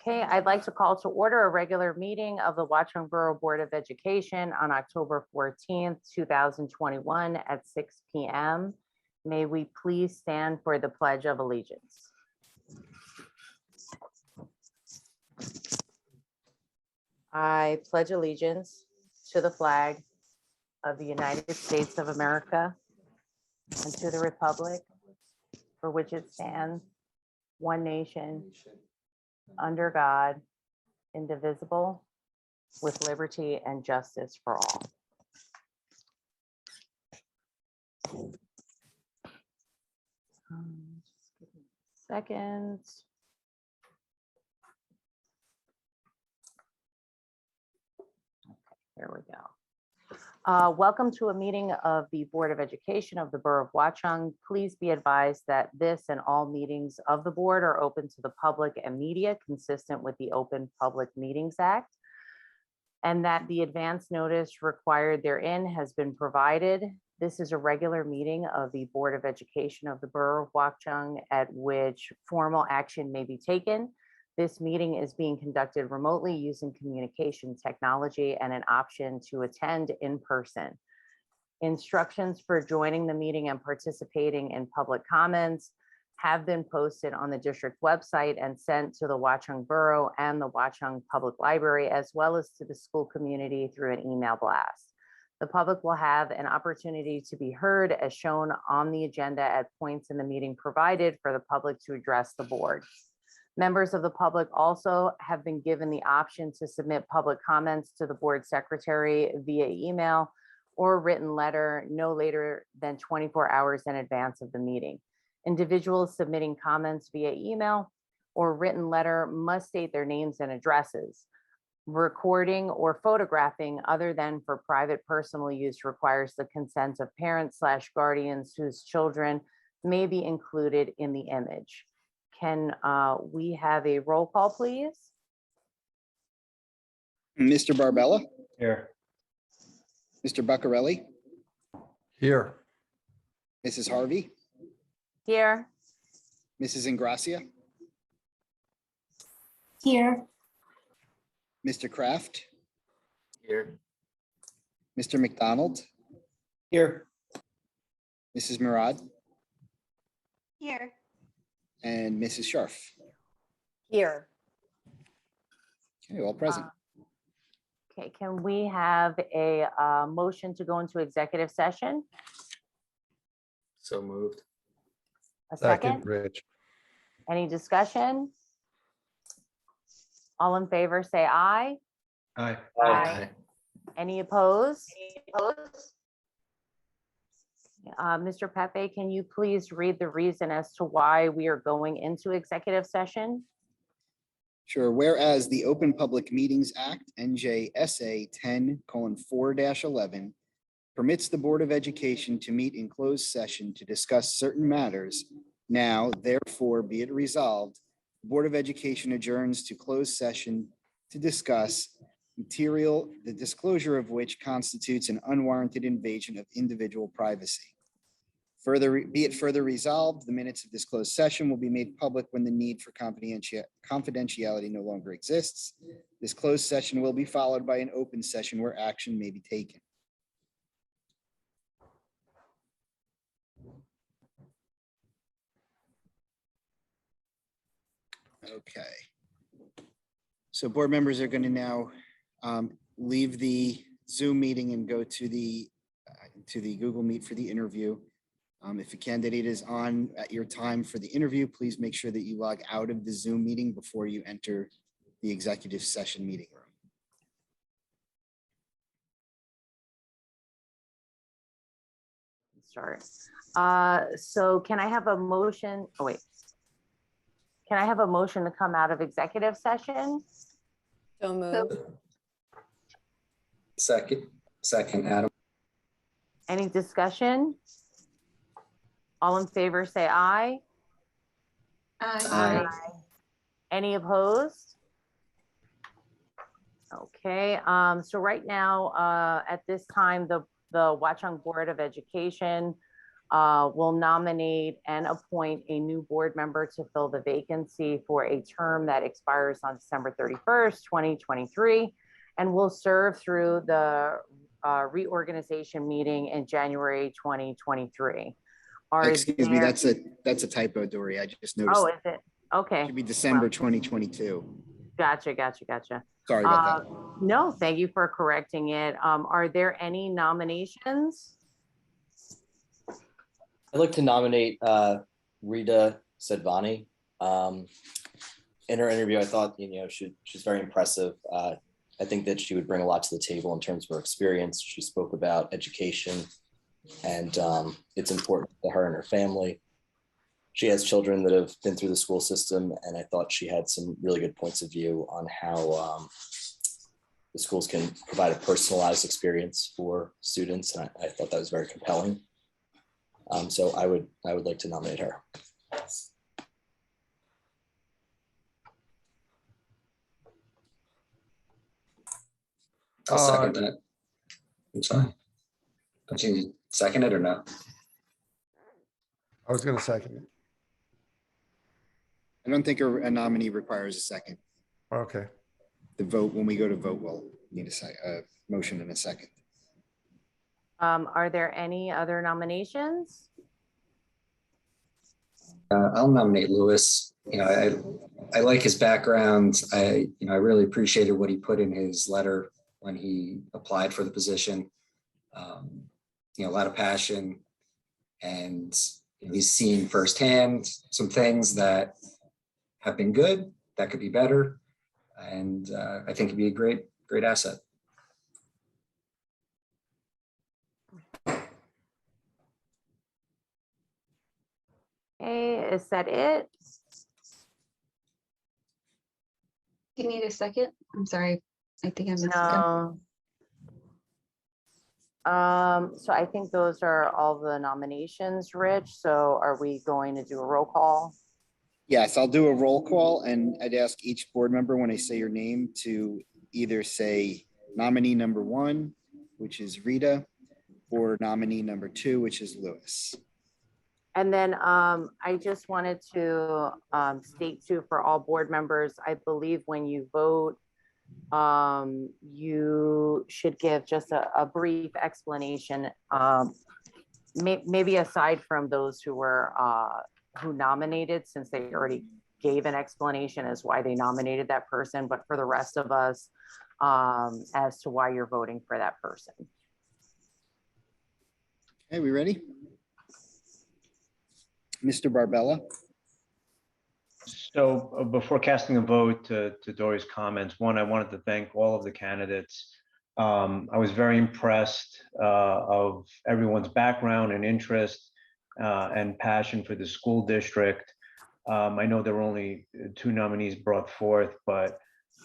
Okay, I'd like to call to order a regular meeting of the Watchung Borough Board of Education on October 14th, 2021 at 6 p.m. May we please stand for the Pledge of Allegiance. I pledge allegiance to the flag of the United States of America and to the republic for which it stands, one nation, under God, indivisible, with liberty and justice for all. Just give me a second. Okay, there we go. Welcome to a meeting of the Board of Education of the Borough of Watchung. Please be advised that this and all meetings of the board are open to the public and media consistent with the Open Public Meetings Act, and that the advance notice required therein has been provided. This is a regular meeting of the Board of Education of the Borough of Watchung at which formal action may be taken. This meeting is being conducted remotely using communication technology and an option to attend in person. Instructions for joining the meeting and participating in public comments have been posted on the district website and sent to the Watchung Borough and the Watchung Public Library, as well as to the school community through an email blast. The public will have an opportunity to be heard as shown on the agenda at points in the meeting provided for the public to address the board. Members of the public also have been given the option to submit public comments to the board secretary via email or written letter no later than 24 hours in advance of the meeting. Individuals submitting comments via email or written letter must state their names and addresses. Recording or photographing other than for private personal use requires the consent of parents/guardians whose children may be included in the image. Can we have a roll call, please? Mr. Barbella? Here. Mr. Buccarelli? Here. Mrs. Harvey? Here. Mrs. Ingracia? Here. Mr. Kraft? Here. Mr. McDonald? Here. Mrs. Murad? Here. And Mrs. Scharf? Here. Okay, all present. Okay, can we have a motion to go into executive session? So moved. A second? Rich. Any discussion? All in favor, say aye. Aye. Aye. Any opposed? Mr. Pepe, can you please read the reason as to why we are going into executive session? Sure. Whereas the Open Public Meetings Act, NJSA 10:4-11, permits the Board of Education to meet in closed session to discuss certain matters. Now, therefore, be it resolved, the Board of Education adjourns to closed session to discuss material, the disclosure of which constitutes an unwarranted invasion of individual privacy. Further, be it further resolved, the minutes of this closed session will be made public when the need for confidentiality no longer exists. This closed session will be followed by an open session where action may be taken. Okay. So board members are going to now leave the Zoom meeting and go to the Google Meet for the interview. If a candidate is on at your time for the interview, please make sure that you log out of the Zoom meeting before you enter the executive session meeting room. Sorry. So can I have a motion? Oh, wait. Can I have a motion to come out of executive session? So moved. Second, Adam. Any discussion? All in favor, say aye. Aye. Any opposed? Okay, so right now, at this time, the Watchung Board of Education will nominate and appoint a new board member to fill the vacancy for a term that expires on December 31st, 2023, and will serve through the reorganization meeting in January 2023. Excuse me, that's a typo, Dory. I just noticed. Oh, is it? Okay. It should be December 2022. Gotcha. Sorry about that. No, thank you for correcting it. Are there any nominations? I'd like to nominate Rita Sedvani. In her interview, I thought, she's very impressive. I think that she would bring a lot to the table in terms of her experience. She spoke about education and it's important to her and her family. She has children that have been through the school system, and I thought she had some really good points of view on how the schools can provide a personalized experience for students, and I thought that was very compelling. So I would like to nominate her. I'll second that. I'm sorry. Don't you second it or not? I was going to second it. I don't think a nominee requires a second. Okay. The vote, when we go to vote, we'll need a motion in a second. Are there any other nominations? I'll nominate Lewis. I like his background. I really appreciated what he put in his letter when he applied for the position. A lot of passion, and he's seen firsthand some things that have been good that could be better, and I think it'd be a great asset. Okay, is that it? Do you need a second? I'm sorry. I think I missed it. No. So I think those are all the nominations, Rich. So are we going to do a roll call? Yes, I'll do a roll call, and I'd ask each board member, when I say your name, to either say nominee number 1, which is Rita, or nominee number 2, which is Lewis. And then I just wanted to state too, for all board members, I believe when you vote, you should give just a brief explanation, maybe aside from those who were who nominated, since they already gave an explanation as why they nominated that person, but for the rest of us, as to why you're voting for that person. Okay, we ready? Mr. Barbella? So before casting a vote to Dory's comments, one, I wanted to thank all of the candidates. I was very impressed of everyone's background and interest and passion for the school district. I know there were only 2 nominees brought forth, but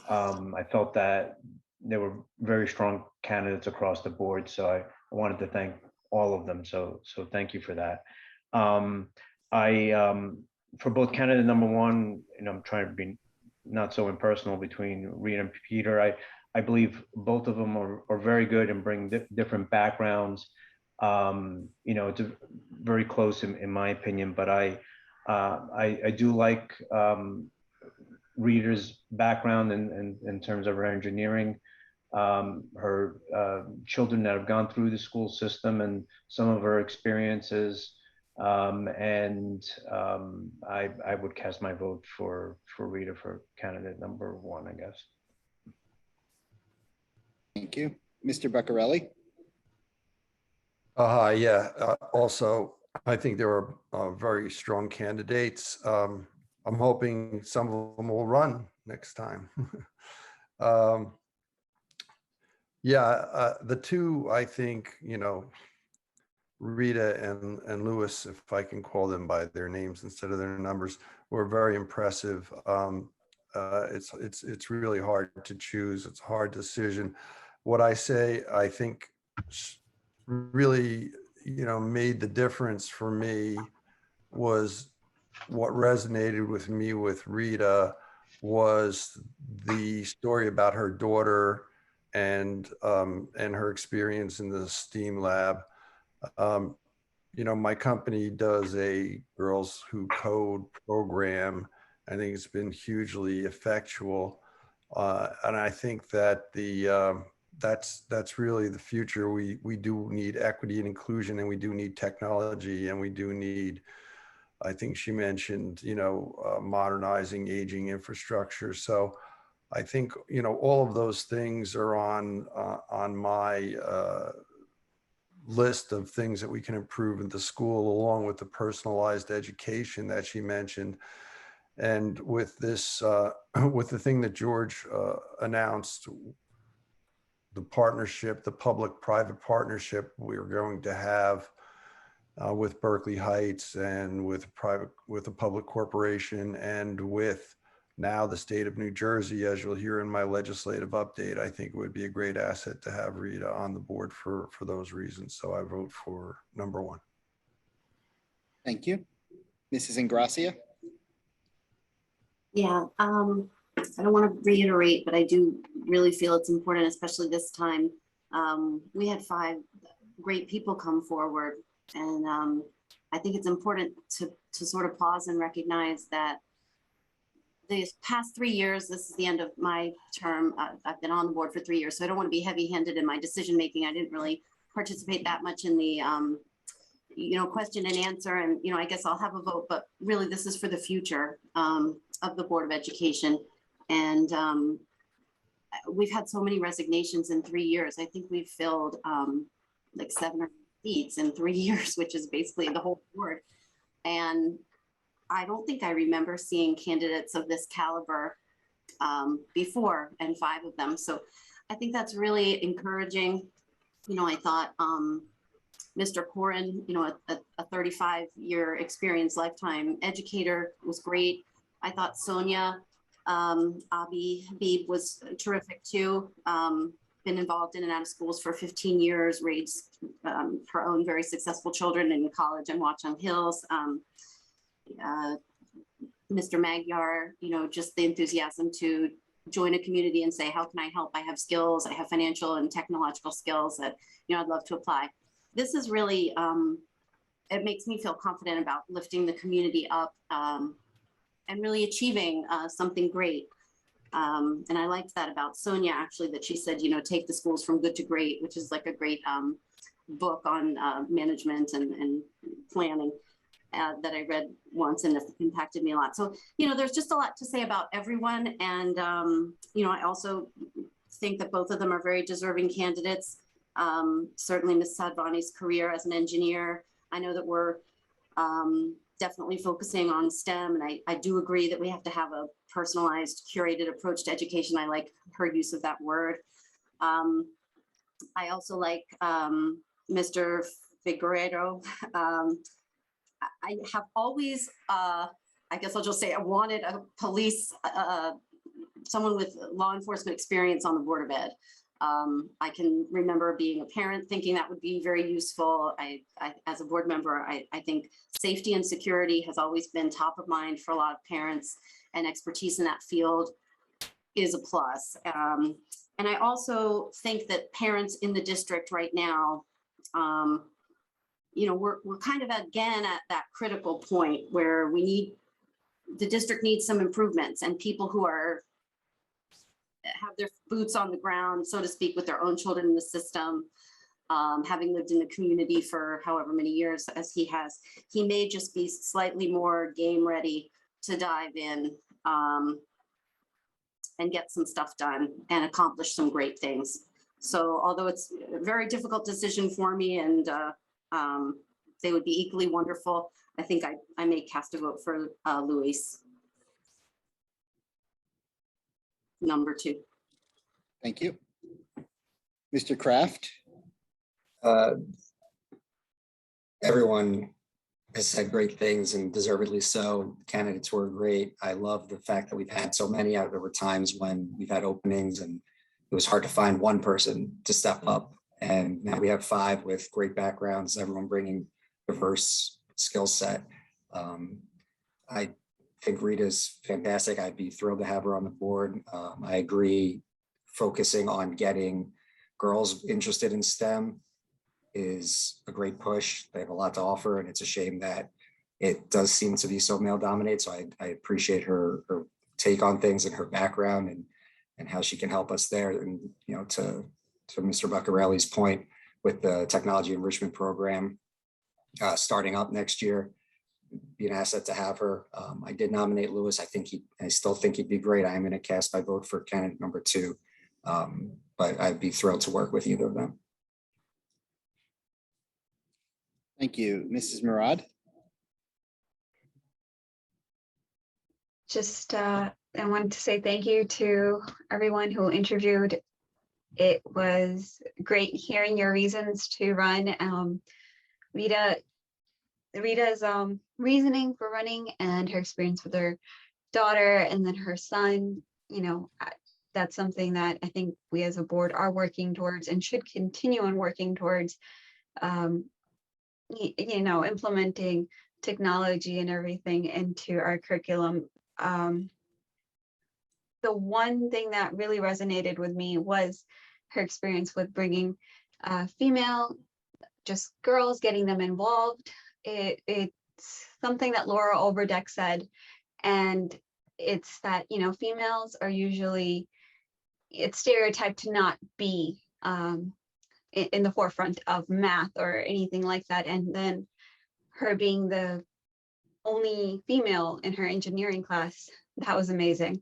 I felt that there were very strong candidates across the board. So I wanted to thank all of them. So thank you for that. For both candidate number 1, I'm trying to be not so impersonal between Rita and Peter. I believe both of them are very good and bring different backgrounds. It's very close in my opinion, but I do like Rita's background in terms of her engineering, her children that have gone through the school system, and some of her experiences. I would cast my vote for Rita for candidate number 1, I guess. Thank you. Mr. Beccarelli? Yeah, also, I think there are very strong candidates. I'm hoping some of them will run next time. The 2, I think, Rita and Lewis, if I can call them by their names instead of their numbers, were very impressive. It's really hard to choose. It's a hard decision. What I say, I think, really, made the difference for me was what resonated with me with Rita was the story about her daughter and her experience in the STEAM lab. my company does a Girls Who Code program. I think it's been hugely effectual. And I think that that's really the future. We do need equity and inclusion, and we do need technology, and we do need, I think she mentioned, modernizing aging infrastructure. So I think, all of those things are on my list of things that we can improve in the school, along with the personalized education that she mentioned. And with this, with the thing that George announced, the partnership, the public-private partnership we're going to have with Berkeley Heights and with a public corporation, and with now the state of New Jersey, as you'll hear in my legislative update, I think it would be a great asset to have Rita on the board for those reasons. So I vote for number 1. Thank you. Mrs. Ingracia. Yeah, I don't want to reiterate, but I do really feel it's important, especially this time. We had 5 great people come forward, and I think it's important to sort of pause and recognize that these past 3 years, this is the end of my term. I've been on the board for 3 years, so I don't want to be heavy-handed in my decision-making. I didn't really participate that much in the question and answer, and I guess I'll have a vote, but really this is for the future of the Board of Education. And we've had so many resignations in 3 years. I think we've filled like 7 or 8 seats in 3 years, which is basically the whole board. And I don't think I remember seeing candidates of this caliber before, and 5 of them. So I think that's really encouraging. I thought Mr. Corin, a 35-year experience, lifetime educator, was great. I thought Sonia Habib was terrific too. Been involved in and out of schools for 15 years, raised her own very successful children in college and Watchung Hills. Mr. Magyar, just the enthusiasm to join a community and say, how can I help? I have skills, I have financial and technological skills that, I'd love to apply. This is really, it makes me feel confident about lifting the community up and really achieving something great. And I liked that about Sonia, actually, that she said, take the schools from good to great, which is like a great book on management and planning that I read once, and it impacted me a lot. So, there's just a lot to say about everyone. And, I also think that both of them are very deserving candidates. Certainly Ms. Sadvani's career as an engineer. I know that we're definitely focusing on STEM, and I do agree that we have to have a personalized, curated approach to education. I like her use of that word. I also like Mr. Figueredo. I have always, I guess I'll just say, I wanted a police, someone with law enforcement experience on the Board of Ed. I can remember being a parent thinking that would be very useful. I as a board member, I think safety and security has always been top of mind for a lot of parents, and expertise in that field is a plus. And I also think that parents in the district right now, we're kind of again at that critical point where the district needs some improvements, and people who have their boots on the ground, so to speak, with their own children in the system, having lived in the community for however many years as he has, he may just be slightly more game ready to dive in and get some stuff done and accomplish some great things. So although it's a very difficult decision for me, and they would be equally wonderful, I think I may cast a vote for Luis. Number 2. Thank you. Mr. Kraft. Everyone has said great things, and deservedly so. Candidates were great. I love the fact that we've had so many. There were times when we've had openings and it was hard to find one person to step up. And now we have 5 with great backgrounds, everyone bringing diverse skill set. I think Rita's fantastic. I'd be thrilled to have her on the board. I agree, focusing on getting girls interested in STEM is a great push. They have a lot to offer, and it's a shame that it does seem to be so male dominated. So I appreciate her take on things and her background and how she can help us there. And, you know, to Mr. Buccarelli's point with the technology enrichment program starting up next year, be an asset to have her. I did nominate Lewis. I still think he'd be great. I am going to cast my vote for candidate number 2. But I'd be thrilled to work with either of them. Thank you. Mrs. Murad? Just, I wanted to say thank you to everyone who interviewed. It was great hearing your reasons to run. Rita's reasoning for running and her experience with her daughter and then her son, you know, that's something that I think we as a board are working towards and should continue on working towards, you know, implementing technology and everything into our curriculum. The one thing that really resonated with me was her experience with bringing female, just girls, getting them involved. It's something that Laura Overdeck said, and it's that, you know, females are usually, it's stereotyped to not be in the forefront of math or anything like that. And then her being the only female in her engineering class, that was amazing.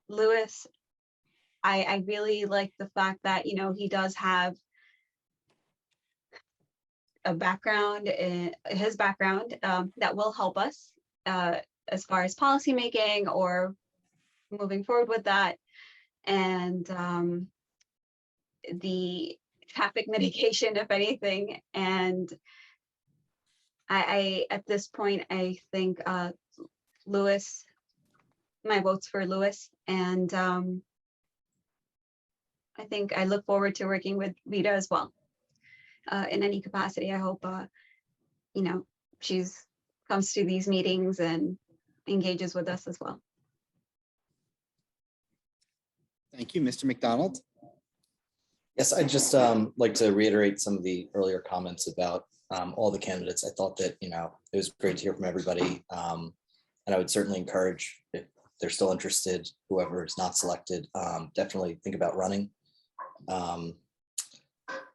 Lewis, I really like the fact that, you know, he does have a background, his background that will help us as far as policy making or moving forward with that. And the traffic mitigation, if anything. And I at this point, I think Lewis, my vote's for Lewis. And I think I look forward to working with Rita as well. In any capacity. I hope, you know, she's comes to these meetings and engages with us as well. Thank you. Mr. McDonald? Yes, I'd just like to reiterate some of the earlier comments about all the candidates. I thought that, you know, it was great to hear from everybody. And I would certainly encourage, if they're still interested, whoever is not selected, definitely think about running.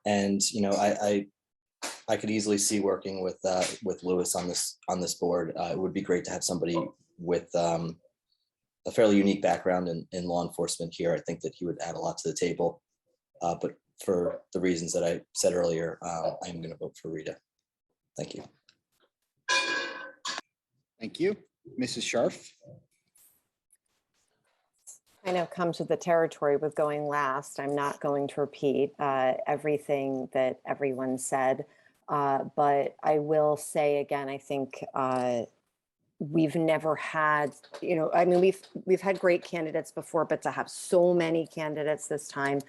And, you know, I could easily see working with Lewis on this board. It would be great to have somebody with a fairly unique background in law enforcement here. I think that he would add a lot to the table. But for the reasons that I said earlier, I am going to vote for Rita. Thank you. Thank you. Mrs. Scharf? Kind of comes with the territory with going last. I'm not going to repeat everything that everyone said, but I will say again, I think we've never had, you know, I mean, we've had great candidates before, but to have so many candidates this time,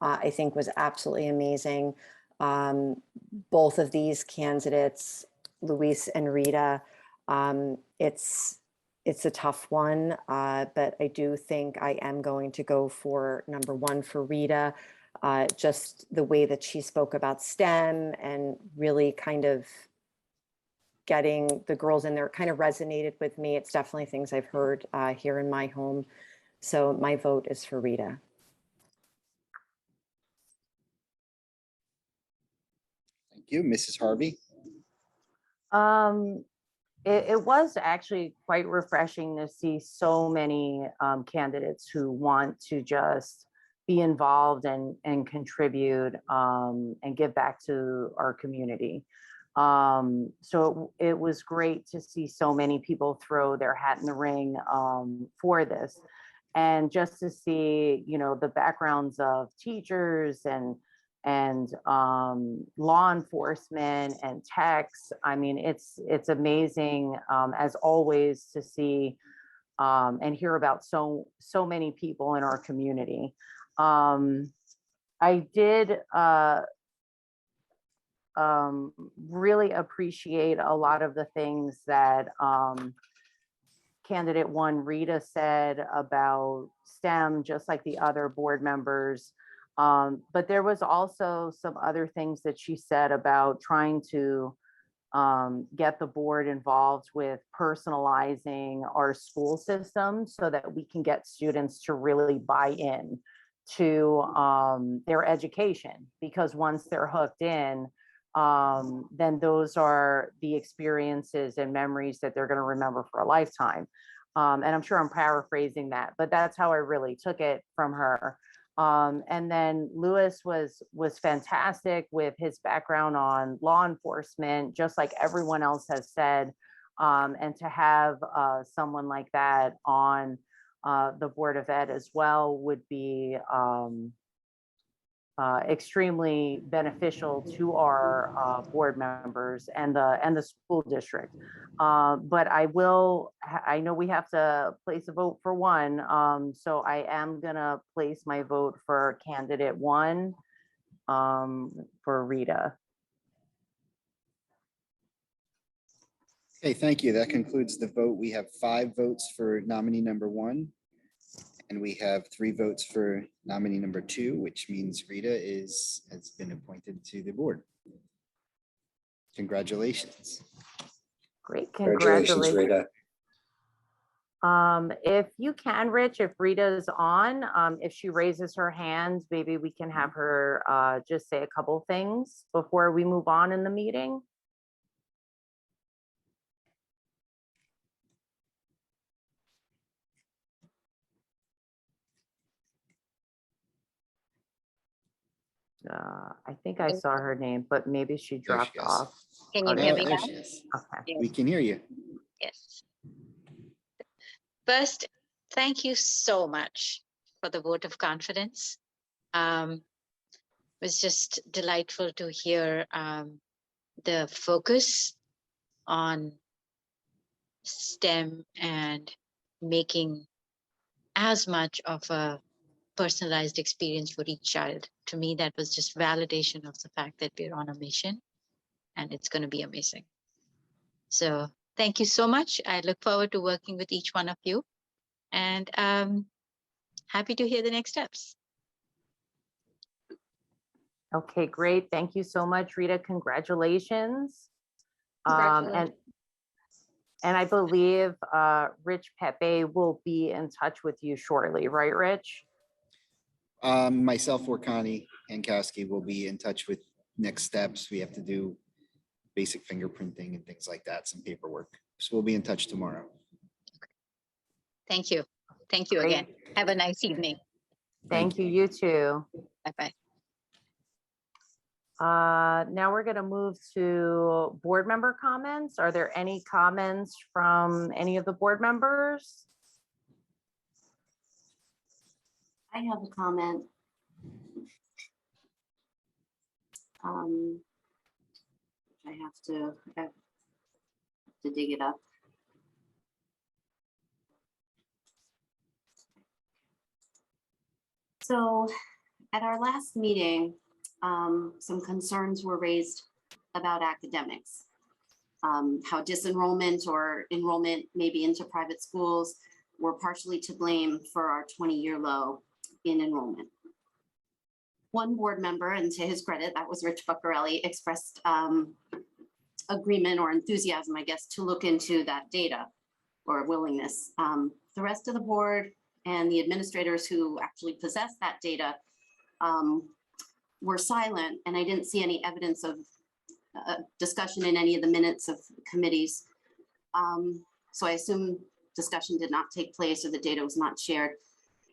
I think was absolutely amazing. Both of these candidates, Luis and Rita, it's a tough one, but I do think I am going to go for number 1 for Rita. Just the way that she spoke about STEM and really kind of getting the girls in there kind of resonated with me. It's definitely things I've heard here in my home. So my vote is for Rita. Thank you. Mrs. Harvey? It was actually quite refreshing to see so many candidates who want to just be involved and contribute and give back to our community. So it was great to see so many people throw their hat in the ring for this. And just to see, you know, the backgrounds of teachers and law enforcement and techs. I mean, it's amazing as always to see and hear about so many people in our community. I did really appreciate a lot of the things that candidate 1 Rita said about STEM, just like the other board members. But there was also some other things that she said about trying to get the board involved with personalizing our school system so that we can get students to really buy in to their education. Because once they're hooked in, then those are the experiences and memories that they're going to remember for a lifetime. And I'm sure I'm paraphrasing that, but that's how I really took it from her. And then Lewis was fantastic with his background on law enforcement, just like everyone else has said. And to have someone like that on the Board of Ed as well would be extremely beneficial to our board members and the school district. But I know we have to place a vote for one. So I am gonna place my vote for candidate one for Rita. Okay, thank you. That concludes the vote. We have 5 votes for nominee number 1. And we have 3 votes for nominee number 2, which means Rita has been appointed to the board. Congratulations. Great, Congratulations, congratulations. Rita. If you can, Rich, if Rita's on, if she raises her hand, maybe we can have her just say a couple things before we move on in the meeting. I think I saw her name, but maybe she There she dropped goes. off. Can you Okay. hear Oh, me there now? she is. Okay. We can hear you. Yes. First, thank you so much for the vote of confidence. It was just delightful to hear the focus on STEM and making as much of a personalized experience for each child. To me, that was just validation of the fact that we're on a mission and it's going to be amazing. So thank you so much. I look forward to working with each one of you and happy to hear the next steps. Okay, great. Thank you so much, Rita. Congratulations. Congratulations. And I believe Rich Pepe will be in touch with you shortly, right, Rich? Myself or Connie Hankowski will be in touch with next steps. We have to do basic fingerprinting and things like that, some paperwork. So we'll be in touch tomorrow. Thank you. Thank you Great. again. Have a nice evening. Thank you, you too. Bye-bye. Now we're going to move to board member comments. Are there any comments from any of the board members? I have a comment. I have to dig it up. So at our last meeting, some concerns were raised about academics, how disenrollment or enrollment maybe into private schools were partially to blame for our 20-year low in enrollment. One board member, and to his credit, that was Rich Buccarelli, expressed agreement or enthusiasm, I guess, to look into that data or willingness. The rest of the board and the administrators who actually possess that data were silent, and I didn't see any evidence of discussion in any of the minutes of committees. So I assume discussion did not take place or the data was not shared.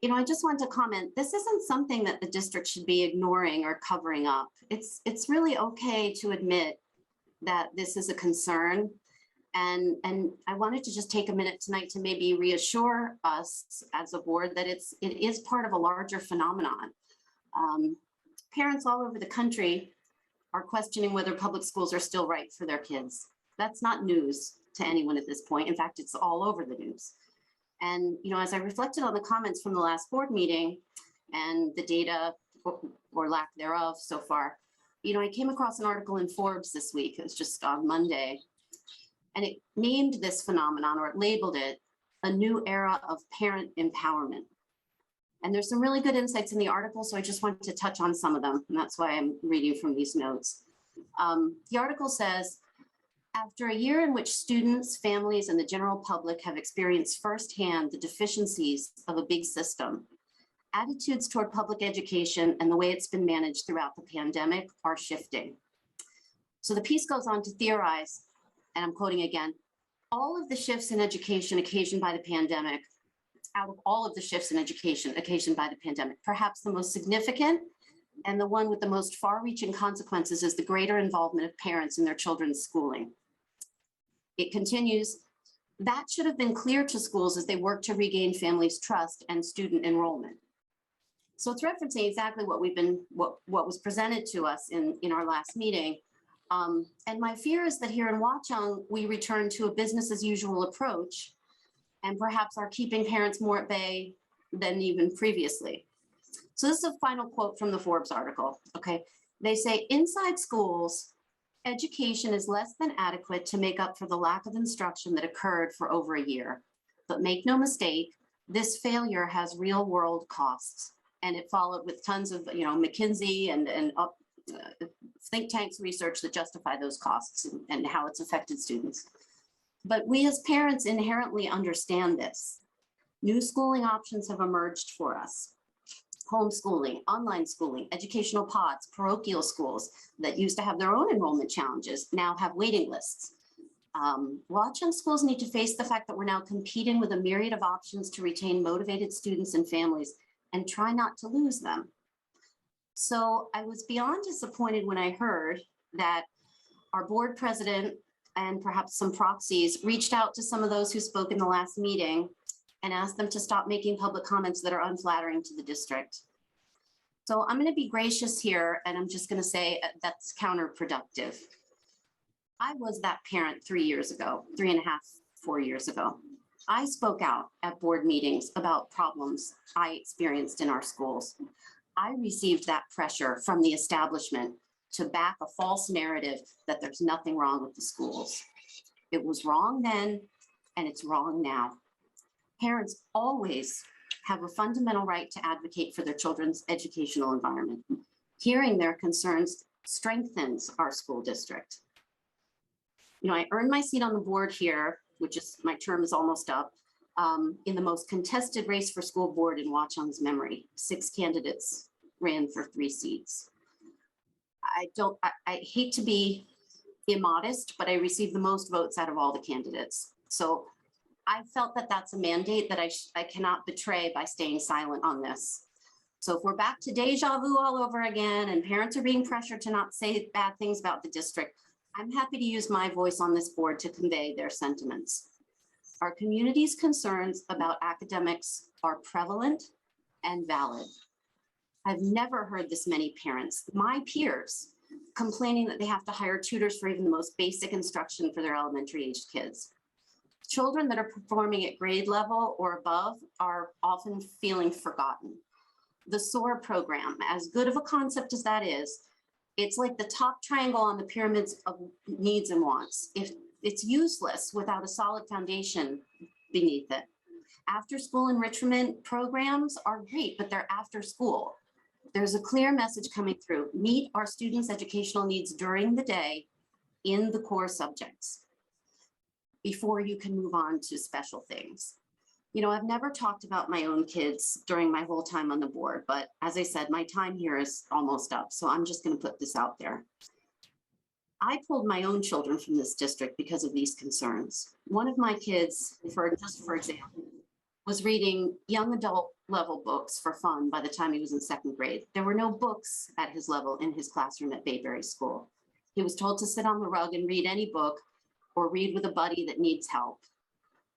You know, I just want to comment, this isn't something that the district should be ignoring or covering up. It's really okay to admit that this is a concern. And I wanted to just take a minute tonight to maybe reassure us as a board that it is part of a larger phenomenon. Parents all over the country are questioning whether public schools are still right for their kids. That's not news to anyone at this point. In fact, it's all over the news. And, you know, as I reflected on the comments from the last board meeting and the data or lack thereof so far, you know, I came across an article in Forbes this week. It was just on Monday. And it named this phenomenon, or it labeled it, a new era of parent empowerment. And there's some really good insights in the article, so I just wanted to touch on some of them, and that's why I'm reading from these notes. The article says, after a year in which students, families, and the general public have experienced firsthand the deficiencies of a big system, attitudes toward public education and the way it's been managed throughout the pandemic are shifting. So the piece goes on to theorize, and I'm quoting again, all of the shifts in education occasioned by the pandemic, out of all of the shifts in education occasioned by the pandemic, perhaps the most significant and the one with the most far-reaching consequences is the greater involvement of parents in their children's schooling. It continues, that should have been clear to schools as they work to regain families' trust and student enrollment. So it's referencing exactly what what was presented to us in our last meeting. And my fear is that here in Watchung, we return to a business as usual approach and perhaps are keeping parents more at bay than even previously. So this is a final quote from the Forbes article, okay? They say, inside schools, education is less than adequate to make up for the lack of instruction that occurred for over a year. But make no mistake, this failure has real world costs. And it followed with tons of, McKinsey and think tanks research that justify those costs and how it's affected students. But we as parents inherently understand this. New schooling options have emerged for us. Homeschooling, online schooling, educational pods, parochial schools that used to have their own enrollment challenges now have waiting lists. Watchung schools need to face the fact that we're now competing with a myriad of options to retain motivated students and families and try not to lose them. So I was beyond disappointed when I heard that our board president and perhaps some proxies reached out to some of those who spoke in the last meeting and asked them to stop making public comments that are unflattering to the district. So I'm going to be gracious here, and I'm just going to say that's counterproductive. I was that parent 3 years ago, 3.5, 4 years ago. I spoke out at board meetings about problems I experienced in our schools. I received that pressure from the establishment to back a false narrative that there's nothing wrong with the schools. It was wrong then, and it's wrong now. Parents always have a fundamental right to advocate for their children's educational environment. Hearing their concerns strengthens our school district. I earned my seat on the board here, which is my term is almost up, in the most contested race for school board in Watchung's memory. 6 candidates ran for 3 seats. I hate to be immodest, but I received the most votes out of all the candidates. So I felt that that's a mandate that I cannot betray by staying silent on this. So if we're back to deja vu all over again and parents are being pressured to not say bad things about the district, I'm happy to use my voice on this board to convey their sentiments. Our community's concerns about academics are prevalent and valid. I've never heard this many parents, my peers, complaining that they have to hire tutors for even the most basic instruction for their elementary aged kids. Children that are performing at grade level or above are often feeling forgotten. The SOAR program, as good of a concept as that is, it's like the top triangle on the pyramids of needs and wants. If it's useless without a solid foundation beneath it. After school enrichment programs are great, but they're after school. There's a clear message coming through. Meet our students' educational needs during the day in the core subjects before you can move on to special things. I've never talked about my own kids during my whole time on the board, but as I said, my time here is almost up. So I'm just going to put this out there. I pulled my own children from this district because of these concerns. One of my kids, for example, was reading young adult level books for fun by the time he was in 2nd grade. There were no books at his level in his classroom at Bayberry School. He was told to sit on the rug and read any book or read with a buddy that needs help.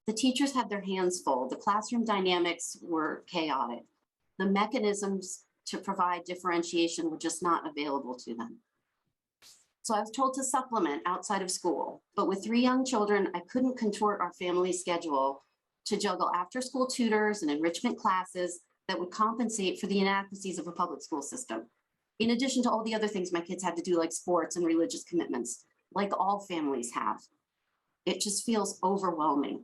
The teachers had their hands full. The classroom dynamics were chaotic. The mechanisms to provide differentiation were just not available to them. So I was told to supplement outside of school, but with 3 young children, I couldn't contort our family schedule to juggle after-school tutors and enrichment classes that would compensate for the inadequacies of a public school system. In addition to all the other things my kids had to do, like sports and religious commitments, like all families have. It just feels overwhelming.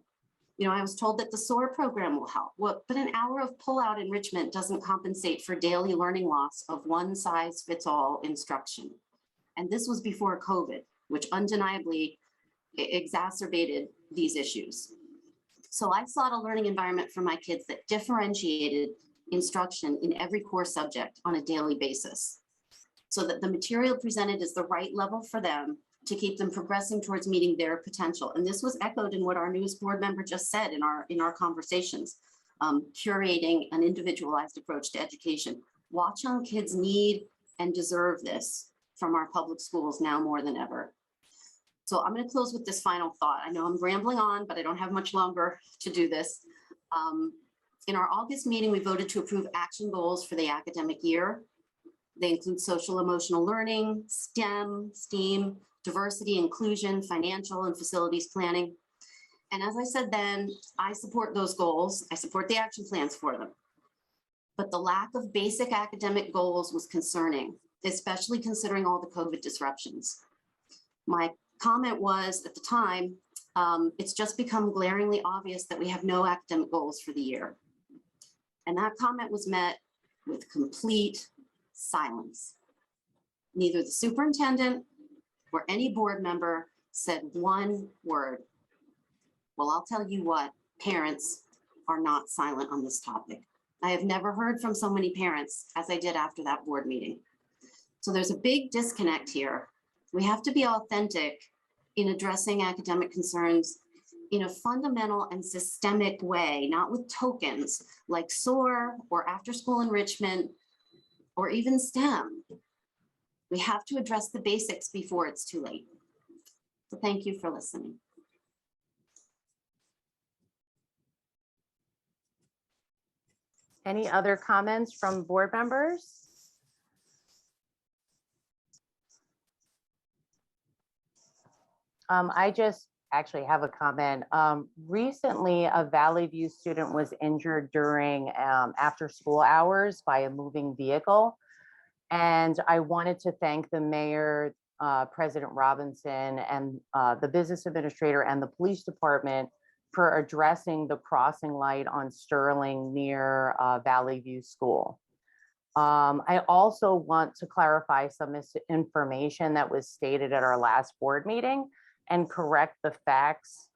I was told that the SOAR program will help. But an hour of pull-out enrichment doesn't compensate for daily learning loss of one-size-fits-all instruction. And this was before COVID, which undeniably exacerbated these issues. So I sought a learning environment for my kids that differentiated instruction in every core subject on a daily basis, so that the material presented is the right level for them to keep them progressing towards meeting their potential. And this was echoed in what our newest board member just said in our conversations, curating an individualized approach to education. Watchung kids need and deserve this from our public schools now more than ever. So I'm going to close with this final thought. I know I'm rambling on, but I don't have much longer to do this. In our August meeting, we voted to approve action goals for the academic year. They include social emotional learning, STEM, STEAM, diversity, inclusion, financial and facilities planning. And as I said then, I support those goals. I support the action plans for them. But the lack of basic academic goals was concerning, especially considering all the COVID disruptions. My comment was at the time, it's just become glaringly obvious that we have no academic goals for the year. And that comment was met with complete silence. Neither the superintendent or any board member said one word. Well, I'll tell you what, parents are not silent on this topic. I have never heard from so many parents as I did after that board meeting. So there's a big disconnect here. We have to be authentic in addressing academic concerns in a fundamental and systemic way, not with tokens like SOAR or after-school enrichment or even STEM. We have to address the basics before it's too late. So thank you for listening. Any other comments from board members? I just actually have a comment. Recently, a Valley View student was injured during after school hours by a moving vehicle. And I wanted to thank the mayor, President Robinson, and the business administrator and the police department for addressing the crossing light on Sterling near Valley View School. I also want to clarify some misinformation that was stated at our last board meeting and correct the facts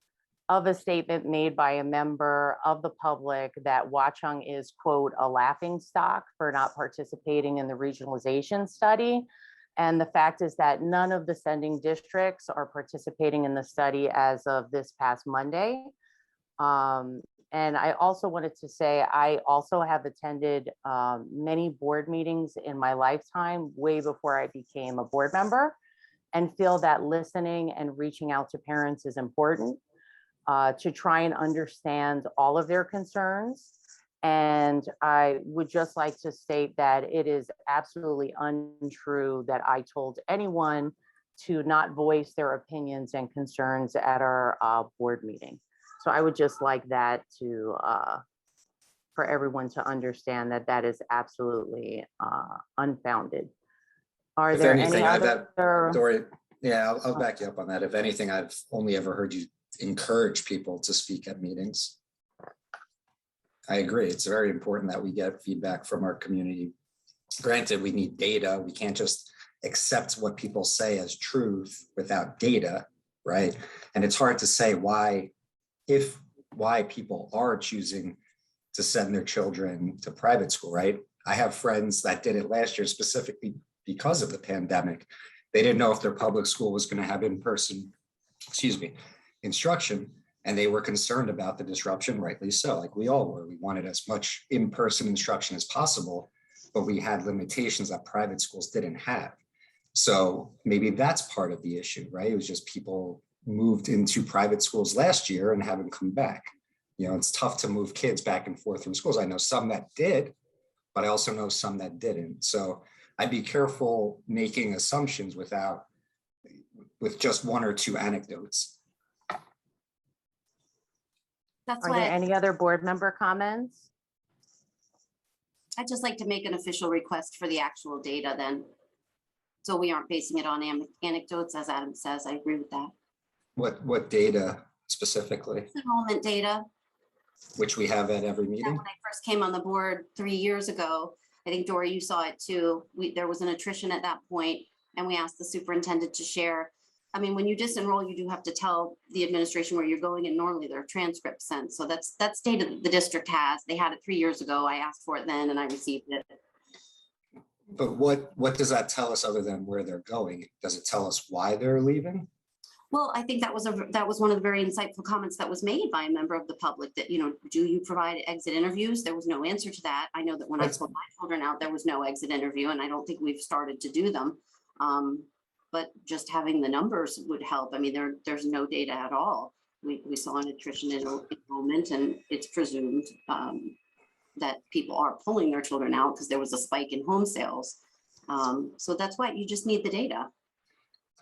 of a statement made by a member of the public that Watchung is, quote, a laughingstock for not participating in the regionalization study. And the fact is that none of the sending districts are participating in the study as of this past Monday. And I also wanted to say, I also have attended many board meetings in my lifetime, way before I became a board member, and feel that listening and reaching out to parents is important to try and understand all of their concerns. And I would just like to state that it is absolutely untrue that I told anyone to not voice their opinions and concerns at our board meeting. So I would just like that to, for everyone to understand that that is absolutely unfounded. Are If there anything, any other? Dory, yeah, I'll back you up on that. If anything, I've only ever heard you encourage people to speak at meetings. I agree. It's very important that we get feedback from our community. Granted, we need data. We can't just accept what people say as truth without data, right? And it's hard to say why people are choosing to send their children to private school, right? I have friends that did it last year specifically because of the pandemic. They didn't know if their public school was going to have in-person, instruction, and they were concerned about the disruption, rightly so, like we all were. We wanted as much in-person instruction as possible, but we had limitations that private schools didn't have. So maybe that's part of the issue, right? It was just people moved into private schools last year and haven't come back. You know, it's tough to move kids back and forth from schools. I know some that did, but I also know some that didn't. So I'd be careful making assumptions with just one or two anecdotes. That's Are why there any other board member comments? I'd just like to make an official request for the actual data then. So we aren't basing it on anecdotes, as Adam says. I agree with that. What data specifically, Enrollment data. which we have at every That meeting? when I first came on the board 3 years ago, I think Dory, you saw it too. There was an attrition at that point, and we asked the superintendent to share. I mean, when you disenroll, you do have to tell the administration where you're going, and normally there are transcripts sent. So that's data that the district has. They had it 3 years ago. I asked for it then, and I received it. But what does that tell us other than where they're going? Does it tell us why they're leaving? Well, I think that was one of the very insightful comments that was made by a member of the public that, do you provide exit interviews? There was no answer to that. I know that when I pulled my children out, there was no exit interview, and I don't think we've started to do them. But just having the numbers would help. I mean, there's no data at all. We saw an attrition in enrollment, and it's presumed that people are pulling their children out because there was a spike in home sales. So that's why you just need the data.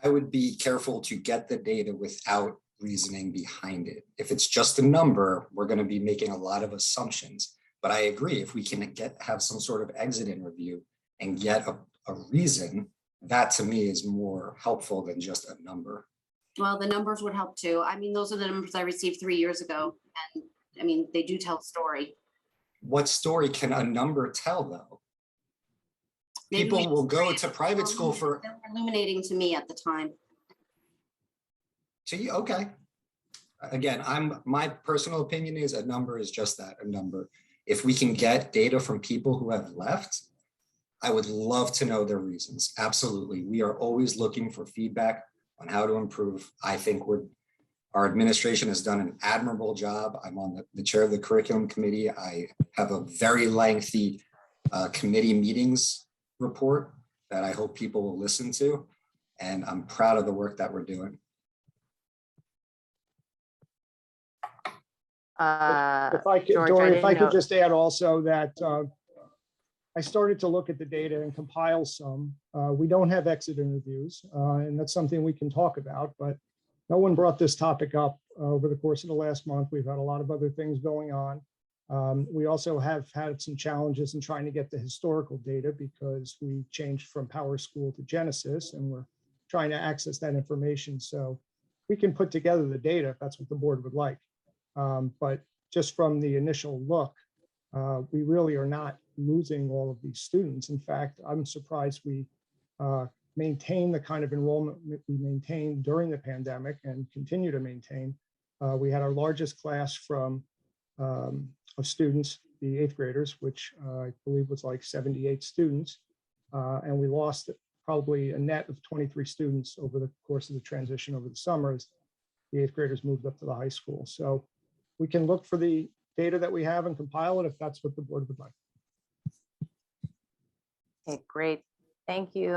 I would be careful to get the data without reasoning behind it. If it's just a number, we're going to be making a lot of assumptions. But I agree, if we can have some sort of exit interview and get a reason, that to me is more helpful than just a number. Well, the numbers would help too. I mean, those are the numbers I received 3 years ago. And I mean, they do tell a story. What story can a number tell though? Maybe People will go to private school for. They were illuminating to me at the time. To you, okay. Again, my personal opinion is a number is just that, a number. If we can get data from people who have left, I would love to know their reasons. Absolutely. We are always looking for feedback on how to improve. I think our administration has done an admirable job. I'm on the chair of the curriculum committee. I have a very lengthy committee meetings report that I hope people will listen to. And I'm proud of the work that we're doing. If I could, George, Dory, if I didn't could know- just add also that I started to look at the data and compile some. We don't have exit interviews, and that's something we can talk about, but no one brought this topic up over the course of the last month. We've had a lot of other things going on. We also have had some challenges in trying to get the historical data because we changed from Power School to Genesis, and we're trying to access that information. So we can put together the data if that's what the board would like. But just from the initial look, we really are not losing all of these students. In fact, I'm surprised we maintain the kind of enrollment we maintained during the pandemic and continue to maintain. We had our largest class of students, the 8th graders, which I believe was like 78 students. And we lost probably a net of 23 students over the course of the transition over the summer as the 8th graders moved up to the high school. So we can look for the data that we have and compile it if that's what the board would like. Okay, great. Thank you.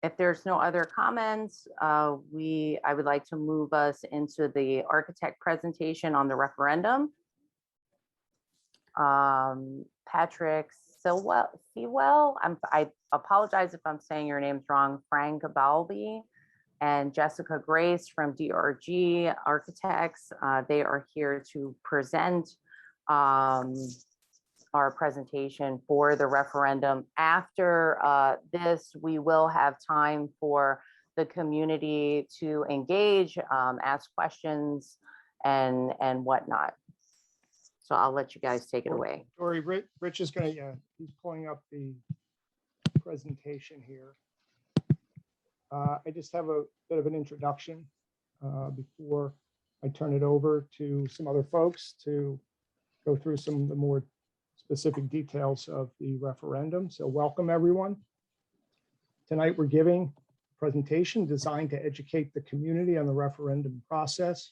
If there's no other comments, I would like to move us into the architect presentation on the referendum. Patrick Sewell, I apologize if I'm saying your name's wrong, Frank Balby, and Jessica Grace from DRG Architects. They are here to present our presentation for the referendum. After this, we will have time for the community to engage, ask questions and whatnot. So I'll let you guys take it away. Dory, Rich is going to, he's pulling up the presentation here. I just have a bit of an introduction before I turn it over to some other folks to go through some of the more specific details of the referendum. So welcome, everyone. Tonight, we're giving a presentation designed to educate the community on the referendum process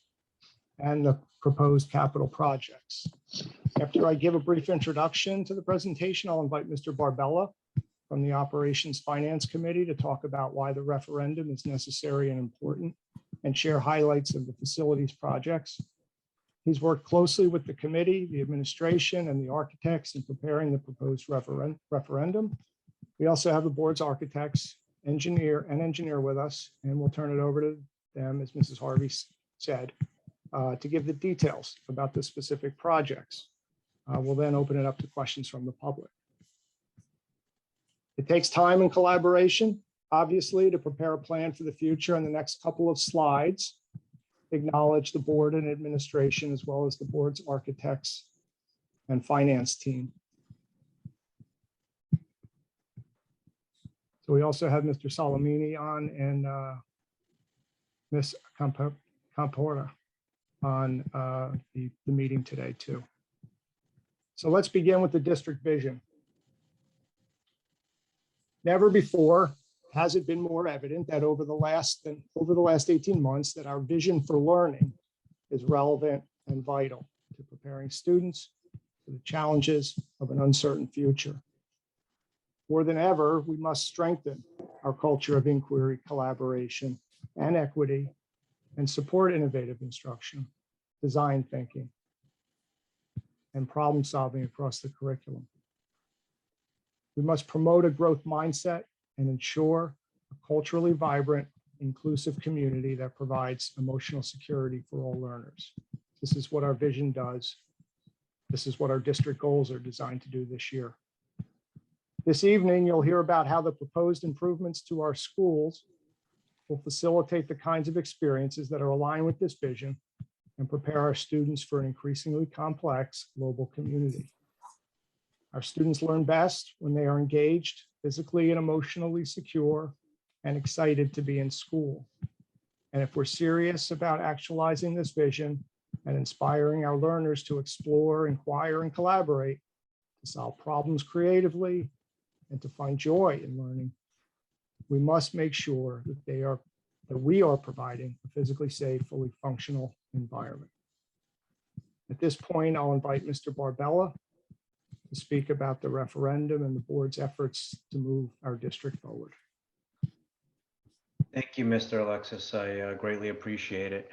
and the proposed capital projects. After I give a brief introduction to the presentation, I'll invite Mr. Barbella from the Operations Finance Committee to talk about why the referendum is necessary and important and share highlights of the facilities projects. He's worked closely with the committee, the administration, and the architects in preparing the proposed referendum. We also have the board's architects, engineer with us, and we'll turn it over to them, as Mrs. Harvey said, to give the details about the specific projects. We'll then open it up to questions from the public. It takes time and collaboration, obviously, to prepare a plan for the future. In the next couple of slides, acknowledge the board and administration, as well as the board's architects and finance team. So we also have Mr. Salamini on and Ms. Campora on the meeting today too. So let's begin with the district vision. Never before has it been more evident that over the last 18 months that our vision for learning is relevant and vital to preparing students for the challenges of an uncertain future. More than ever, we must strengthen our culture of inquiry, collaboration, and equity, and support innovative instruction, design thinking, and problem solving across the curriculum. We must promote a growth mindset and ensure a culturally vibrant, inclusive community that provides emotional security for all learners. This is what our vision does. This is what our district goals are designed to do this year. This evening, you'll hear about how the proposed improvements to our schools will facilitate the kinds of experiences that are aligned with this vision and prepare our students for an increasingly complex global community. Our students learn best when they are engaged, physically and emotionally secure, and excited to be in school. And if we're serious about actualizing this vision and inspiring our learners to explore, inquire, and collaborate, to solve problems creatively, and to find joy in learning, we must make sure that we are providing a physically safe, fully functional environment. At this point, I'll invite Mr. Barbella to speak about the referendum and the board's efforts to move our district forward. Thank you, Mr. Alexis. I greatly appreciate it.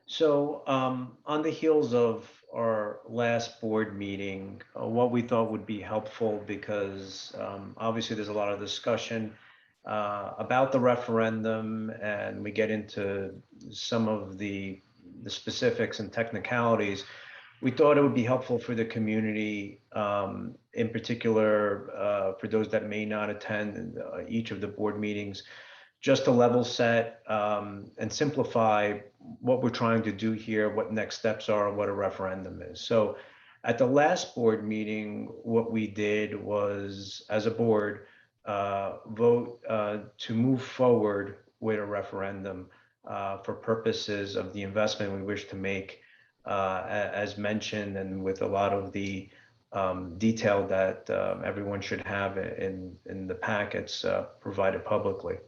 So on the heels of our last board meeting, what we thought would be helpful, because obviously there's a lot of discussion about the referendum, and we get into some of the specifics and technicalities. We thought it would be helpful for the community, in particular, for those that may not attend each of the board meetings, just to level set and simplify what we're trying to do here, what next steps are, what a referendum is. So at the last board meeting, what we did was, as a board, vote to move forward with a referendum for purposes of the investment we wish to make, as mentioned, and with a lot of the detail that everyone should have in the packets provided publicly.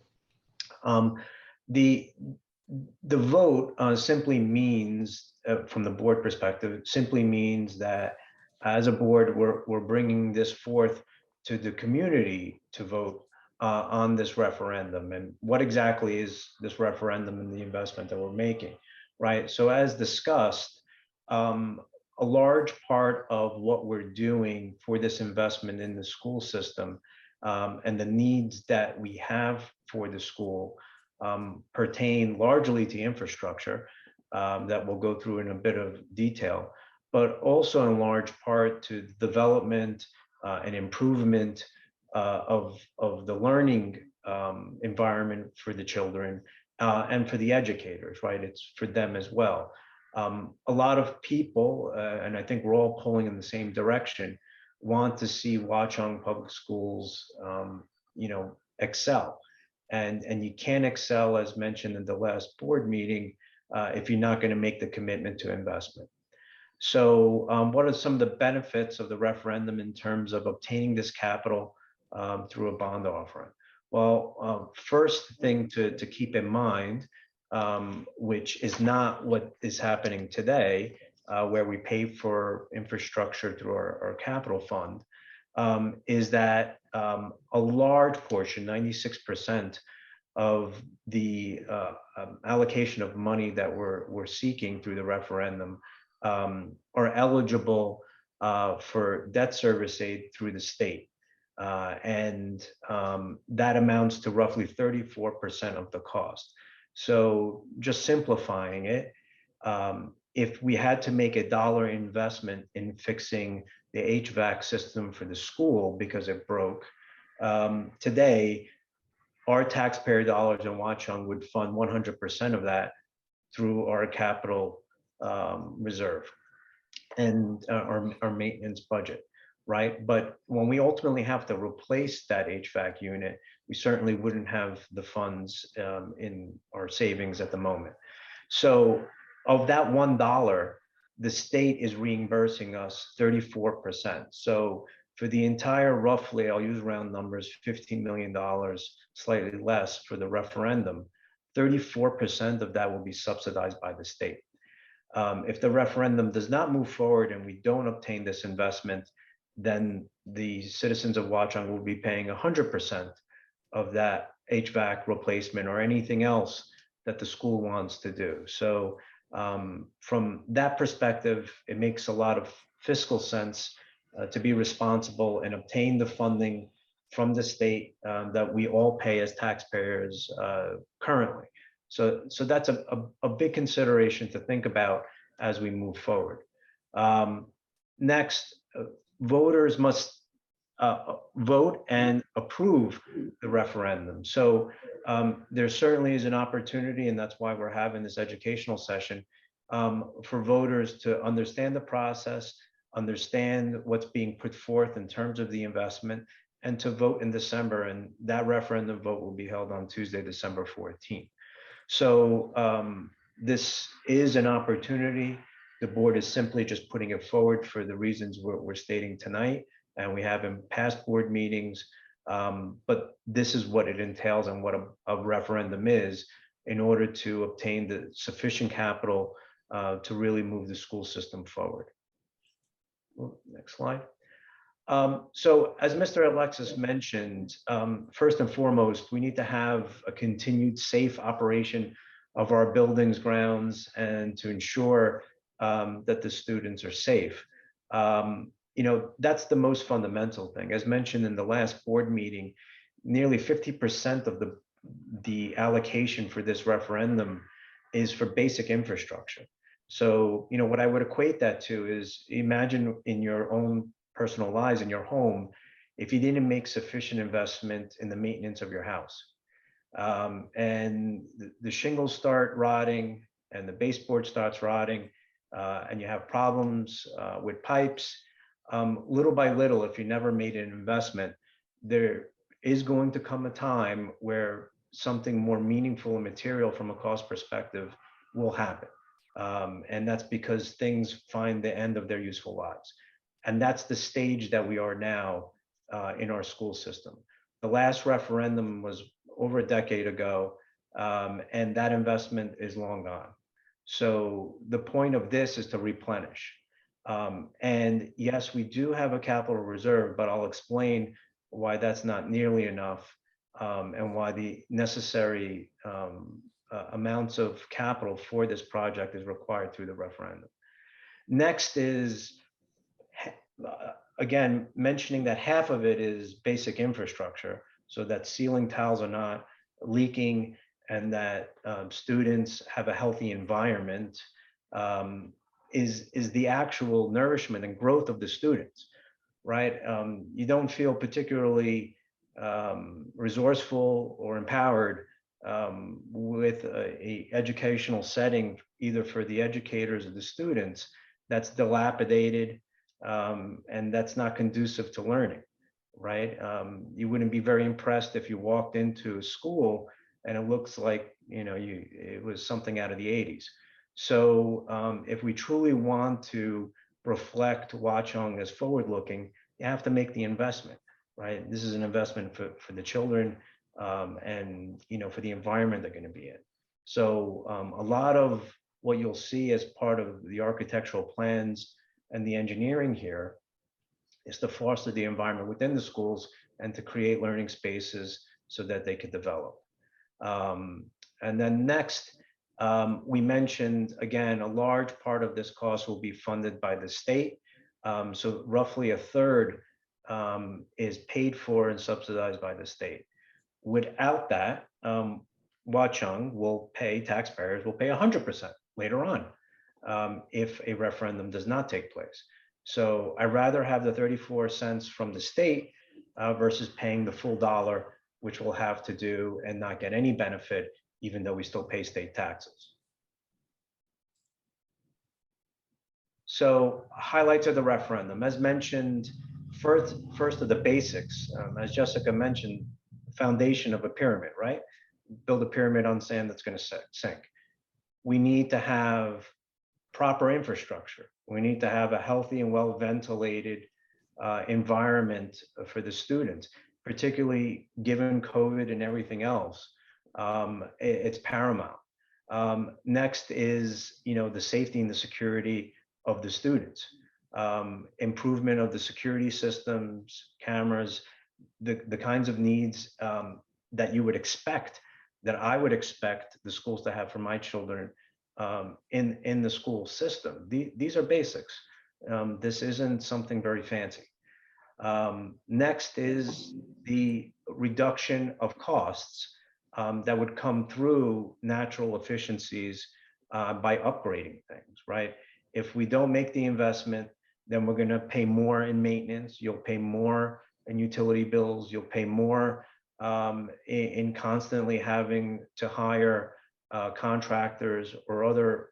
The vote simply means, from the board perspective, simply means that as a board, we're bringing this forth to the community to vote on this referendum. And what exactly is this referendum and the investment that we're making, right? So as discussed, a large part of what we're doing for this investment in the school system and the needs that we have for the school pertain largely to infrastructure that we'll go through in a bit of detail, but also in large part to the development and improvement of the learning environment for the children and for the educators, right? It's for them as well. A lot of people, and I think we're all pulling in the same direction, want to see Watchung Public Schools, excel. And you can't excel, as mentioned in the last board meeting, if you're not going to make the commitment to investment. So what are some of the benefits of the referendum in terms of obtaining this capital through a bond offering? Well, first thing to keep in mind, which is not what is happening today, where we pay for infrastructure through our capital fund, is that a large portion, 96% of the allocation of money that we're seeking through the referendum are eligible for debt service aid through the state. And that amounts to roughly 34% of the cost. So just simplifying it, if we had to make $1 investment in fixing the HVAC system for the school because it broke, today, our taxpayer dollars in Watchung would fund 100% of that through our capital reserve and our maintenance budget, right? But when we ultimately have to replace that HVAC unit, we certainly wouldn't have the funds in our savings at the moment. So of that $1, the state is reimbursing us 34%. So for the entire, roughly, I'll use round numbers, $15 million, slightly less for the referendum, 34% of that will be subsidized by the state. If the referendum does not move forward and we don't obtain this investment, then the citizens of Watchung will be paying 100% of that HVAC replacement or anything else that the school wants to do. So from that perspective, it makes a lot of fiscal sense to be responsible and obtain the funding from the state that we all pay as taxpayers currently. So that's a big consideration to think about as we move forward. Next, voters must vote and approve the referendum. So there certainly is an opportunity, and that's why we're having this educational session, for voters to understand the process, understand what's being put forth in terms of the investment, and to vote in December. And that referendum vote will be held on Tuesday, December 14th. So this is an opportunity. The board is simply just putting it forward for the reasons we're stating tonight, and we have in past board meetings. But this is what it entails and what a referendum is in order to obtain the sufficient capital to really move the school system forward. Next slide. So as Mr. Alexis mentioned, first and foremost, we need to have a continued safe operation of our buildings, grounds, and to ensure that the students are safe. You know, that's the most fundamental thing. As mentioned in the last board meeting, nearly 50% of the allocation for this referendum is for basic infrastructure. So, you know, what I would equate that to is, imagine in your own personal lives, in your home, if you didn't make sufficient investment in the maintenance of your house, and the shingles start rotting and the baseboard starts rotting, and you have problems with pipes, little by little, if you never made an investment, there is going to come a time where something more meaningful and material from a cost perspective will happen. And that's because things find the end of their useful lives. And that's the stage that we are now in our school system. The last referendum was over a decade ago, and that investment is long gone. So the point of this is to replenish. And yes, we do have a capital reserve, but I'll explain why that's not nearly enough, and why the necessary amounts of capital for this project is required through the referendum. Next is, again, mentioning that half of it is basic infrastructure, so that ceiling tiles are not leaking and that students have a healthy environment, is the actual nourishment and growth of the students, right? You don't feel particularly resourceful or empowered with a educational setting, either for the educators or the students, that's dilapidated, and that's not conducive to learning, right? You wouldn't be very impressed if you walked into a school and it looks like, you know, it was something out of the 80s. So if we truly want to reflect Watchung as forward-looking, you have to make the investment, right? This is an investment for the children, and, you know, for the environment they're going to be in. So a lot of what you'll see as part of the architectural plans and the engineering here is to foster the environment within the schools and to create learning spaces so that they could develop. And then next, we mentioned, again, a large part of this cost will be funded by the state. So roughly a third is paid for and subsidized by the state. Without that, Watchung will pay, taxpayers will pay 100% later on if a referendum does not take place. So I'd rather have the 34 cents from the state versus paying the full dollar, which we'll have to do and not get any benefit, even though we still pay state taxes. So highlights of the referendum, as mentioned, first of the basics, as Jessica mentioned, foundation of a pyramid, right? Build a pyramid on sand that's going to sink. We need to have proper infrastructure. We need to have a healthy and well-ventilated environment for the students, particularly given COVID and everything else. It's paramount. Next is, the safety and the security of the students. Improvement of the security systems, cameras, the kinds of needs that you would expect, that I would expect the schools to have for my children in the school system. These are basics. This isn't something very fancy. Next is the reduction of costs that would come through natural efficiencies by upgrading things, right? If we don't make the investment, then we're going to pay more in maintenance. You'll pay more in utility bills. You'll pay more in constantly having to hire contractors or other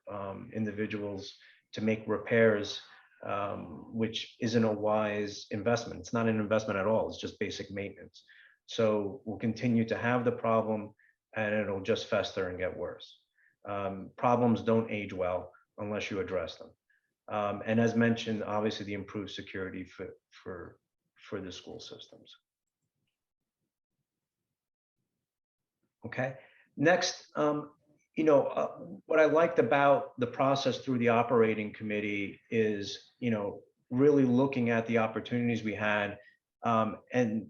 individuals to make repairs, which isn't a wise investment. It's not an investment at all. It's just basic maintenance. So we'll continue to have the problem, and it'll just fester and get worse. Problems don't age well unless you address them. And as mentioned, obviously the improved security for the school systems. Okay. Next, what I liked about the process through the operating committee is, really looking at the opportunities we had, and,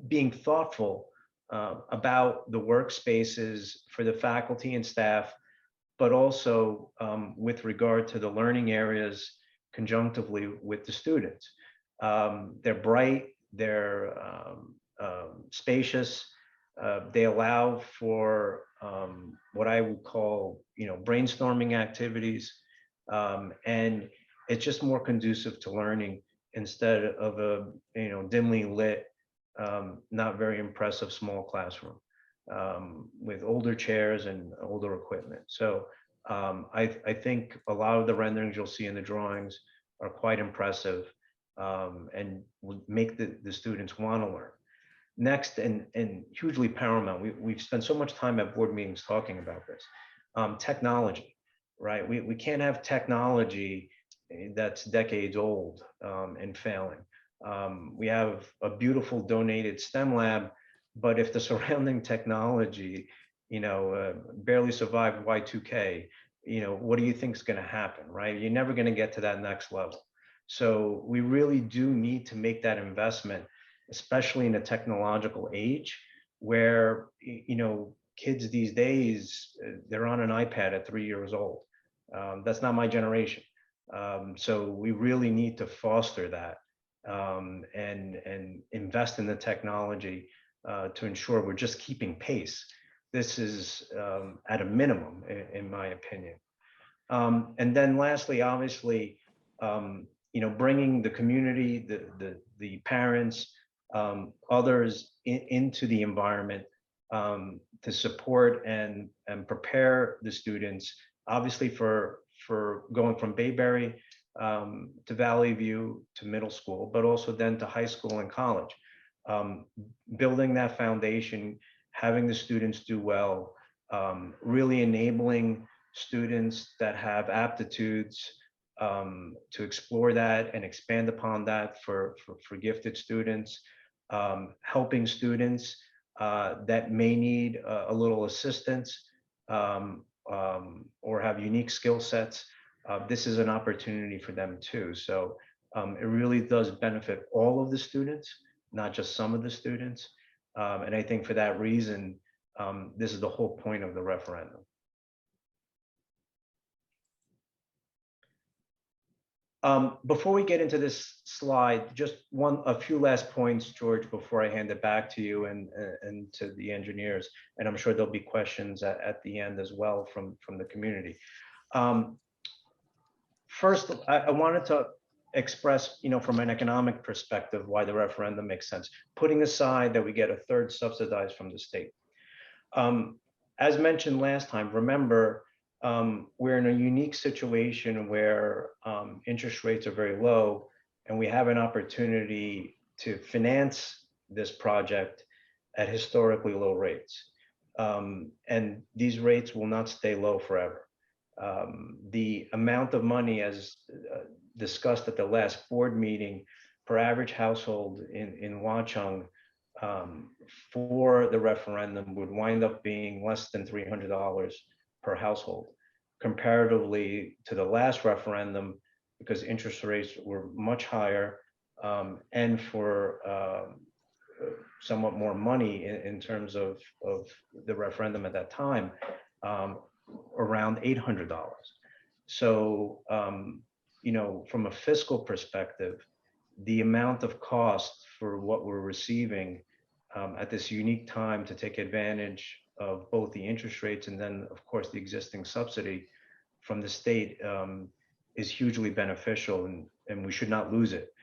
being thoughtful about the workspaces for the faculty and staff, but also with regard to the learning areas conjunctively with the students. They're bright, they're spacious, they allow for what I would call, brainstorming activities, and it's just more conducive to learning instead of a, dimly lit, not very impressive small classroom with older chairs and older equipment. So I think a lot of the renderings you'll see in the drawings are quite impressive, and would make the students want to learn. Next, and hugely paramount, we've spent so much time at board meetings talking about this, technology, right? We can't have technology that's decades old and failing. We have a beautiful donated STEM lab, but if the surrounding technology, barely survived Y2K, what do you think is going to happen, right? You're never going to get to that next level. So we really do need to make that investment, especially in a technological age where, kids these days, they're on an iPad at 3 years old. That's not my generation. So we really need to foster that and invest in the technology to ensure we're just keeping pace. This is at a minimum, in my opinion. And then lastly, obviously, bringing the community, the parents, others into the environment to support and prepare the students, obviously for going from Bayberry to Valley View to middle school, but also then to high school and college. Building that foundation, having the students do well, really enabling students that have aptitudes to explore that and expand upon that for gifted students, helping students that may need a little assistance or have unique skill sets. This is an opportunity for them too. So it really does benefit all of the students, not just some of the students. And I think for that reason, this is the whole point of the referendum. Before we get into this slide, just a few last points, George, before I hand it back to you and to the engineers. And I'm sure there'll be questions at the end as well from the community. First, I wanted to express, from an economic perspective, why the referendum makes sense, putting aside that we get a third subsidized from the state. As mentioned last time, remember, we're in a unique situation where interest rates are very low, and we have an opportunity to finance this project at historically low rates. And these rates will not stay low forever. The amount of money, as discussed at the last board meeting, per average household in Watchung for the referendum would wind up being less than $300 per household, comparatively to the last referendum, because interest rates were much higher, and for somewhat more money in terms of the referendum at that time, around $800. So, from a fiscal perspective, the amount of cost for what we're receiving at this unique time to take advantage of both the interest rates and then, of course, the existing subsidy from the state is hugely beneficial, and we should not lose it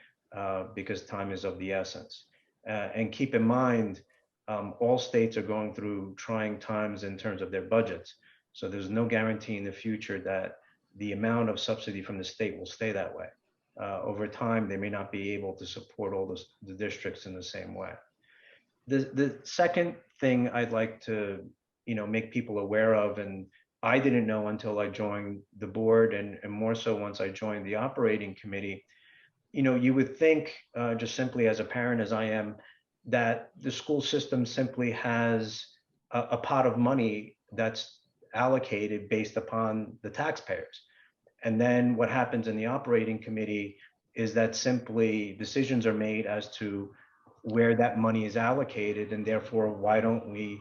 because time is of the essence. And keep in mind, all states are going through trying times in terms of their budgets. So there's no guarantee in the future that the amount of subsidy from the state will stay that way. Over time, they may not be able to support all the districts in the same way. The second thing I'd like to make people aware of, and I didn't know until I joined the board, and more so once I joined the operating committee, you would think, just simply as a parent as I am, that the school system simply has a pot of money that's allocated based upon the taxpayers. And then what happens in the operating committee is that simply decisions are made as to where that money is allocated, and therefore why don't we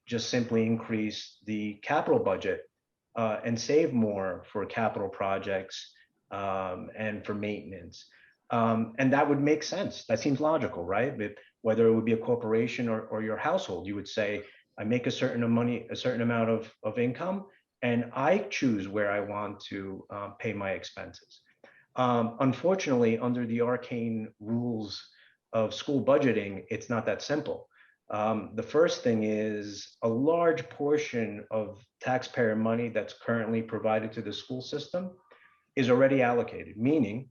just simply increase the capital budget and save more for capital projects and for maintenance. And that would make sense. That seems logical, right? But whether it would be a corporation or your household, you would say, I make a certain amount of income, and I choose where I want to pay my expenses. Unfortunately, under the arcane rules of school budgeting, it's not that simple. The first thing is a large portion of taxpayer money that's currently provided to the school system is already allocated, meaning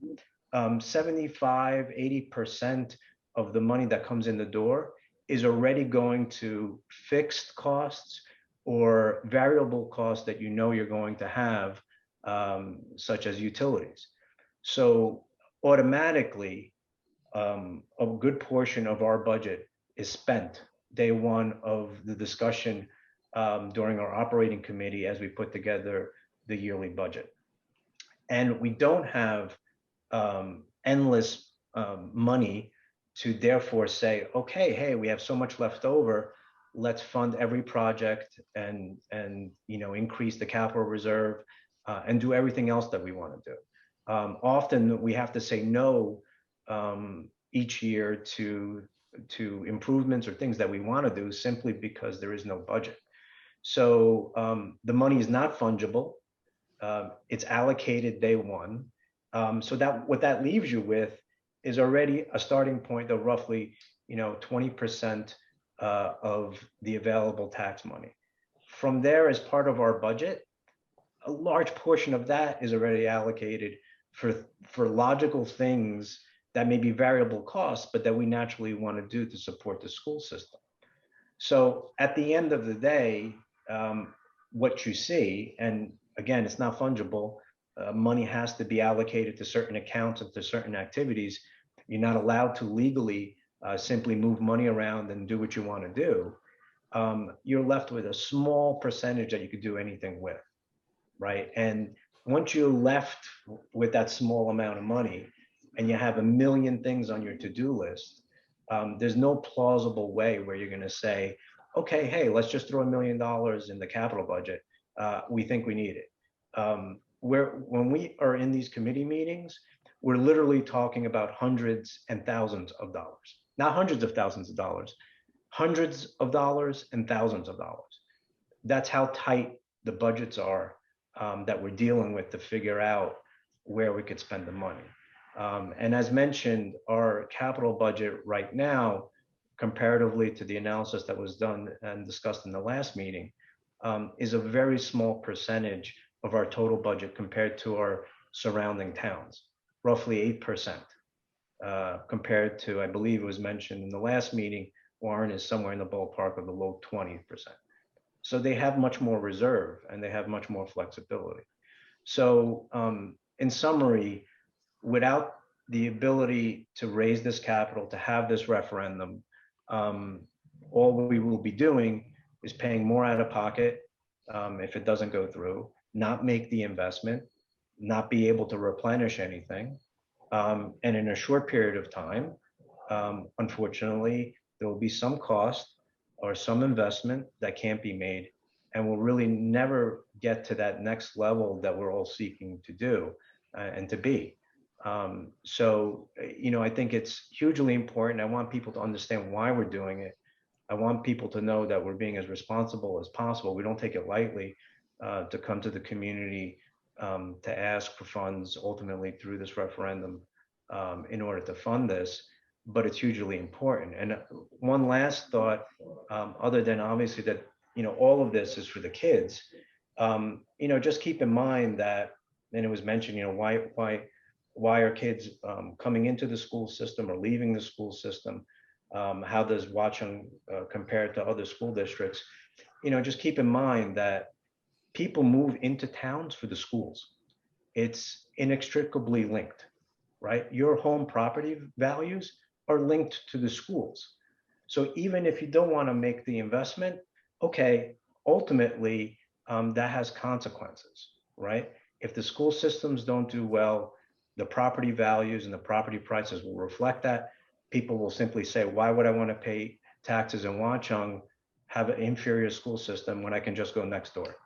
75–80% of the money that comes in the door is already going to fixed costs or variable costs that you're going to have, such as utilities. So automatically, a good portion of our budget is spent day one of the discussion during our operating committee as we put together the yearly budget. And we don't have endless money to therefore say, okay, hey, we have so much left over, let's fund every project and increase the capital reserve and do everything else that we want to do. Often we have to say no each year to improvements or things that we want to do simply because there is no budget. So the money is not fungible. It's allocated day one. So that what that leaves you with is already a starting point of roughly 20% of the available tax money. From there, as part of our budget, a large portion of that is already allocated for logical things that may be variable costs, but that we naturally want to do to support the school system. So at the end of the day, what you see, and again, it's not fungible, money has to be allocated to certain accounts and to certain activities. You're not allowed to legally simply move money around and do what you want to do. You're left with a small percentage that you could do anything with, right? And once you're left with that small amount of money and you have a million things on your to-do list, there's no plausible way where you're going to say, okay, hey, let's just throw $1 million in the capital budget. We think we need it. When we are in these committee meetings, we're literally talking about hundreds and thousands of dollars, not hundreds of thousands of dollars, hundreds of dollars and thousands of dollars. That's how tight the budgets are that we're dealing with to figure out where we could spend the money. And as mentioned, our capital budget right now, comparatively to the analysis that was done and discussed in the last meeting, is a very small percentage of our total budget compared to our surrounding towns, roughly 8%. Compared to, I believe it was mentioned in the last meeting, Warren is somewhere in the ballpark of the low 20%. So they have much more reserve and they have much more flexibility. So in summary, without the ability to raise this capital, to have this referendum, all we will be doing is paying more out of pocket if it doesn't go through, not make the investment, not be able to replenish anything. And in a short period of time, unfortunately, there will be some cost or some investment that can't be made, and we'll really never get to that next level that we're all seeking to do and to be. So, I think it's hugely important. I want people to understand why we're doing it. I want people to know that we're being as responsible as possible. We don't take it lightly to come to the community to ask for funds ultimately through this referendum in order to fund this, but it's hugely important. And one last thought, other than obviously that, all of this is for the kids, just keep in mind that, and it was mentioned, why are kids coming into the school system or leaving the school system? How does Watchung compare to other school districts? Just keep in mind that people move into towns for the schools. It's inextricably linked, right? Your home property values are linked to the schools. So even if you don't want to make the investment, okay, ultimately that has consequences, right? If the school systems don't do well, the property values and the property prices will reflect that. People will simply say, why would I want to pay taxes in Watchung, have an inferior school system when I can just go next door?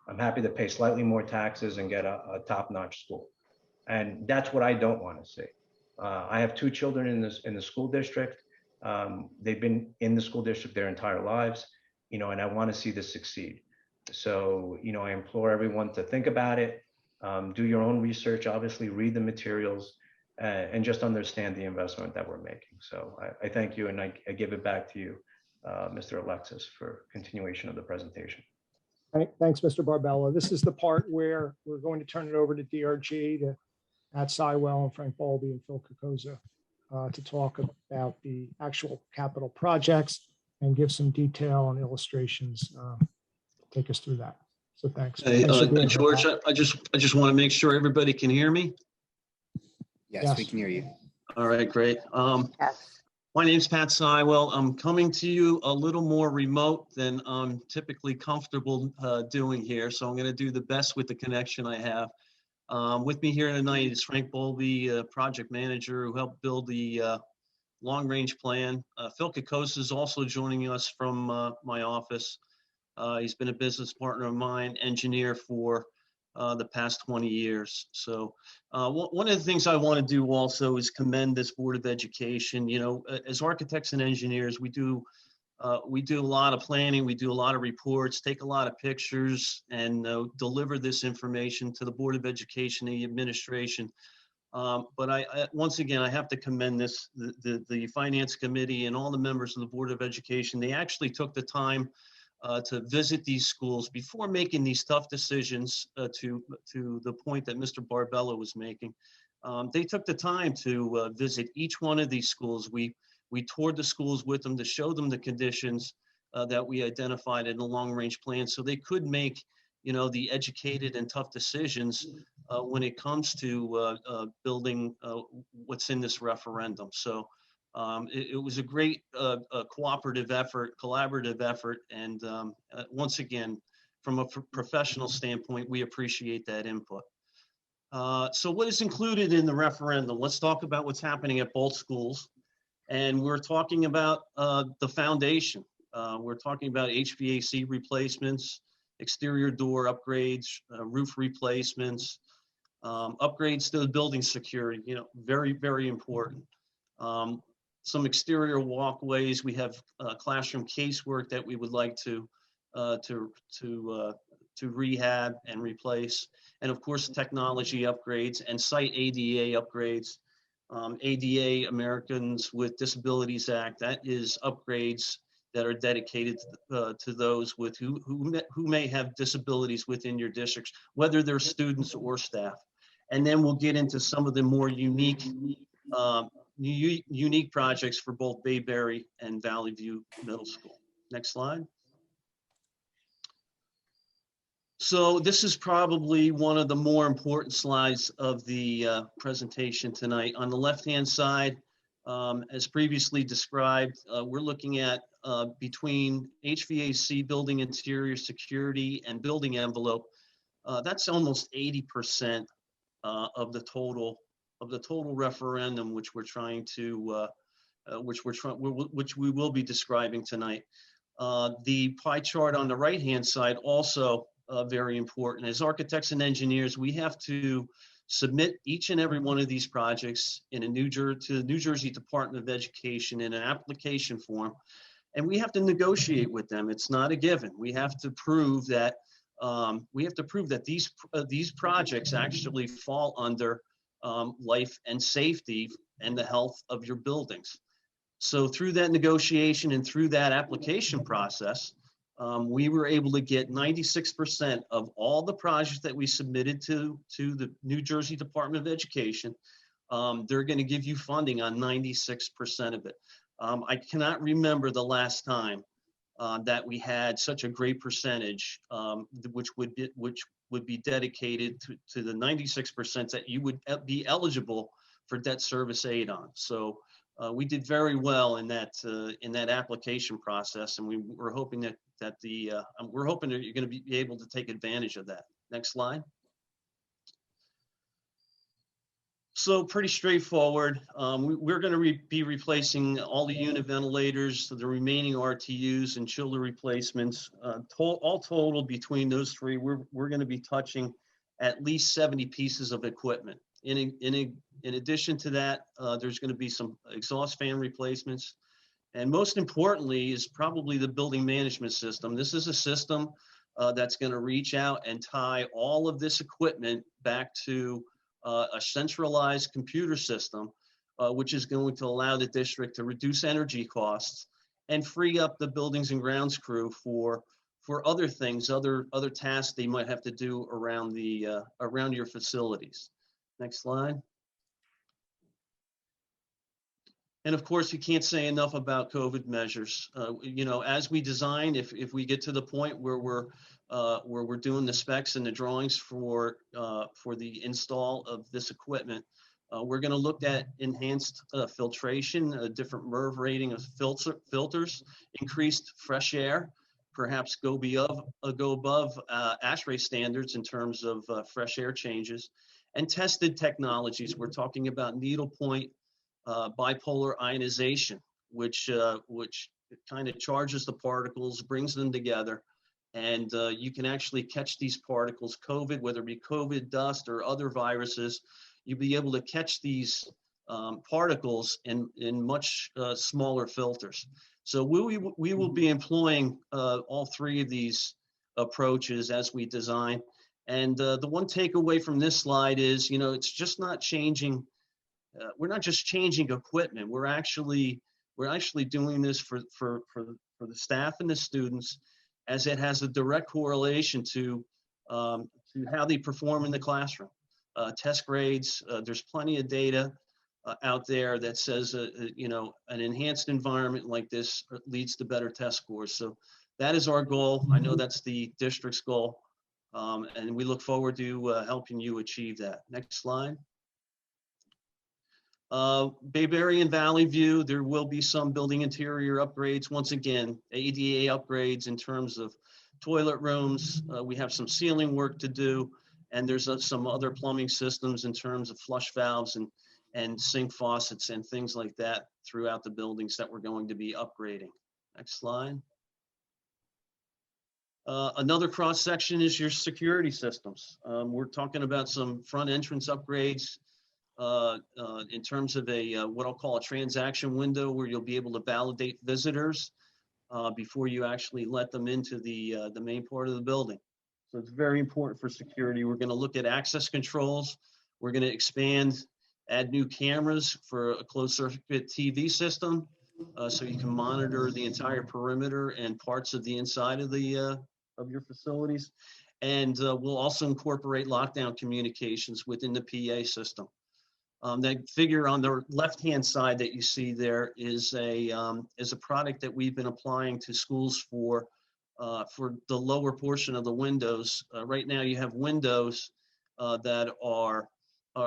I'm happy to pay slightly more taxes and get a top-notch school. And that's what I don't want to see. I have 2 children in the school district. They've been in the school district their entire lives, and I want to see this succeed. So, I implore everyone to think about it, do your own research, obviously read the materials, and just understand the investment that we're making. So I thank you, and I give it back to you, Mr. Alexis, for continuation of the presentation. Thanks, Mr. Barbella. This is the part where we're going to turn it over to DRG, to Matt Sywell and Frank Bowlby and Phil Kokoza to talk about the actual capital projects and give some detail and illustrations. Take us through that. So thanks. Hey, Thanks for being here, George, Matt. I just want to make sure everybody can hear me. Yes, we can hear you. All right, great. Yes. My name's Pat Sywell. I'm coming to you a little more remote than I'm typically comfortable doing here. So I'm going to do the best with the connection I have. With me here tonight is Frank Bowlby, project manager who helped build the long-range plan. Phil Kokoza is also joining us from my office. He's been a business partner of mine, engineer for the past 20 years. So one of the things I want to do also is commend this Board of Education. As architects and engineers, we do a lot of planning, we do a lot of reports, take a lot of pictures, and deliver this information to the Board of Education and the administration. But once again, I have to commend the Finance Committee and all the members of the Board of Education. They actually took the time to visit these schools before making these tough decisions to the point that Mr. Barbella was making. They took the time to visit each one of these schools. We toured the schools with them to show them the conditions that we identified in the long-range plan so they could make the educated and tough decisions when it comes to building what's in this referendum. So it was a great collaborative effort. And once again, from a professional standpoint, we appreciate that input. So what is included in the referendum? Let's talk about what's happening at both schools. And we're talking about the foundation. We're talking about HVAC replacements, exterior door upgrades, roof replacements, upgrades to the building security, very, very important. Some exterior walkways. We have classroom casework that we would like to rehab and replace, and of course technology upgrades and site ADA upgrades. ADA, Americans with Disabilities Act, that is upgrades that are dedicated to those with who may have disabilities within your districts, whether they're students or staff. And then we'll get into some of the more unique projects for both Bayberry and Valley View Middle School. Next slide. So this is probably one of the more important slides of the presentation tonight. On the left-hand side, as previously described, we're looking at between HVAC, building interior security, and building envelope. That's almost 80% of the total referendum, which we're trying to, which we will be describing tonight. The pie chart on the right-hand side also very important. As architects and engineers, we have to submit each and every one of these projects in to the New Jersey Department of Education in an application form, and we have to negotiate with them. It's not a given. We have to prove that these projects actually fall under life and safety and the health of your buildings. So through that negotiation and through that application process, we were able to get 96% of all the projects that we submitted to the New Jersey Department of Education. They're going to give you funding on 96% of it. I cannot remember the last time that we had such a great percentage, which would be dedicated to the 96% that you would be eligible for debt service aid on. So we did very well in that application process, and we're hoping that you're going to be able to take advantage of that. Next slide. So pretty straightforward. We're going to be replacing all the unit ventilators, the remaining RTUs and chiller replacements. All total between those three, we're going to be touching at least 70 pieces of equipment. In addition to that, there's going to be some exhaust fan replacements. And most importantly is probably the building management system. This is a system that's going to reach out and tie all of this equipment back to a centralized computer system, which is going to allow the district to reduce energy costs and free up the buildings and grounds crew for other things, other tasks they might have to do around your facilities. Next slide. And of course, you can't say enough about COVID measures. As we design, if we get to the point where we're doing the specs and the drawings for the install of this equipment, we're going to look at enhanced filtration, different MERV rating of filters, increased fresh air, perhaps go above ASHRAE standards in terms of fresh air changes, and tested technologies. We're talking about needlepoint bipolar ionization, which kind of charges the particles, brings them together, and you can actually catch these particles, COVID, whether it be COVID, dust, or other viruses. You'll be able to catch these particles in much smaller filters. So we will be employing all three of these approaches as we design. And the one takeaway from this slide is, it's just not changing. We're not just changing equipment. We're actually doing this for the staff and the students, as it has a direct correlation to how they perform in the classroom. Test grades. There's plenty of data out there that says an enhanced environment like this leads to better test scores. So that is our goal. I know that's the district's goal, and we look forward to helping you achieve that. Next slide. Bayberry and Valley View, there will be some building interior upgrades. Once again, ADA upgrades in terms of toilet rooms. We have some ceiling work to do, and there's some other plumbing systems in terms of flush valves and sink faucets and things like that throughout the buildings that we're going to be upgrading. Next slide. Another cross section is your security systems. We're talking about some front entrance upgrades. In terms of what I'll call a transaction window, where you'll be able to validate visitors before you actually let them into the main part of the building. So it's very important for security. We're going to look at access controls. We're going to add new cameras for a closed circuit TV system. so you can monitor the entire perimeter and parts of the inside of the of your facilities. And we'll also incorporate lockdown communications within the PA system. That figure on the left-hand side that you see there is a product that we've been applying to schools for the lower portion of the windows. Right now, you have windows that are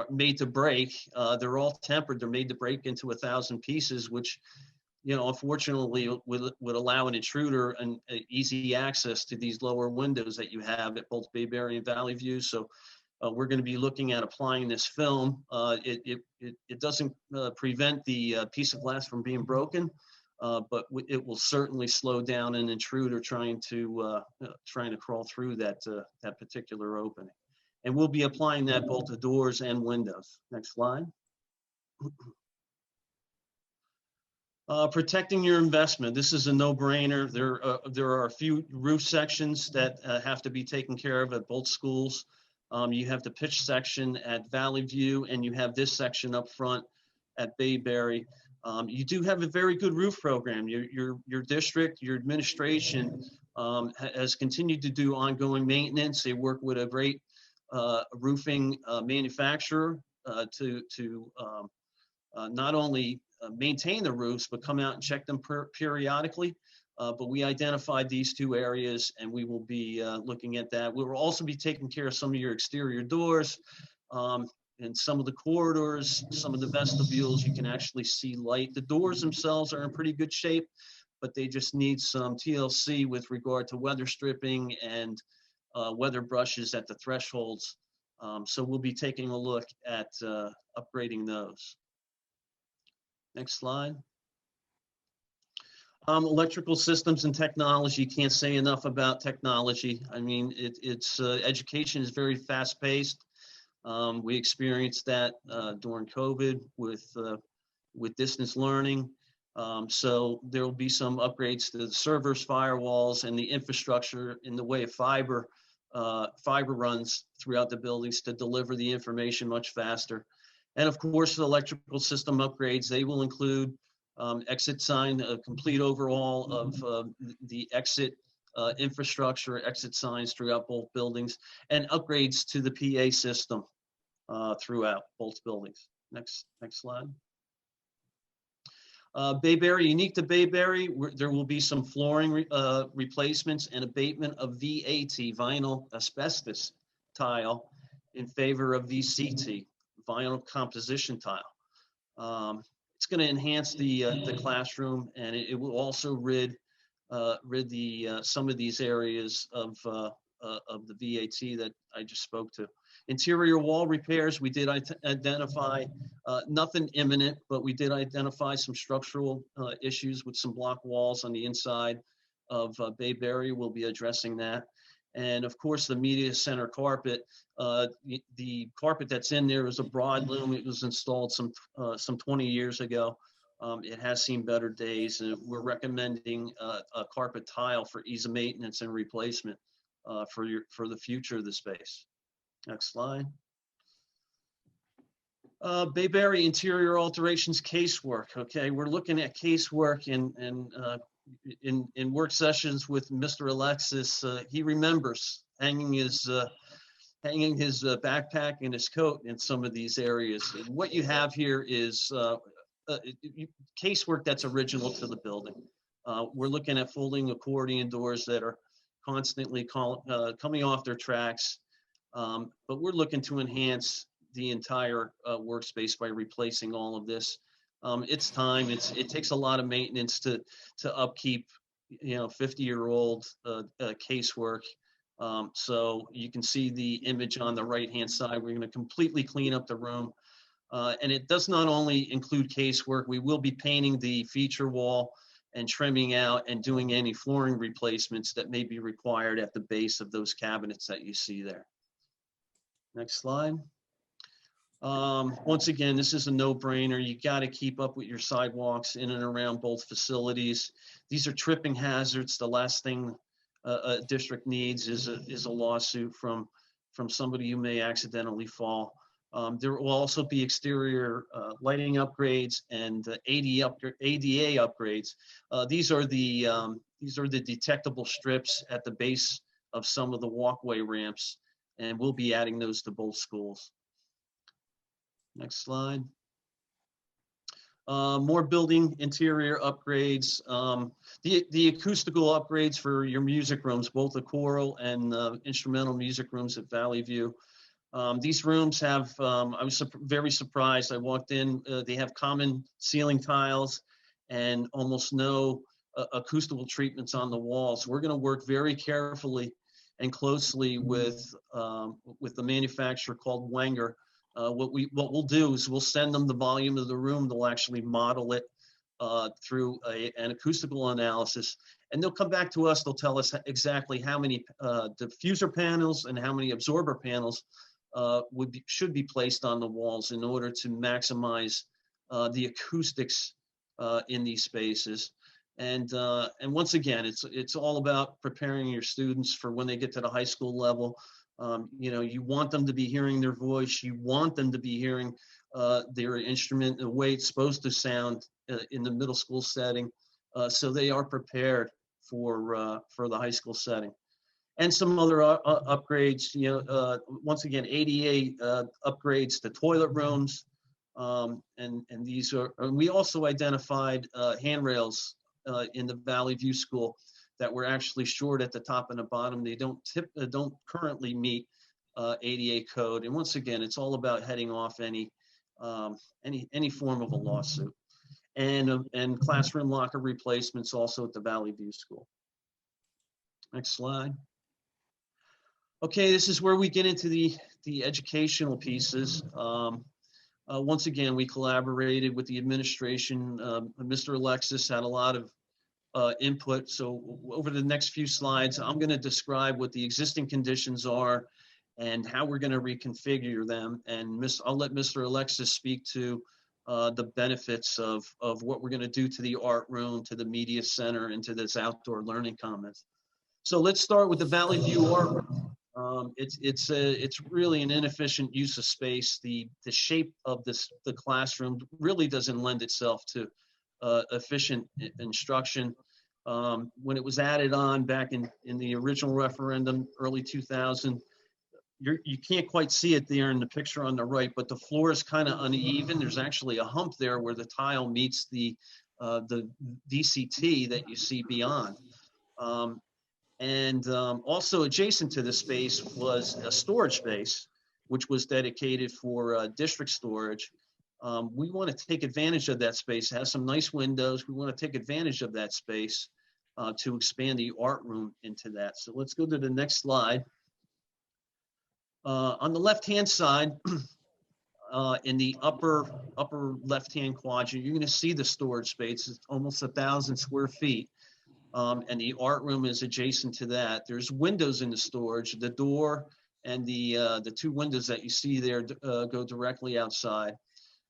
made to break. They're all tempered. They're made to break into 1,000 pieces, which, you know, unfortunately would allow an intruder an easy access to these lower windows that you have at both Bayberry and Valley View. So we're going to be looking at applying this film. It doesn't prevent the piece of glass from being broken, but it will certainly slow down an intruder trying to crawl through that particular opening. And we'll be applying that both to doors and windows. Next slide. Protecting your investment. This is a no-brainer. There are a few roof sections that have to be taken care of at both schools. You have the pitch section at Valley View, and you have this section up front at Bayberry. You do have a very good roof program. Your district, your administration has continued to do ongoing maintenance. They work with a great roofing manufacturer to not only maintain the roofs, but come out and check them periodically. But we identified these two areas, and we will be looking at that. We will also be taking care of some of your exterior doors and some of the corridors, some of the vestibules. You can actually see light. The doors themselves are in pretty good shape, but they just need some TLC with regard to weather stripping and weather brushes at the thresholds. So we'll be taking a look at upgrading those. Next slide. Electrical systems and technology. Can't say enough about technology. I mean, it's education is very fast paced. We experienced that during COVID with distance learning. So there will be some upgrades to the servers, firewalls, and the infrastructure in the way of fiber runs throughout the buildings to deliver the information much faster. And of course, the electrical system upgrades, they will include exit sign, a complete overhaul of the exit infrastructure, exit signs throughout both buildings, and upgrades to the PA system throughout both buildings. Next slide. Bayberry, unique to Bayberry, there will be some flooring replacements and abatement of VAT, vinyl asbestos tile, in favor of VCT, vinyl composition tile. It's going to enhance the classroom, and it will also rid some of these areas of the VAT that I just spoke to. Interior wall repairs, we did identify nothing imminent, but we did identify some structural issues with some block walls on the inside of Bayberry. We'll be addressing that. And of course, the media center carpet, the carpet that's in there is a broad loom. It was installed some 20 years ago. It has seen better days, and we're recommending a carpet tile for ease of maintenance and replacement for the future of the space. Next slide. Bayberry interior alterations casework. Okay, we're looking at casework in work sessions with Mr. Alexis. He remembers hanging his backpack and his coat in some of these areas. And what you have here is casework that's original to the building. We're looking at folding accordion doors that are constantly coming off their tracks. But we're looking to enhance the entire workspace by replacing all of this. It's time. It takes a lot of maintenance to upkeep, 50-year-old casework. So you can see the image on the right-hand side. We're going to completely clean up the room. And it does not only include casework. We will be painting the feature wall and trimming out and doing any flooring replacements that may be required at the base of those cabinets that you see there. Next slide. Once again, this is a no-brainer. You got to keep up with your sidewalks in and around both facilities. These are tripping hazards. The last thing a district needs is a lawsuit from somebody who may accidentally fall. There will also be exterior lighting upgrades and ADA upgrades. These are the detectable strips at the base of some of the walkway ramps, and we'll be adding those to both schools. Next slide. More building interior upgrades. The acoustical upgrades for your music rooms, both the choral and instrumental music rooms at Valley View. These rooms have, I was very surprised. I walked in, they have common ceiling tiles and almost no acoustical treatments on the walls. We're going to work very carefully and closely with the manufacturer called Wenger. What we'll do is we'll send them the volume of the room. They'll actually model it through an acoustical analysis, and they'll come back to us. They'll tell us exactly how many diffuser panels and how many absorber panels should be placed on the walls in order to maximize the acoustics in these spaces. And once again, it's all about preparing your students for when they get to the high school level. You know, you want them to be hearing their voice. You want them to be hearing their instrument the way it's supposed to sound in the middle school setting, so they are prepared for the high school setting. And some other upgrades, you know, once again, ADA upgrades to toilet rooms, and these are. And we also identified handrails in the Valley View School that were actually short at the top and the bottom. They don't currently meet ADA code. And once again, it's all about heading off any form of a lawsuit. And classroom locker replacements also at the Valley View School. Next slide. Okay, this is where we get into the educational pieces. Once again, we collaborated with the administration. Mr. Alexis had a lot of input. So over the next few slides, I'm going to describe what the existing conditions are and how we're going to reconfigure them. And I'll let Mr. Alexis speak to the benefits of what we're going to do to the art room, to the media center, and to this outdoor learning commons. So let's start with the Valley View art room. It's really an inefficient use of space. The shape of the classroom really doesn't lend itself to efficient instruction. When it was added on back in the original referendum, early 2000, you can't quite see it there in the picture on the right, but the floor is kind of uneven. There's actually a hump there where the tile meets the DCT that you see beyond. Also adjacent to the space was a storage space, which was dedicated for district storage. We want to take advantage of that space. It has some nice windows. We want to take advantage of that space to expand the art room into that. So let's go to the next slide. On the left-hand side, in the upper left-hand quadrant, you're going to see the storage space. It's almost 1,000 square feet. And the art room is adjacent to that. There's windows in the storage. The door and the two windows that you see there go directly outside.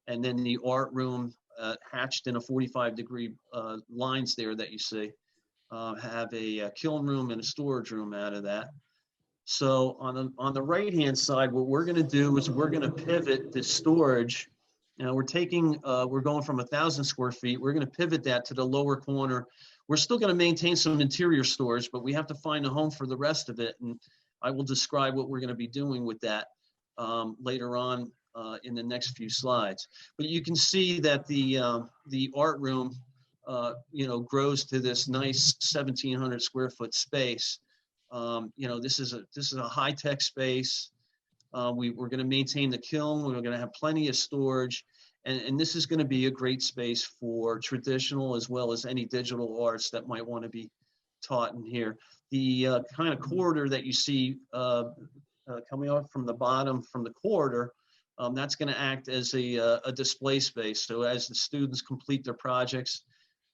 And then the art room, hatched in a 45-degree lines there that you see, have a kiln room and a storage room out of that. So on the right-hand side, what we're going to do is we're going to pivot the storage. Now we're going from 1,000 square feet. We're going to pivot that to the lower corner. We're still going to maintain some interior storage, but we have to find a home for the rest of it. And I will describe what we're going to be doing with that later on in the next few slides. But you can see that the art room, grows to this nice 1,700 square foot space. This is a high-tech space. We're going to maintain the kiln. We're going to have plenty of storage. And this is going to be a great space for traditional as well as any digital arts that might want to be taught in here. The kind of corridor that you see coming up from the bottom from the corridor, that's going to act as a display space. So as the students complete their projects,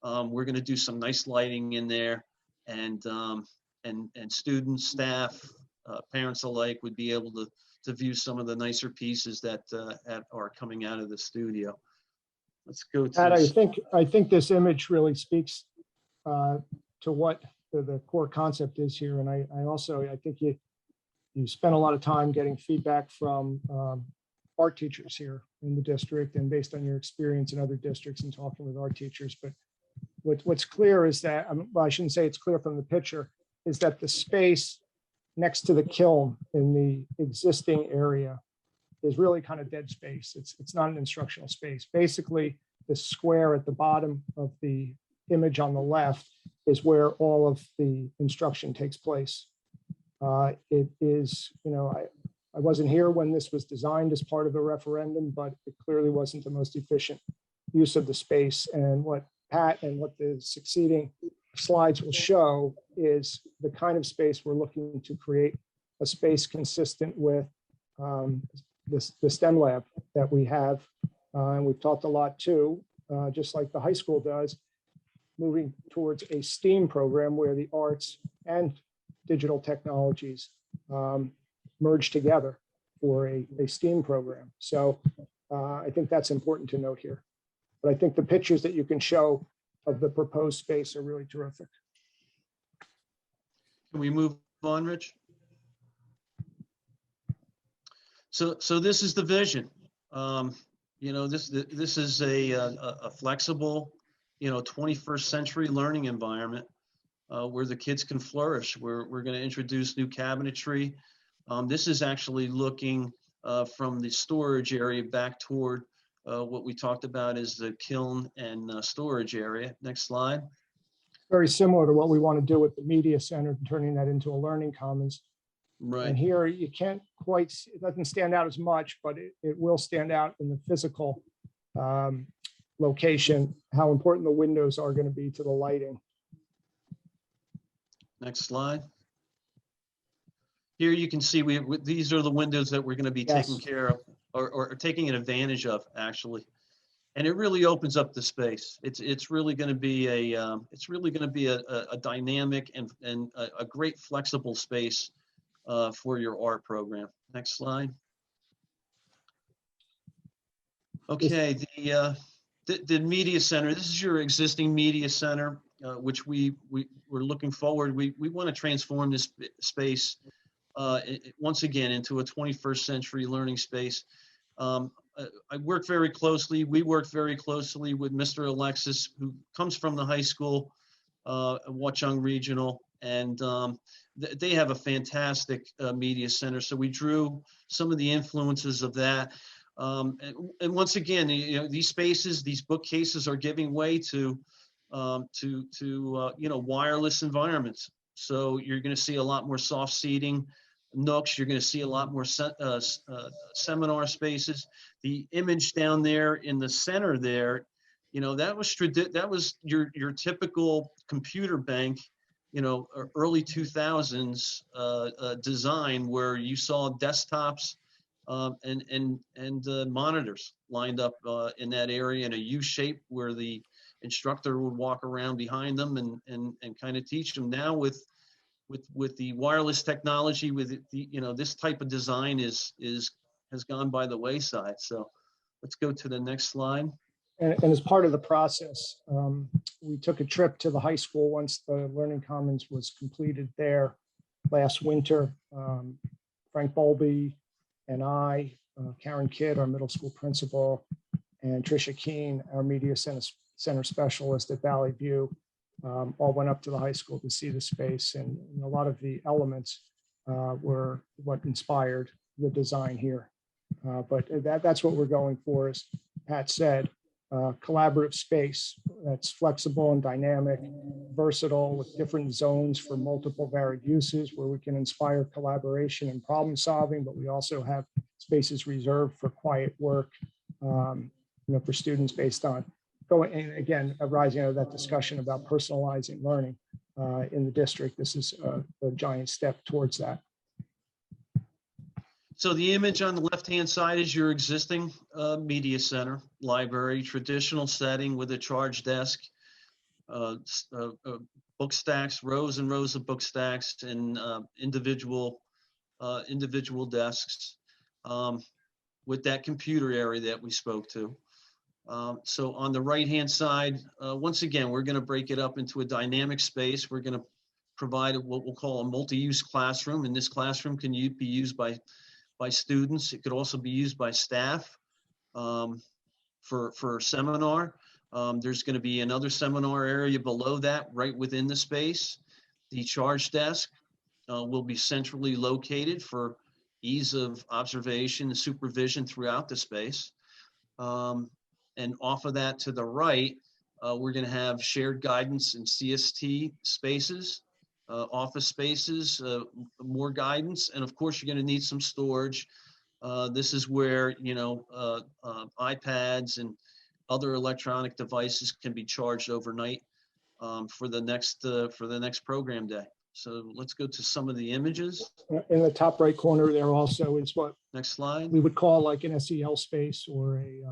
we're going to do some nice lighting in there, and students, staff, parents alike would be able to view some of the nicer pieces that are coming out of the studio. Let's go to. Pat, I think this image really speaks to what the core concept is here, and I think you spent a lot of time getting feedback from art teachers here in the district, and based on your experience in other districts and talking with art teachers. But what's clear is that, well, I shouldn't say it's clear from the picture, is that the space next to the kiln in the existing area is really kind of dead space. It's not an instructional space. Basically, the square at the bottom of the image on the left is where all of the instruction takes place. It is, I wasn't here when this was designed as part of the referendum, but it clearly wasn't the most efficient use of the space. And what Pat and what the succeeding slides will show is the kind of space we're looking to create, a space consistent with the STEM lab that we have. And we've talked a lot too, just like the high school does, moving towards a STEAM program where the arts and digital technologies merge together for a STEAM program. So I think that's important to note here. But I think the pictures that you can show of the proposed space are really terrific. Can we move on, Rich? So this is the vision. This is a flexible, 21st century learning environment where the kids can flourish. We're going to introduce new cabinetry. This is actually looking from the storage area back toward what we talked about is the kiln and storage area. Next slide. Very similar to what we want to do with the media center, turning that into a learning commons. Right. And here you can't quite, it doesn't stand out as much, but it will stand out in the physical location, how important the windows are going to be to the lighting. Next slide. Here you can see these are the windows that we're going to be taking care of or taking advantage of, actually. And it really opens up the space. It's really going to be a dynamic and a great flexible space for your art program. Next slide. Okay, the media center. This is your existing media center, which we're looking forward. We want to transform this space once again into a 21st century learning space. We work very closely with Mr. Alexis, who comes from the high school, Watchung Regional, and they have a fantastic media center. So we drew some of the influences of that. And once again, these spaces, these bookcases are giving way to wireless environments. So you're going to see a lot more soft seating nooks. You're going to see a lot more seminar spaces. The image down there in the center there, that was your typical computer bank, early 2000s design where you saw desktops and monitors lined up in that area in a U shape where the instructor would walk around behind them and kind of teach them. Now with the wireless technology, with this type of design has gone by the wayside. So let's go to the next slide. And as part of the process, we took a trip to the high school once the Learning Commons was completed there last winter. Frank Bowlby and I, Karen Kidd, our middle school principal, and Tricia Keene, our media center specialist at Valley View, all went up to the high school to see the space. And a lot of the elements were what inspired the design here. But that's what we're going for, as Pat said. Collaborative space that's flexible and dynamic, versatile, with different zones for multiple varied uses, where we can inspire collaboration and problem solving, but we also have spaces reserved for quiet work, for students based on going, and again, arising out of that discussion about personalizing learning in the district. This is a giant step towards that. So the image on the left-hand side is your existing media center, library, traditional setting with a charge desk, book stacks, rows and rows of book stacks, and individual desks with that computer area that we spoke to. So on the right-hand side, once again, we're going to break it up into a dynamic space. We're going to provide what we'll call a multi-use classroom, and this classroom can be used by by students. It could also be used by staff for seminar. There's going to be another seminar area below that, right within the space. The charge desk will be centrally located for ease of observation and supervision throughout the space. And off of that to the right, we're going to have shared guidance and CST spaces, office spaces, more guidance, and of course, you're going to need some storage. This is where, you know, iPads and other electronic devices can be charged overnight for the next program day. So let's go to some of the images. In the top right corner there also is what Next slide. we would call like an SEL space or a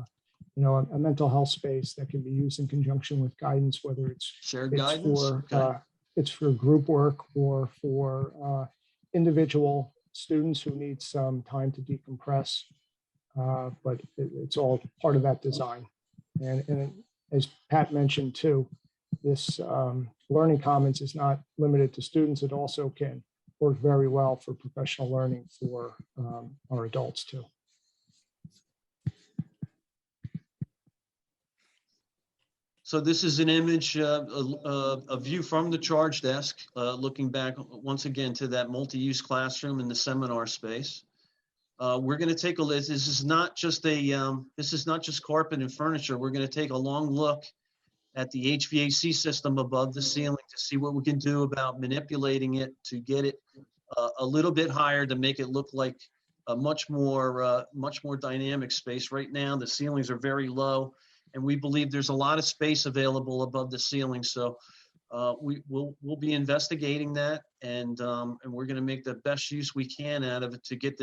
mental health space that can be used in conjunction with guidance, whether it's Shared guidance. for Okay. it's for group work or for individual students who need some time to decompress. But it's all part of that design. And as Pat mentioned too, this Learning Commons is not limited to students. It also can work very well for professional learning for our adults too. So this is an image, a view from the charge desk, looking back once again to that multi-use classroom in the seminar space. We're going to take a look. This is not just carpet and furniture. We're going to take a long look at the HVAC system above the ceiling to see what we can do about manipulating it to get it a little bit higher to make it look like a much more dynamic space. Right now, the ceilings are very low, and we believe there's a lot of space available above the ceiling. So we'll be investigating that, and we're going to make the best use we can out of it to get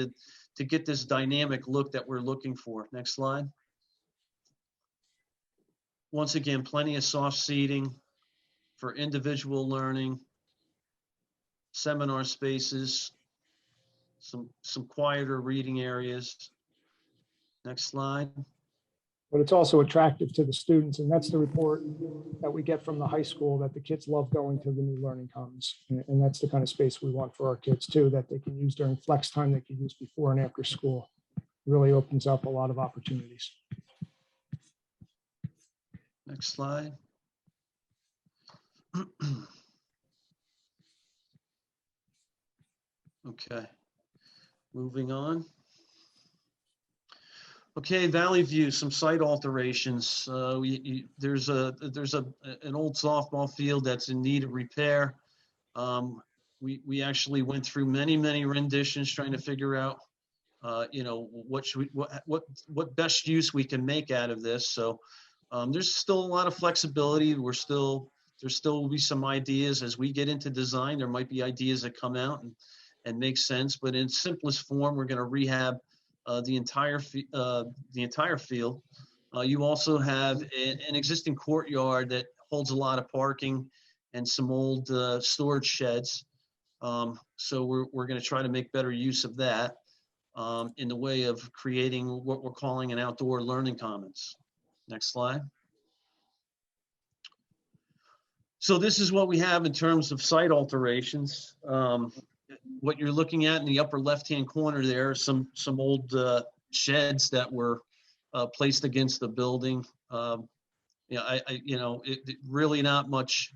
this dynamic look that we're looking for. Next slide. Once again, plenty of soft seating for individual learning, seminar spaces, some quieter reading areas. Next slide. But it's also attractive to the students, and that's the report that we get from the high school, that the kids love going to the new Learning Commons. And that's the kind of space we want for our kids too, that they can use during flex time, they can use before and after school. It really opens up a lot of opportunities. Next slide. Okay, moving on. Okay, Valley View, some site alterations. There's an old softball field that's in need of repair. We actually went through many renditions trying to figure out, what best use we can make out of this. So there's still a lot of flexibility. There still will be some ideas as we get into design. There might be ideas that come out and make sense, but in simplest form, we're going to rehab the entire field. You also have an existing courtyard that holds a lot of parking and some old storage sheds. So we're going to try to make better use of that in the way of creating what we're calling an outdoor learning commons. Next slide. So this is what we have in terms of site alterations. What you're looking at in the upper left-hand corner there are some old sheds that were placed against the building. It really not much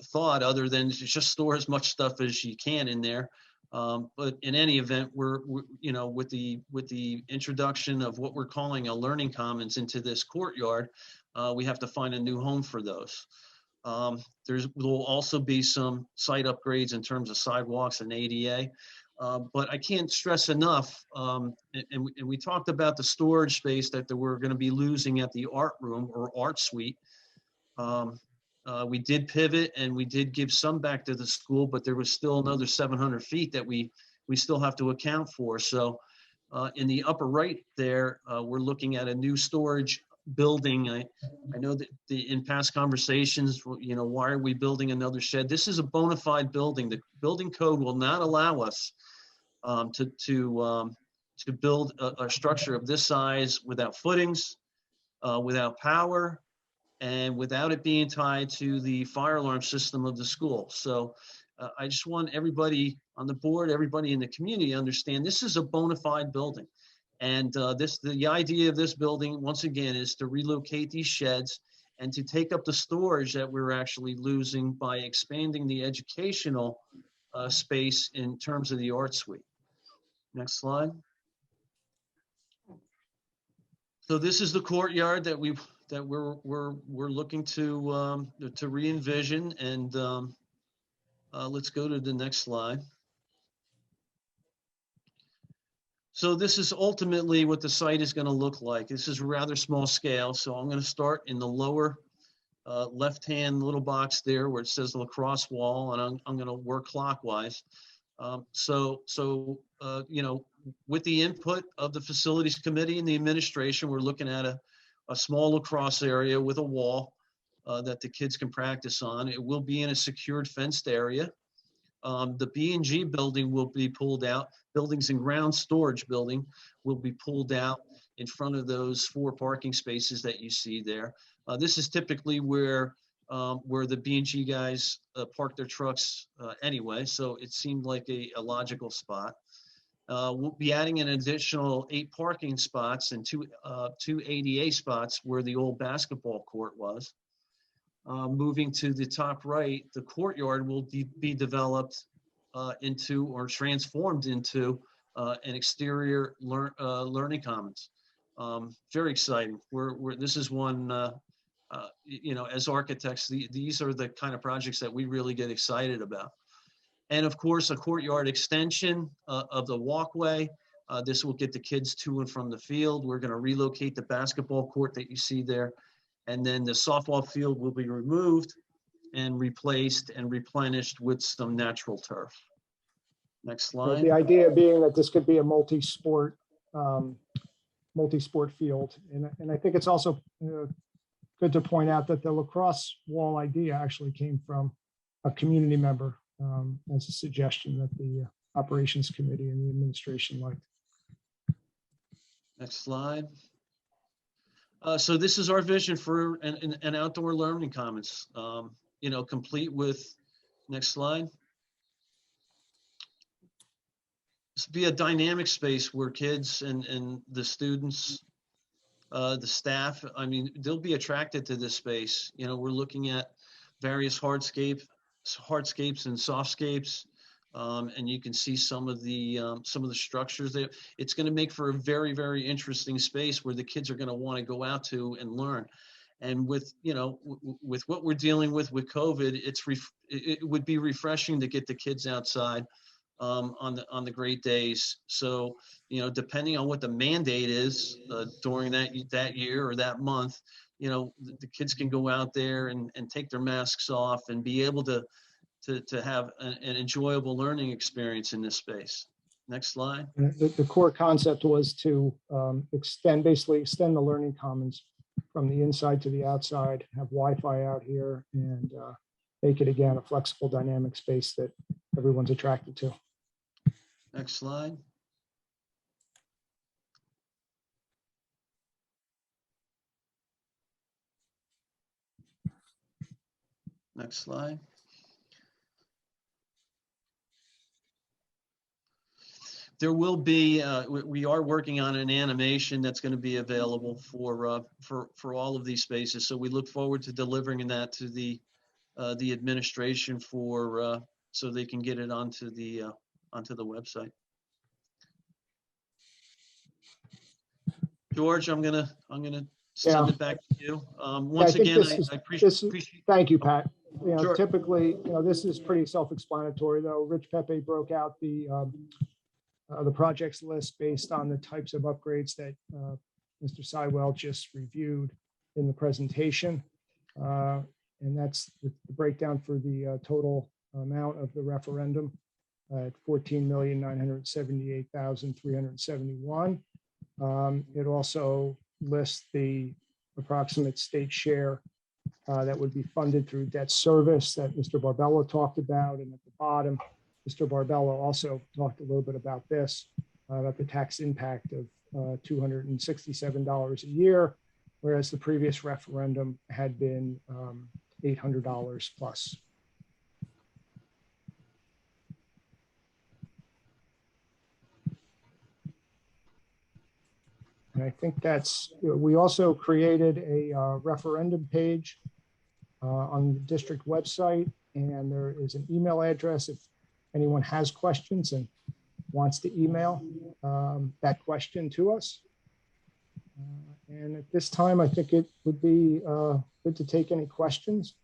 thought other than just store as much stuff as you can in there. But in any event, we're with the introduction of what we're calling a learning commons into this courtyard, we have to find a new home for those. There will also be some site upgrades in terms of sidewalks and ADA, but I can't stress enough, and we talked about the storage space that we're going to be losing at the art room or art suite. We did pivot and we did give some back to the school, but there was still another 700 feet that we still have to account for. So in the upper right there, we're looking at a new storage building. I know that in past conversations, why are we building another shed? This is a bona fide building. The building code will not allow us to build a structure of this size without footings, without power, and without it being tied to the fire alarm system of the school. So I just want everybody on the board, everybody in the community to understand this is a bona fide building. And the idea of this building, once again, is to relocate these sheds and to take up the storage that we're actually losing by expanding the educational space in terms of the art suite. Next slide. So this is the courtyard that we're looking to re-envision, and let's go to the next slide. So this is ultimately what the site is going to look like. This is rather small scale. So I'm going to start in the lower left-hand little box there where it says lacrosse wall, and I'm going to work clockwise. You know, with the input of the facilities committee and the administration, we're looking at a small lacrosse area with a wall that the kids can practice on. It will be in a secured fenced area. The B&G building will be pulled out. Buildings and ground storage building will be pulled out in front of those 4 parking spaces that you see there. This is typically where the B&G guys park their trucks anyway, so it seemed like a logical spot. We'll be adding an additional 8 parking spots and two ADA spots where the old basketball court was. Moving to the top right, the courtyard will be developed into or transformed into an exterior learning commons. Very exciting. This is one, you know, as architects, these are the kind of projects that we really get excited about. And of course, a courtyard extension of the walkway. This will get the kids to and from the field. We're going to relocate the basketball court that you see there. And then the softball field will be removed and replaced and replenished with some natural turf. Next slide. The idea being that this could be a multi-sport field. And I think it's also good to point out that the lacrosse wall idea actually came from a community member as a suggestion that the operations committee and the administration liked. Next slide. So this is our vision for an outdoor learning commons, you know, complete with, next slide. This will be a dynamic space where kids and the students, the staff, I mean, they'll be attracted to this space. You know, we're looking at various hardscapes and softscapes. And you can see some of the structures there. It's going to make for a very, very interesting space where the kids are going to want to go out to and learn. And with, you know, with what we're dealing with COVID, it would be refreshing to get the kids outside on the great days. So, you know, depending on what the mandate is during that year or that month, you know, the kids can go out there and take their masks off and be able to have an enjoyable learning experience in this space. Next slide. The core concept was to basically extend the learning commons from the inside to the outside, have Wi-Fi out here, and make it, again, a flexible dynamic space that everyone's attracted to. Next slide. Next slide. There will be, we are working on an animation that's going to be available for all of these spaces. So we look forward to delivering that to the administration so they can get it onto the website. George, I'm gonna send it back to you. Once again, I appreciate. Thank you, Pat. You know, Sure. Typically, you know, this is pretty self-explanatory, though. Rich Pepe broke out the projects list based on the types of upgrades that Mr. Sywell just reviewed in the presentation. And that's the breakdown for the total amount of the referendum at $14,978,371. It also lists the approximate state share that would be funded through debt service that Mr. Barbella talked about. And at the bottom, Mr. Barbella also talked a little bit about this, about the tax impact of $267 a year, whereas the previous referendum had been $800 plus. And I think that's, we also created a referendum page on the district website, and there is an email address if anyone has questions and wants to email that question to us. And at this time, I think it would be good to take any questions.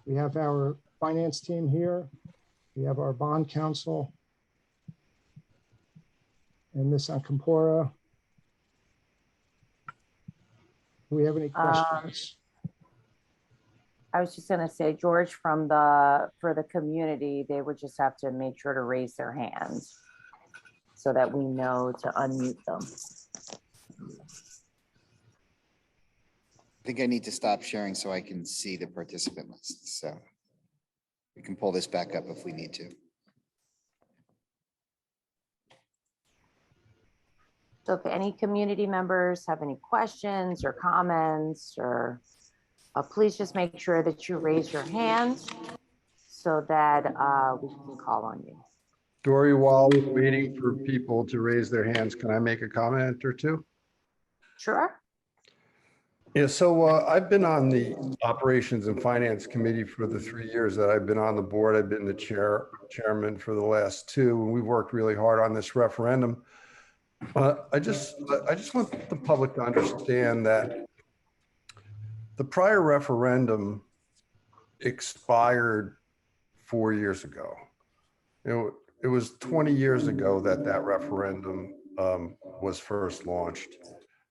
We have our finance team here. We have our bond counsel and Ms. Acampora. Do we have any questions? I was just gonna say, George, for the community, they would just have to make sure to raise their hands so that we know to unmute them. I think I need to stop sharing so I can see the participant list. So we can pull this back up if we need to. So if any community members have any questions or comments, or please just make sure that you raise your hands so that we can call on you. Dory, while we're waiting for people to raise their hands, can I make a comment or two? Sure. Yeah, so I've been on the Operations and Finance Committee for the 3 years that I've been on the board. I've been the chairman for the last 2, and we've worked really hard on this referendum. I just want the public to understand that the prior referendum expired 4 years ago. It was 20 years ago that referendum was first launched.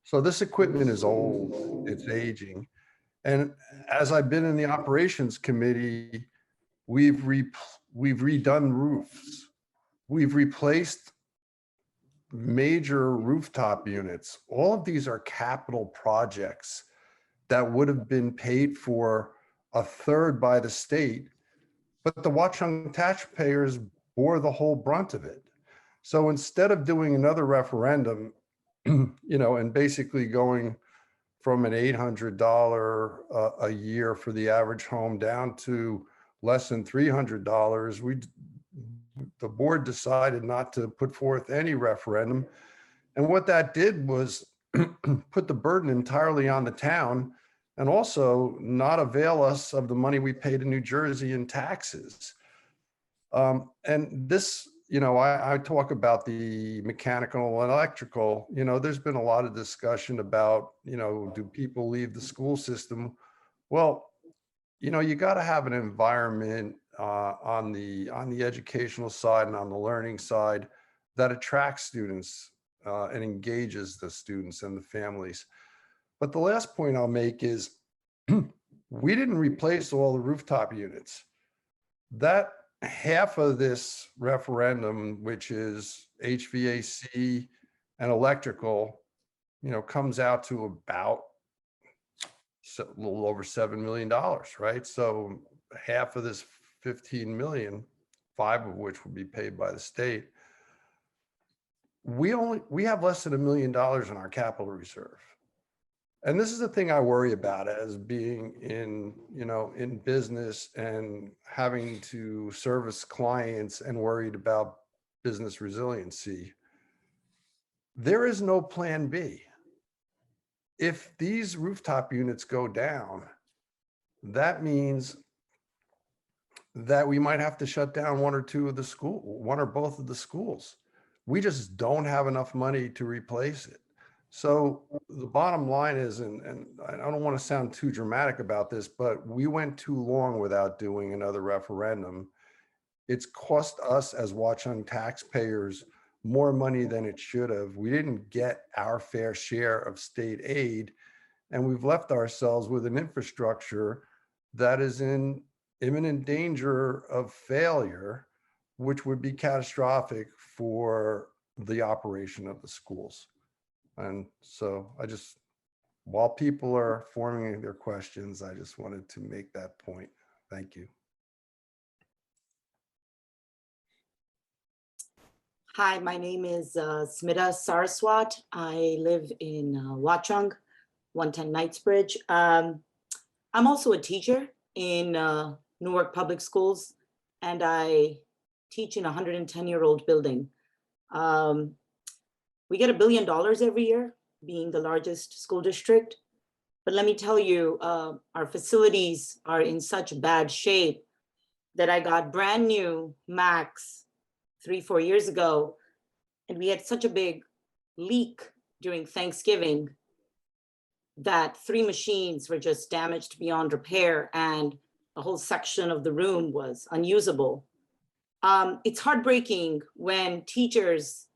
So this equipment is old, it's aging. And as I've been in the Operations Committee, we've redone roofs. We've replaced major rooftop units. All of these are capital projects that would have been paid for a third by the state, but the Watchung taxpayers bore the whole brunt of it. So instead of doing another referendum, and basically going from an $800 a year for the average home down to less than $300, the board decided not to put forth any referendum. And what that did was put the burden entirely on the town, and also not avail us of the money we pay to New Jersey in taxes. And this, I talk about the mechanical and electrical, there's been a lot of discussion about, do people leave the school system? Well, you got to have an environment on the educational side and on the learning side that attracts students and engages the students and the families. But the last point I'll make is we didn't replace all the rooftop units. That half of this referendum, which is HVAC and electrical, comes out to about a little over $7 million, right? So half of this 15 million, 5 of which will be paid by the state. We have less than $1 million in our capital reserve. And this is the thing I worry about as being in business and having to service clients and worried about business resiliency. There is no plan B. If these rooftop units go down, that means that we might have to shut down one or both of the schools. We just don't have enough money to replace it. So the bottom line is, and I don't want to sound too dramatic about this, but we went too long without doing another referendum. It's cost us as Watchung taxpayers more money than it should have. We didn't get our fair share of state aid, and we've left ourselves with an infrastructure that is in imminent danger of failure, which would be catastrophic for the operation of the schools. And so while people are forming their questions, I just wanted to make that point. Thank you. Hi, my name is Smita Saraswat. I live in Watchung, 110 Knightsbridge. I'm also a teacher in Newark Public Schools, and I teach in a 110-year-old building. We get $1 billion every year, being the largest school district. But let me tell you, our facilities are in such bad shape that I got brand new Macs 3-4 years ago, and we had such a big leak during Thanksgiving that 3 machines were just damaged beyond repair, and a whole section of the room was unusable. It's heartbreaking when teachers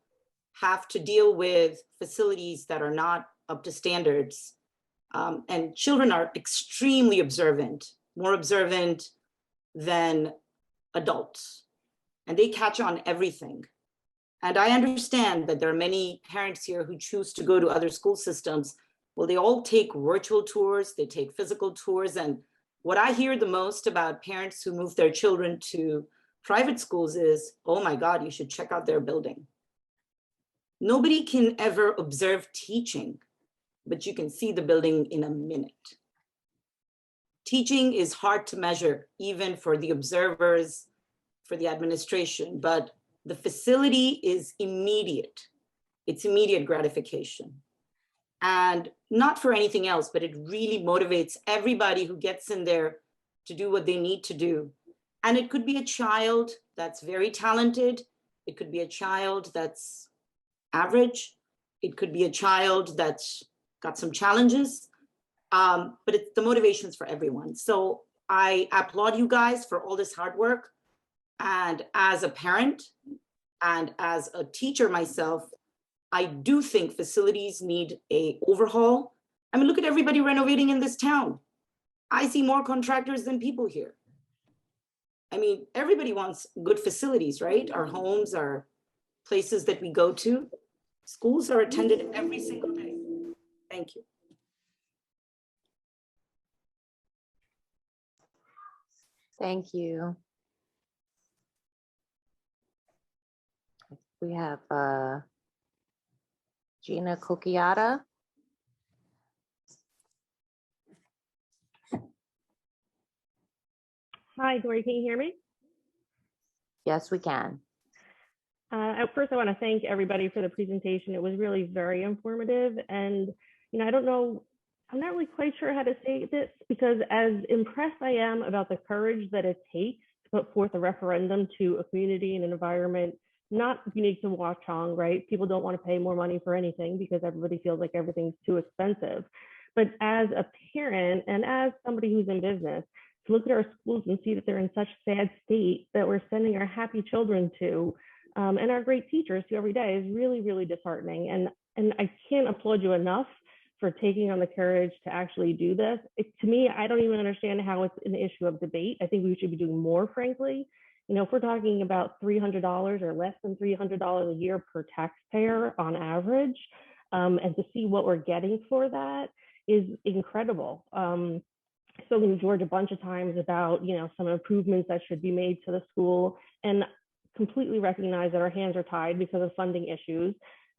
have to deal with facilities that are not up to standards. And children are extremely observant, more observant than adults, and they catch on everything. And I understand that there are many parents here who choose to go to other school systems. Well, they all take virtual tours, they take physical tours. And what I hear the most about parents who move their children to private schools is, oh my God, you should check out their building. Nobody can ever observe teaching, but you can see the building in a minute. Teaching is hard to measure, even for the observers, for the administration, but the facility is immediate. It's immediate gratification. And not for anything else, but it really motivates everybody who gets in there to do what they need to do. And it could be a child that's very talented. It could be a child that's average. It could be a child that's got some challenges, but it's the motivations for everyone. So I applaud you guys for all this hard work. And as a parent and as a teacher myself, I do think facilities need an overhaul. I mean, look at everybody renovating in this town. I see more contractors than people here. I mean, everybody wants good facilities, right? Our homes, our places that we go to. Schools are attended every single day. Thank you. Thank you. We have Gina Cucchiata. Hi, Dory, can you hear me? Yes, we can. First, I want to thank everybody for the presentation. It was really very informative. And, I don't know, I'm not really quite sure how to say this, because as impressed I am about the courage that it takes to put forth a referendum to a community and an environment not unique to Watchung, right? People don't want to pay more money for anything because everybody feels like everything's too expensive. But as a parent and as somebody who's in business, to look at our schools and see that they're in such sad state that we're sending our happy children to, and our great teachers to every day is really, really disheartening. And I can't applaud you enough for taking on the courage to actually do this. To me, I don't even understand how it's an issue of debate. I think we should be doing more, frankly. If we're talking about $300 or less than $300 a year per taxpayer on average, and to see what we're getting for that is incredible. Spoken to George a bunch of times about, some improvements that should be made to the school, and completely recognize that our hands are tied because of funding issues.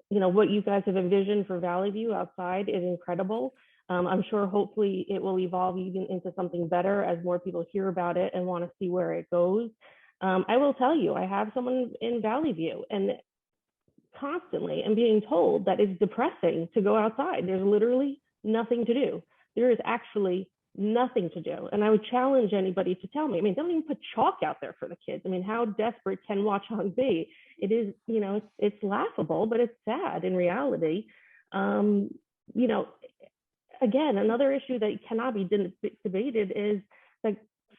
What you guys have envisioned for Valley View outside is incredible. I'm sure hopefully it will evolve even into something better as more people hear about it and want to see where it goes. I will tell you, I have someone in Valley View, and constantly I'm being told that it's depressing to go outside. There's literally nothing to do. There is actually nothing to do. And I would challenge anybody to tell me, don't even put chalk out there for the kids. How desperate can Watchung be? It is, it's laughable, but it's sad in reality. Again, another issue that cannot be debated is that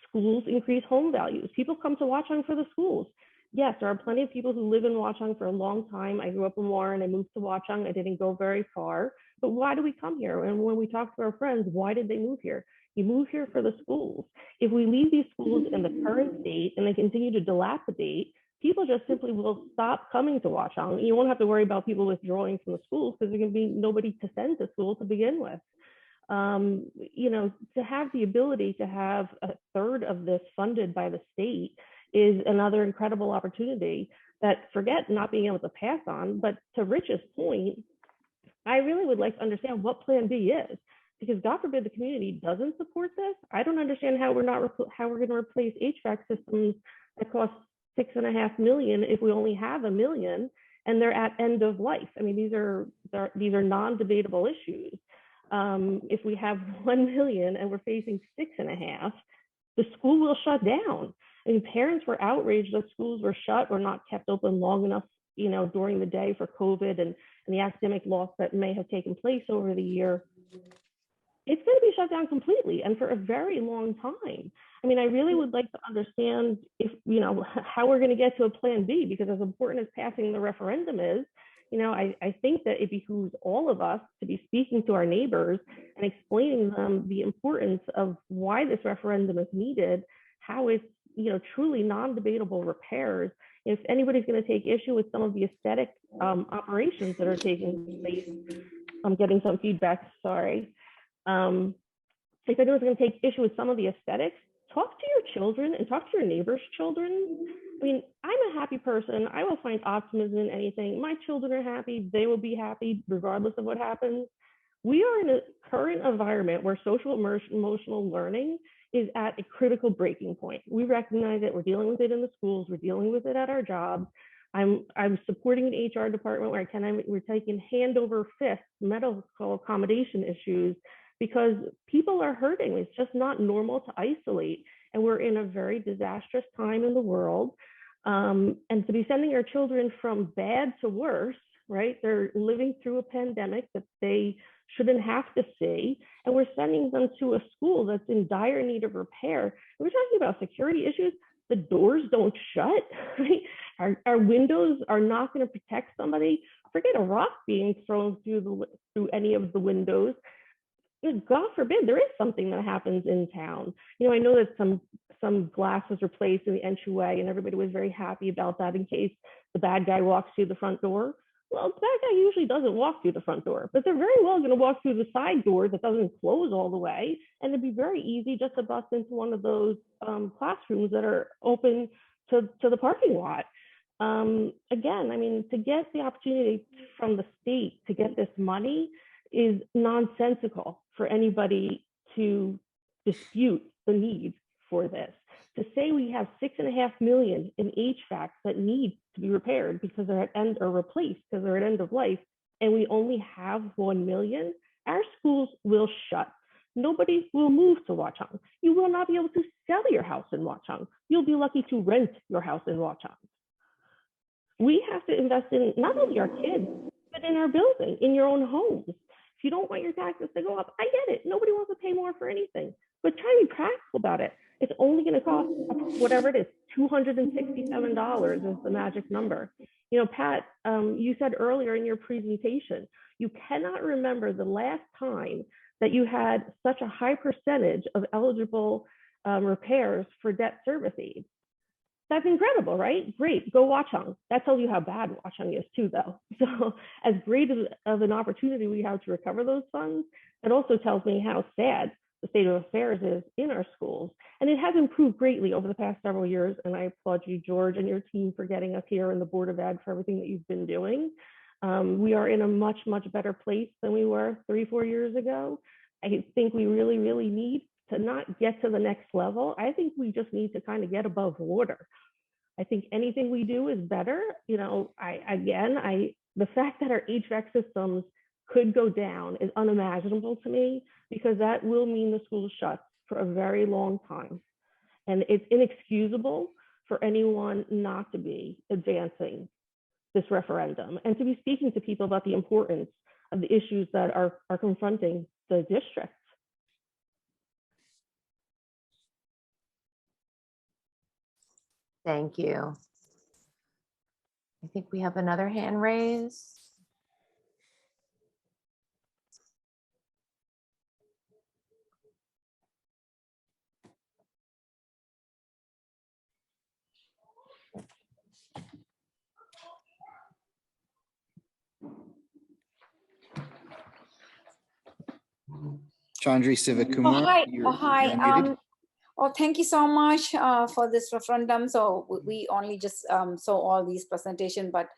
schools increase home values. People come to Watchung for the schools. Yes, there are plenty of people who live in Watchung for a long time. I grew up in Warren, I moved to Watchung, I didn't go very far. But why do we come here? And when we talk to our friends, why did they move here? You move here for the schools. If we leave these schools in the current state and they continue to dilapidate, people just simply will stop coming to Watchung. You won't have to worry about people withdrawing from the schools because there's going to be nobody to send to school to begin with. To have the ability to have a third of this funded by the state is another incredible opportunity that, forget not being able to pass on, but to Rich's point, I really would like to understand what Plan B is, because God forbid the community doesn't support this. I don't understand how we're going to replace HVAC systems that cost $6.5 million if we only have $1 million. and they're at end of life. I mean, these are non-debatable issues. If we have 1 million and we're facing 6.5, the school will shut down. I mean, parents were outraged that schools were shut or not kept open long enough, you know, during the day for COVID and the academic loss that may have taken place over the year. It's going to be shut down completely and for a very long time. I mean, I really would like to understand if, you know, how we're going to get to a plan B, because as important as passing the referendum is, you know, I think that it behooves all of us to be speaking to our neighbors and explaining them the importance of why this referendum is needed, how it's, you know, truly non-debatable repairs. If anybody's going to take issue with some of the aesthetic operations that are taking place, I'm getting some feedback, sorry. If anyone's going to take issue with some of the aesthetics, talk to your children and talk to your neighbors' children. I mean, I'm a happy person. I will find optimism in anything. My children are happy. They will be happy regardless of what happens. We are in a current environment where social emotional learning is at a critical breaking point. We recognize it. We're dealing with it in the schools. We're dealing with it at our jobs. I'm supporting an HR department where we're taking hand over fist medical accommodation issues because people are hurting. It's just not normal to isolate. And we're in a very disastrous time in the world. And to be sending our children from bad to worse, right? They're living through a pandemic that they shouldn't have to see. And we're sending them to a school that's in dire need of repair. We're talking about security issues. The doors don't shut, right? Our windows are not going to protect somebody. Forget a rock being thrown through any of the windows. God forbid there is something that happens in town. You know, I know that some glass was replaced in the entryway and everybody was very happy about that in case the bad guy walks through the front door. Well, the bad guy usually doesn't walk through the front door, but they're very well going to walk through the side door that doesn't close all the way. And it'd be very easy just to bust into one of those classrooms that are open to the parking lot. Again, I mean, to get the opportunity from the state to get this money is nonsensical for anybody to dispute the need for this. To say we have 6.5 million in HVACs that need to be repaired because they're at end or replaced because they're at end of life, and we only have 1 million, our schools will shut. Nobody will move to Watchung. You will not be able to sell your house in Watchung. You'll be lucky to rent your house in Watchung. We have to invest in not only our kids, but in our building, in your own homes. If you don't want your taxes to go up, I get it. Nobody wants to pay more for anything, but try to be practical about it. It's only going to cost whatever it is, $267 is the magic number. You know, Pat, you said earlier in your presentation, you cannot remember the last time that you had such a high percentage of eligible repairs for debt service aid. That's incredible, right? Great, go Watchung. That tells you how bad Watchung is too, though. So as great of an opportunity we have to recover those funds, it also tells me how sad the state of affairs is in our schools. And it has improved greatly over the past several years. And I applaud you, George, and your team for getting us here in the Board of Ed for everything that you've been doing. We are in a much, much better place than we were 3-4 years ago. I think we really, really need to not get to the next level. I think we just need to kind of get above water. I think anything we do is better. You know, the fact that our HVAC systems could go down is unimaginable to me, because that will mean the school shuts for a very long time. And it's inexcusable for anyone not to be advancing this referendum and to be speaking to people about the importance of the issues that are confronting the district. Thank you. I think we have another hand raised. Chandri Sivakumar. Hi. You're unmuted. Thank you so much for this referendum. So we only just saw all these presentations, but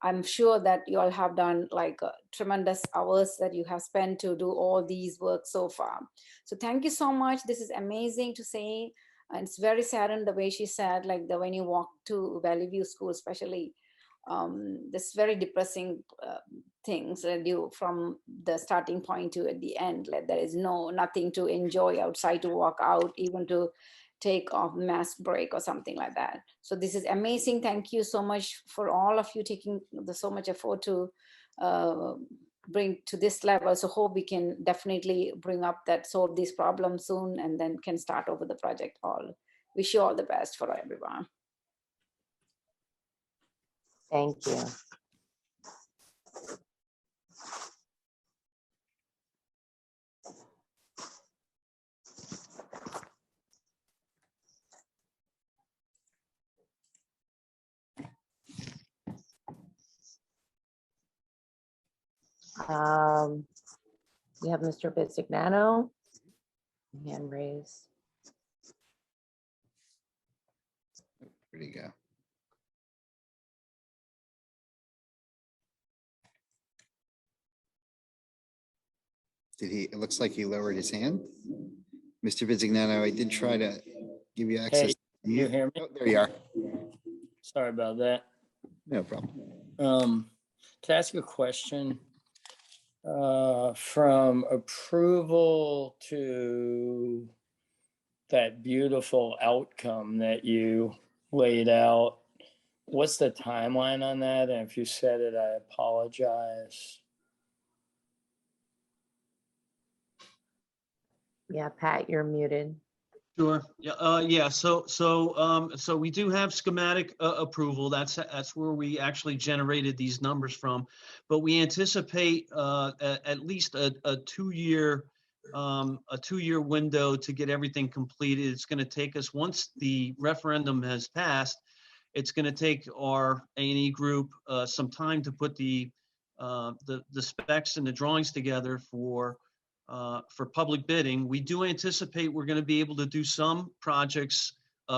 I'm sure that you all have done like tremendous hours that you have spent to do all these work so far. So thank you so much. This is amazing to see. And it's very saddened the way she said, like when you walk to Valley View School, especially, this very depressing things due from the starting point to at the end. Like there is nothing to enjoy outside, to walk out, even to take off mass break or something like that. So this is amazing. Thank you so much for all of you taking so much effort to bring to this level. So hope we can definitely bring up that, solve these problems soon, and then can start over the project. All wish you all the best for everyone. Thank you. We have Mr. Bisignano, hand raised. Where'd he go? Did he, it looks like he lowered his hand. Mr. Bisignano, I did try to give you access. Hey, you hear me? Oh, there you are. Sorry about that. No problem. To ask you a question, from approval to that beautiful outcome that you laid out, what's the timeline on that? And if you said it, I apologize. Yeah, Pat, you're muted. Sure. Yeah. So we do have schematic approval. That's where we actually generated these numbers from. But we anticipate at least a 2-year window to get everything completed. It's going to take us, once the referendum has passed, it's going to take our A&E group some time to put the specs and the drawings together for public bidding. We do anticipate we're going to be able to do some projects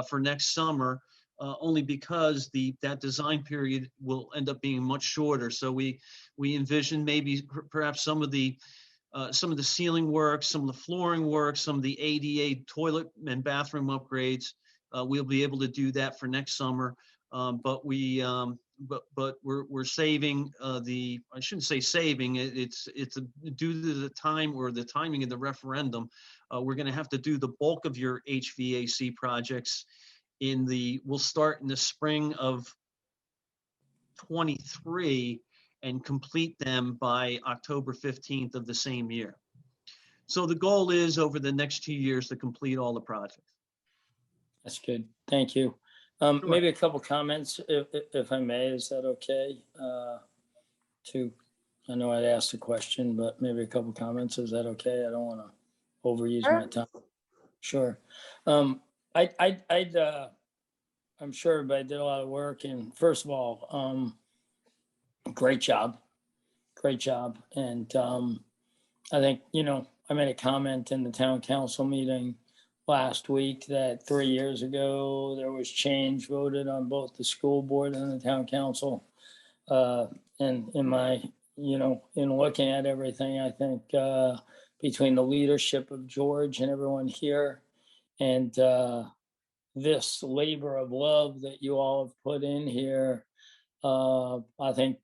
for next summer, only because that design period will end up being much shorter. So we envision maybe perhaps some of the ceiling work, some of the flooring work, some of the ADA toilet and bathroom upgrades. We'll be able to do that for next summer. But we're saving I shouldn't say saving, it's due to the time or the timing of the referendum. We're going to have to do the bulk of your HVAC projects we'll start in the spring of 23 and complete them by October 15th of the same year. So the goal is over the next 2 years to complete all the projects. That's good. Thank you. Sure. Maybe a couple comments, if I may. Is that okay? I know I'd asked a question, but maybe a couple comments. Is that okay? I don't want to overuse my time. Sure. I'm sure everybody did a lot of work. And first of all, great job. And I think, I made a comment in the town council meeting last week that 3 years ago, there was change voted on both the school board and the town council. And in my, in looking at everything, I think between the leadership of George and everyone here and this labor of love that you all have put in here, I think,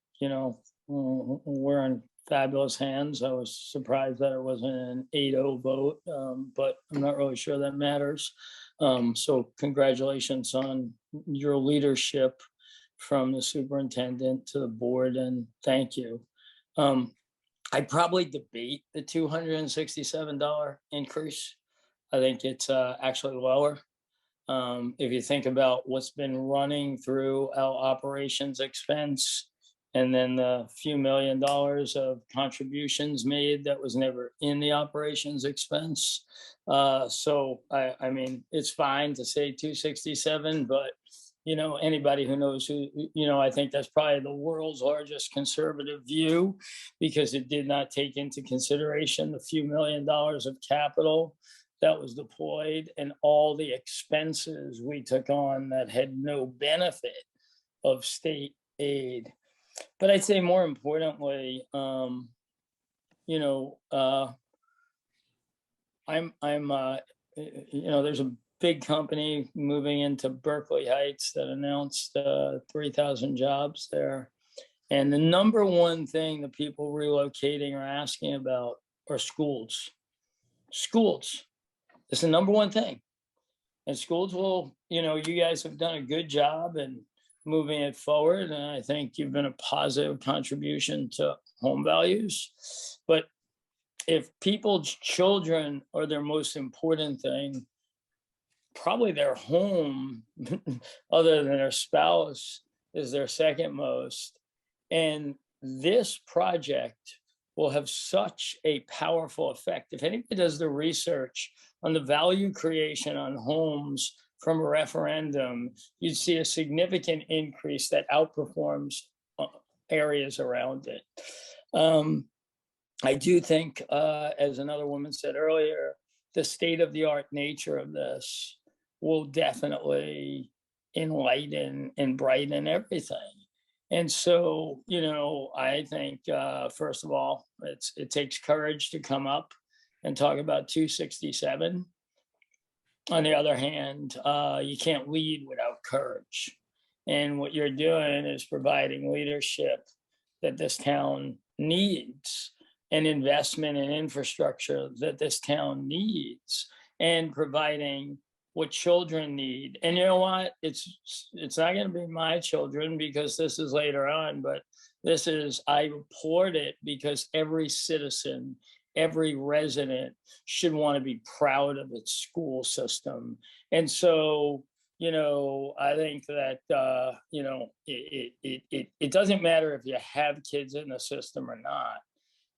we're in fabulous hands. I was surprised that it wasn't an 8-0 vote, but I'm not really sure that matters. So congratulations on your leadership from the superintendent to the board, and thank you. I'd probably debate the $267 increase. I think it's actually lower. If you think about what's been running through our operations expense, and then the few $1,000,000 of contributions made that was never in the operations expense. So I mean, it's fine to say 267, but anybody who knows who, I think that's probably the world's largest conservative view, because it did not take into consideration the few $1,000,000 of capital that was deployed and all the expenses we took on that had no benefit of state aid. But I'd say more importantly, there's a big company moving into Berkeley Heights that announced 3,000 jobs there. And the number one thing that people relocating are asking about are schools. Schools. It's the number one thing. And schools will, you know, you guys have done a good job in moving it forward. And I think you've been a positive contribution to home values. But if people's children are their most important thing, probably their home, other than their spouse, is their second most. And this project will have such a powerful effect. If anybody does the research on the value creation on homes from a referendum, you'd see a significant increase that outperforms areas around it. I do think, as another woman said earlier, the state-of-the-art nature of this will definitely enlighten and brighten everything. And so, you know, I think, first of all, it takes courage to come up and talk about 267. On the other hand, you can't lead without courage. And what you're doing is providing leadership that this town needs, and investment in infrastructure that this town needs, and providing what children need. And you know what? It's not going to be my children because this is later on, but this is, I report it because every citizen, every resident should want to be proud of its school system. And so, you know, I think that, you know, it doesn't matter if you have kids in the system or not.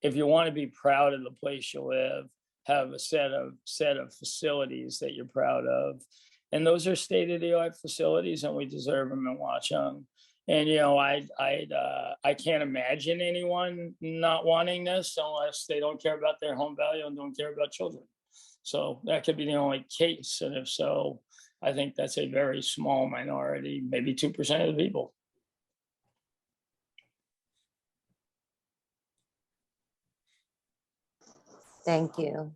If you want to be proud of the place you live, have a set of facilities that you're proud of. And those are state-of-the-art facilities, and we deserve them in Watchung. And, you know, I can't imagine anyone not wanting this unless they don't care about their home value and don't care about children. So that could be the only case. And if so, I think that's a very small minority, maybe 2% of the people. Thank you.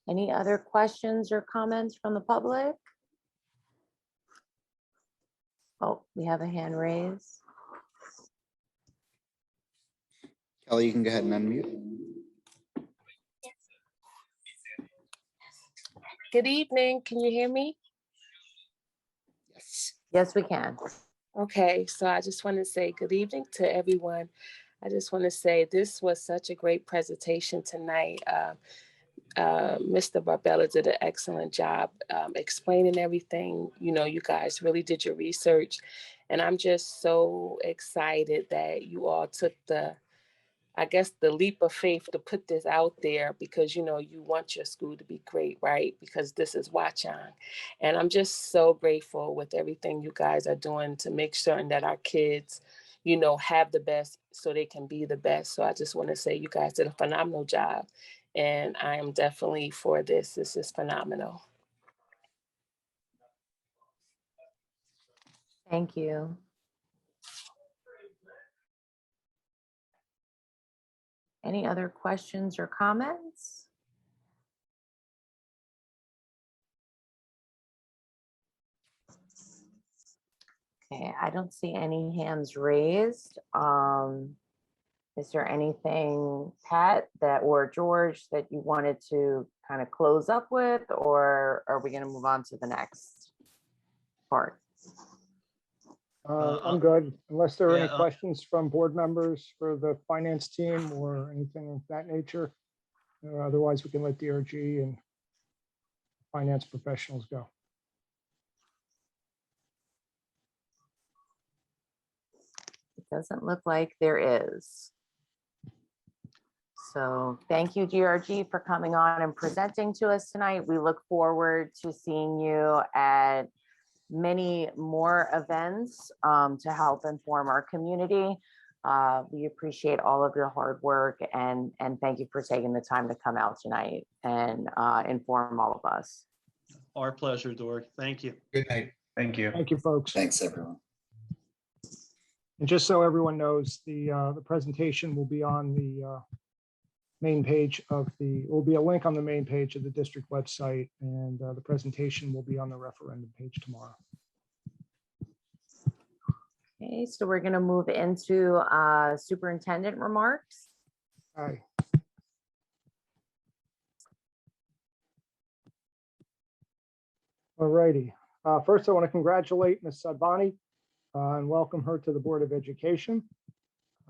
Any other questions or comments from the public? Oh, we have a hand raised. Kelly, you can go ahead and unmute. Good evening. Can you hear me? Yes. Yes, we can. Okay, so I just want to say good evening to everyone. I just want to say this was such a great presentation tonight. Mr. Barbella did an excellent job explaining everything. You know, you guys really did your research, and I'm just so excited that you all took the leap of faith to put this out there, because, you know, you want your school to be great, right? Because this is Watchung. And I'm just so grateful with everything you guys are doing to make certain that our kids, you know, have the best so they can be the best. So I just want to say you guys did a phenomenal job. And I am definitely for this. This is phenomenal. Thank you. Any other questions or comments? Okay, I don't see any hands raised. Is there anything, Pat, or George, that you wanted to kind of close up with, or are we going to move on to the next part? I'm good, unless there are any yeah, questions from board members for the finance team or anything of that nature. Otherwise, we can let DRG and finance professionals go. It doesn't look like there is. So thank you, DRG, for coming on and presenting to us tonight. We look forward to seeing you at many more events to help inform our community. We appreciate all of your hard work, and thank you for taking the time to come out tonight and inform all of us. Our pleasure, Dork. Thank you. Good night. Thank you. Thank you, folks. Thanks, everyone. And just so everyone knows, the presentation will be on the main page of will be a link on the main page of the district website, and the presentation will be on the referendum page tomorrow. Okay, so we're going to move into superintendent remarks. Hi. All righty. First, I want to congratulate Ms. Sadbani and welcome her to the Board of Education.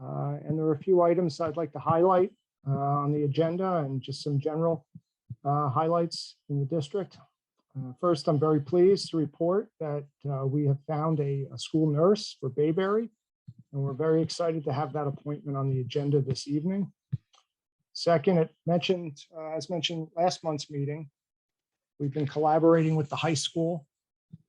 And there are a few items I'd like to highlight on the agenda and just some general highlights in the district. First, I'm very pleased to report that we have found a school nurse for Bayberry, and we're very excited to have that appointment on the agenda this evening. Second, as mentioned last month's meeting, we've been collaborating with the high school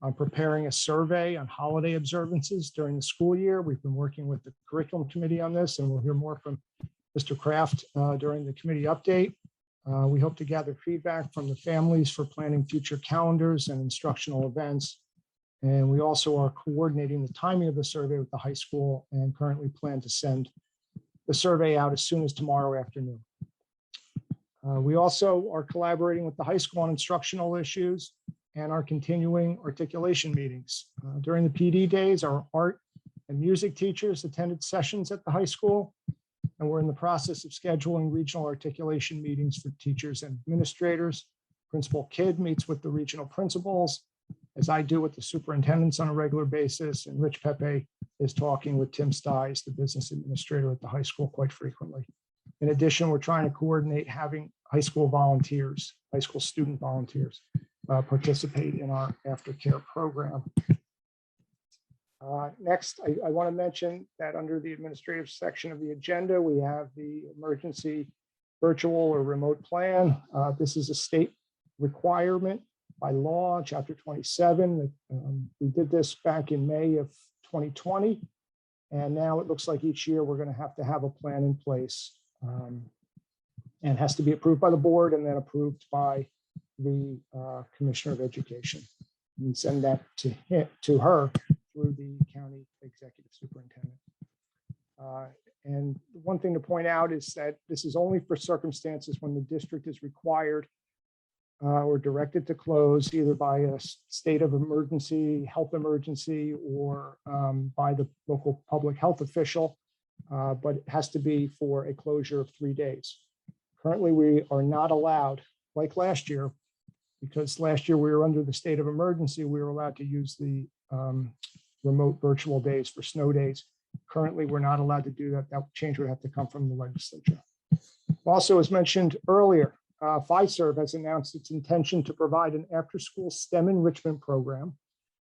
on preparing a survey on holiday observances during the school year. We've been working with the curriculum committee on this, and we'll hear more from Mr. Kraft during the committee update. We hope to gather feedback from the families for planning future calendars and instructional events. And we also are coordinating the timing of the survey with the high school and currently plan to send the survey out as soon as tomorrow afternoon. We also are collaborating with the high school on instructional issues and our continuing articulation meetings. During the PD days, our art and music teachers attended sessions at the high school, and we're in the process of scheduling regional articulation meetings for teachers and administrators. Principal Kidd meets with the regional principals, as I do with the superintendents on a regular basis, and Rich Pepe is talking with Tim Stiles, the business administrator at the high school, quite frequently. In addition, we're trying to coordinate having high school volunteers, high school student volunteers, participate in our aftercare program. Next, I want to mention that under the administrative section of the agenda, we have the emergency virtual or remote plan. This is a state requirement by law, Chapter 27. We did this back in May of 2020, and now it looks like each year we're going to have a plan in place, and has to be approved by the board and then approved by the Commissioner of Education. And send that to her through the county executive superintendent. And one thing to point out is that this is only for circumstances when the district is required or directed to close, either by a state of emergency, health emergency, or by the local public health official, but it has to be for a closure of 3 days. Currently, we are not allowed, like last year, because last year we were under the state of emergency, we were allowed to use the remote virtual days for snow days. Currently, we're not allowed to do that. That change would have to come from the legislature. Also, as mentioned earlier, FISERV has announced its intention to provide an after-school STEM enrichment program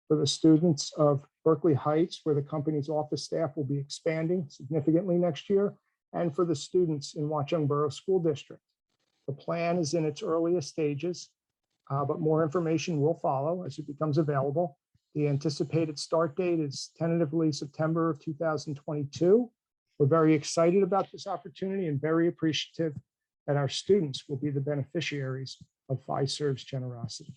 for the students of Berkeley Heights, where the company's office staff will be expanding significantly next year, and for the students in Watchung Borough School District. The plan is in its earliest stages, but more information will follow as it becomes available. The anticipated start date is tentatively September of 2022. We're very excited about this opportunity and very appreciative that our students will be the beneficiaries of FISERV's generosity.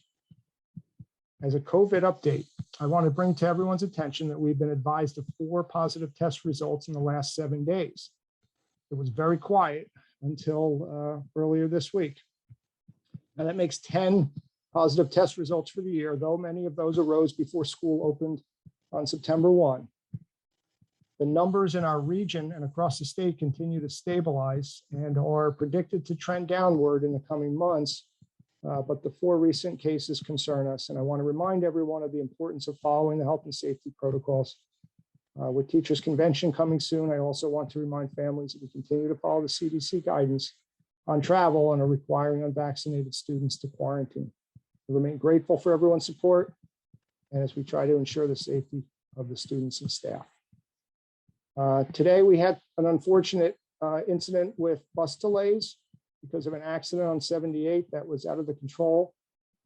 As a COVID update, I want to bring to everyone's attention that we've been advised of 4 positive test results in the last 7 days. It was very quiet until earlier this week. And that makes 10 positive test results for the year, though many of those arose before school opened on September 1. The numbers in our region and across the state continue to stabilize and are predicted to trend downward in the coming months. But the 4 recent cases concern us. And I want to remind everyone of the importance of following the health and safety protocols. With Teachers Convention coming soon, I also want to remind families that we continue to follow the CDC guidance on travel and are requiring unvaccinated students to quarantine. We remain grateful for everyone's support and as we try to ensure the safety of the students and staff. Today, we had an unfortunate incident with bus delays because of an accident on 78 that was out of the control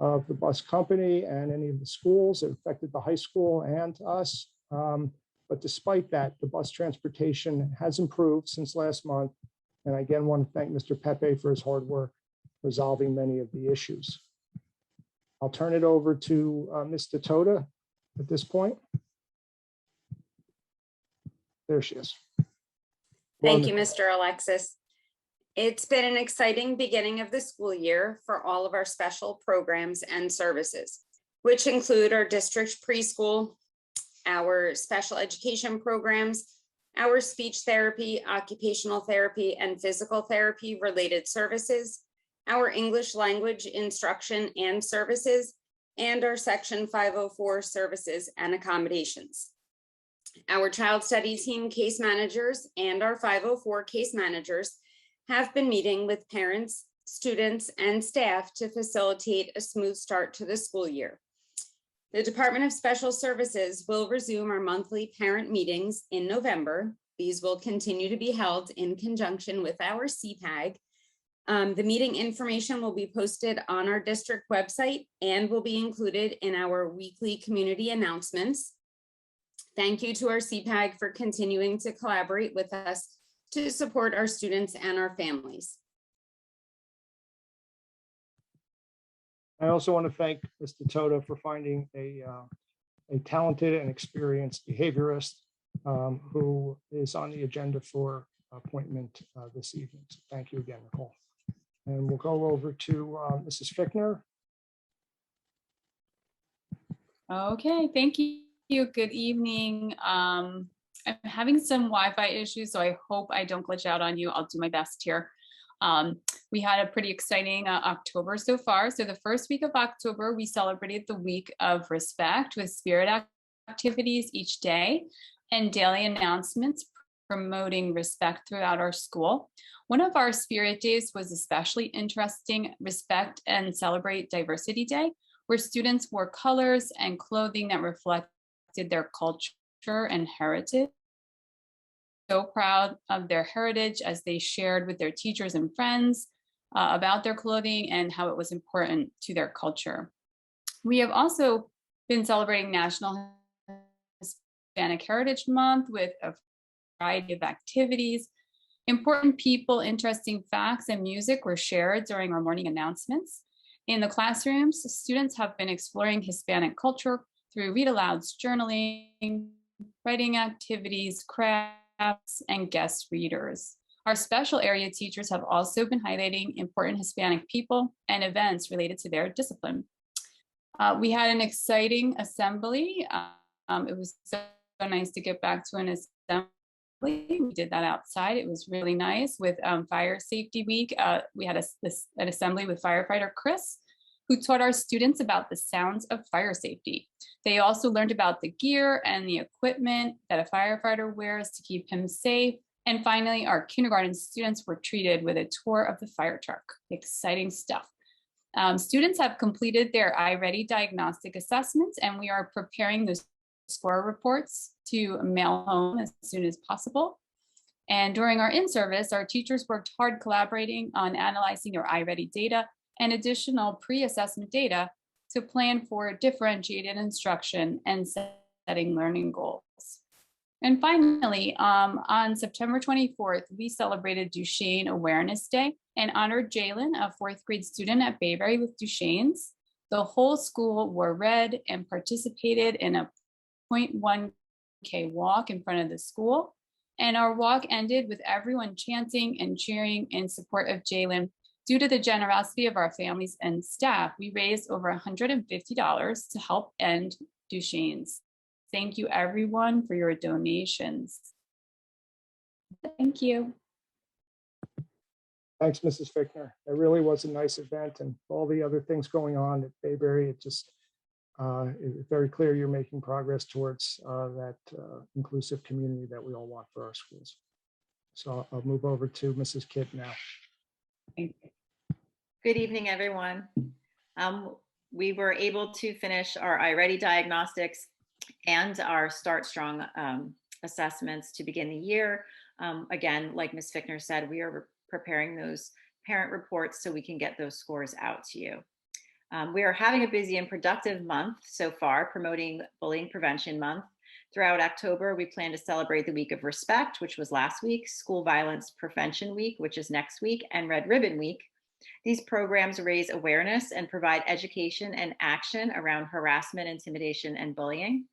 of the bus company and any of the schools. It affected the high school and us. But despite that, the bus transportation has improved since last month. And I again want to thank Mr. Pepe for his hard work resolving many of the issues. I'll turn it over to Ms. Datota at this point. There she is. Thank you, Mr. Alexis. It's been an exciting beginning of the school year for all of our special programs and services, which include our district preschool, our special education programs, our speech therapy, occupational therapy, and physical therapy related services, our English language instruction and services, and our Section 504 services and accommodations. Our child study team case managers and our 504 case managers have been meeting with parents, students, and staff to facilitate a smooth start to the school year. The Department of Special Services will resume our monthly parent meetings in November. These will continue to be held in conjunction with our CPAG. The meeting information will be posted on our district website and will be included in our weekly community announcements. Thank you to our CPAG for continuing to collaborate with us to support our students and our families. I also want to thank Mr. Toto for finding a talented and experienced behaviorist who is on the agenda for appointment this evening. So thank you again, Nicole. And we'll go over to Mrs. Fickner. Okay, thank you. Good evening. I'm having some Wi-Fi issues, so I hope I don't glitch out on you. I'll do my best here. We had a pretty exciting October so far. So the first week of October, we celebrated the Week of Respect with spirit activities each day and daily announcements promoting respect throughout our school. One of our spirit days was especially interesting, Respect and Celebrate Diversity Day, where students wore colors and clothing that reflected their culture and heritage. So proud of their heritage as they shared with their teachers and friends about their clothing and how it was important to their culture. We have also been celebrating National Hispanic Heritage Month with a variety of activities. Important people, interesting facts, and music were shared during our morning announcements. In the classrooms, students have been exploring Hispanic culture through read-alouds, journaling, writing activities, crafts, and guest readers. Our special area teachers have also been highlighting important Hispanic people and events related to their discipline. We had an exciting assembly. It was so nice to get back to an assembly. We did that outside. It was really nice with Fire Safety Week. We had an assembly with firefighter Chris, who taught our students about the sounds of fire safety. They also learned about the gear and the equipment that a firefighter wears to keep him safe. And finally, our kindergarten students were treated with a tour of the fire truck. Exciting stuff. Students have completed their iReady diagnostic assessments, and we are preparing those score reports to mail home as soon as possible. And during our in-service, our teachers worked hard collaborating on analyzing their iReady data and additional pre-assessment data to plan for differentiated instruction and setting learning goals. And finally, on September 24th, we celebrated Duchene Awareness Day and honored Jalen, a 4th grade student at Bayberry with Duchene's. The whole school wore red and participated in a 0.1K walk in front of the school. And our walk ended with everyone chanting and cheering in support of Jalen. Due to the generosity of our families and staff, we raised over $150 to help end Duchene's. Thank you, everyone, for your donations. Thank you. Thanks, Mrs. Fickner. It really was a nice event, and all the other things going on at Bayberry, it just it's very clear you're making progress towards that inclusive community that we all want for our schools. So I'll move over to Mrs. Kidd now. Good evening, everyone. We were able to finish our iReady diagnostics and our Start Strong assessments to begin the year. Again, like Ms. Fickner said, we are preparing those parent reports so we can get those scores out to you. We are having a busy and productive month so far, promoting Bullying Prevention Month. Throughout October, we plan to celebrate the Week of Respect, which was last week, School Violence Prevention Week, which is next week, and Red Ribbon Week. These programs raise awareness and provide education and action around harassment, intimidation, and bullying.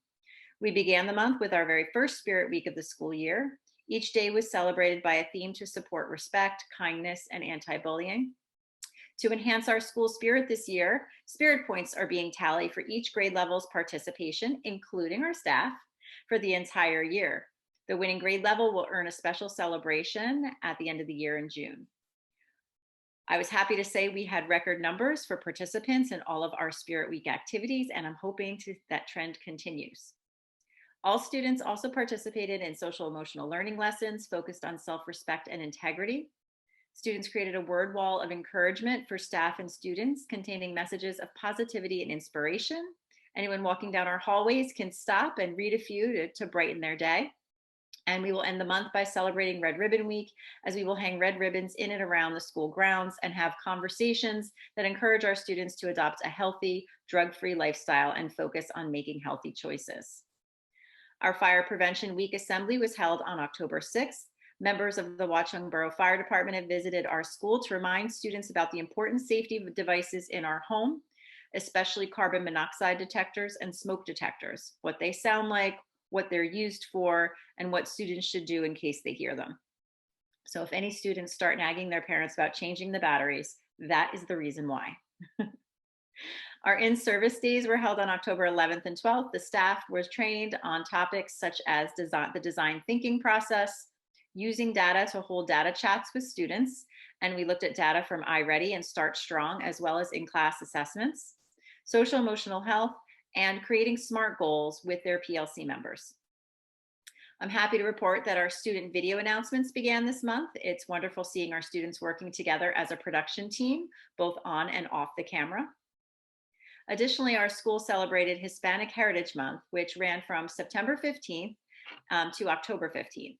We began the month with our very first Spirit Week of the school year. Each day was celebrated by a theme to support respect, kindness, and anti-bullying. To enhance our school spirit this year, spirit points are being tallied for each grade level's participation, including our staff, for the entire year. The winning grade level will earn a special celebration at the end of the year in June. I was happy to say we had record numbers for participants in all of our Spirit Week activities, and I'm hoping that trend continues. All students also participated in social emotional learning lessons focused on self-respect and integrity. Students created a word wall of encouragement for staff and students containing messages of positivity and inspiration. Anyone walking down our hallways can stop and read a few to brighten their day. And we will end the month by celebrating Red Ribbon Week, as we will hang red ribbons in and around the school grounds and have conversations that encourage our students to adopt a healthy, drug-free lifestyle and focus on making healthy choices. Our Fire Prevention Week assembly was held on October 6th. Members of the Watchung Borough Fire Department have visited our school to remind students about the important safety devices in our home, especially carbon monoxide detectors and smoke detectors, what they sound like, what they're used for, and what students should do in case they hear them. So if any students start nagging their parents about changing the batteries, that is the reason why. Our in-service days were held on October 11th and 12th. The staff was trained on topics such as the design thinking process, using data to hold data chats with students, and we looked at data from iReady and Start Strong, as well as in-class assessments, social emotional health, and creating SMART goals with their PLC members. I'm happy to report that our student video announcements began this month. It's wonderful seeing our students working together as a production team, both on and off the camera. Additionally, our school celebrated Hispanic Heritage Month, which ran from September 15th to October 15th.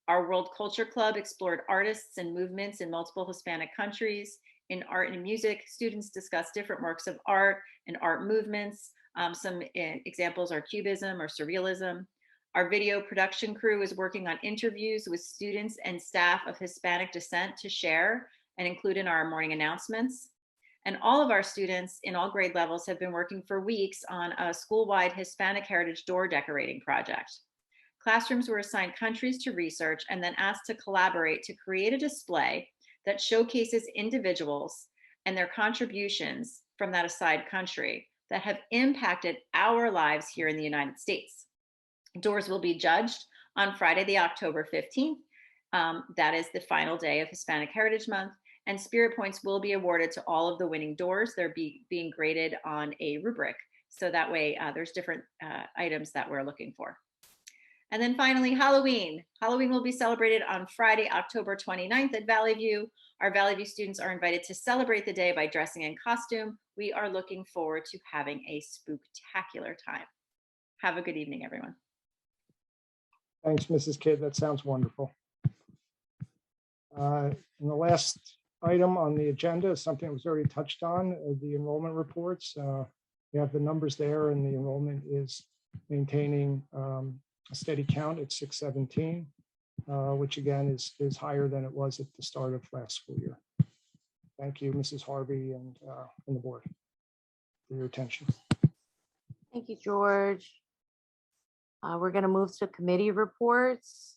Our World Culture Club explored artists and movements in multiple Hispanic countries. In art and music, students discussed different works of art and art movements. Some examples are Cubism or Surrealism. Our video production crew is working on interviews with students and staff of Hispanic descent to share and include in our morning announcements. And all of our students in all grade levels have been working for weeks on a school-wide Hispanic Heritage door decorating project. Classrooms were assigned countries to research and then asked to collaborate to create a display that showcases individuals and their contributions from that assigned country that have impacted our lives here in the United States. Doors will be judged on Friday, the October 15th. That is the final day of Hispanic Heritage Month, and Spirit Points will be awarded to all of the winning doors. They're being graded on a rubric. So that way there's different items that we're looking for. And then finally, Halloween. Halloween will be celebrated on Friday, October 29th at Valley View. Our Valley View students are invited to celebrate the day by dressing in costume. We are looking forward to having a spooktacular time. Have a good evening, everyone. Thanks, Mrs. Kidd. That sounds wonderful. And the last item on the agenda is something that was already touched on, the enrollment reports. You have the numbers there, and the enrollment is maintaining a steady count at 617, which again is higher than it was at the start of last school year. Thank you, Mrs. Harvey and the board for your attention. Thank you, George. We're going to move to committee reports.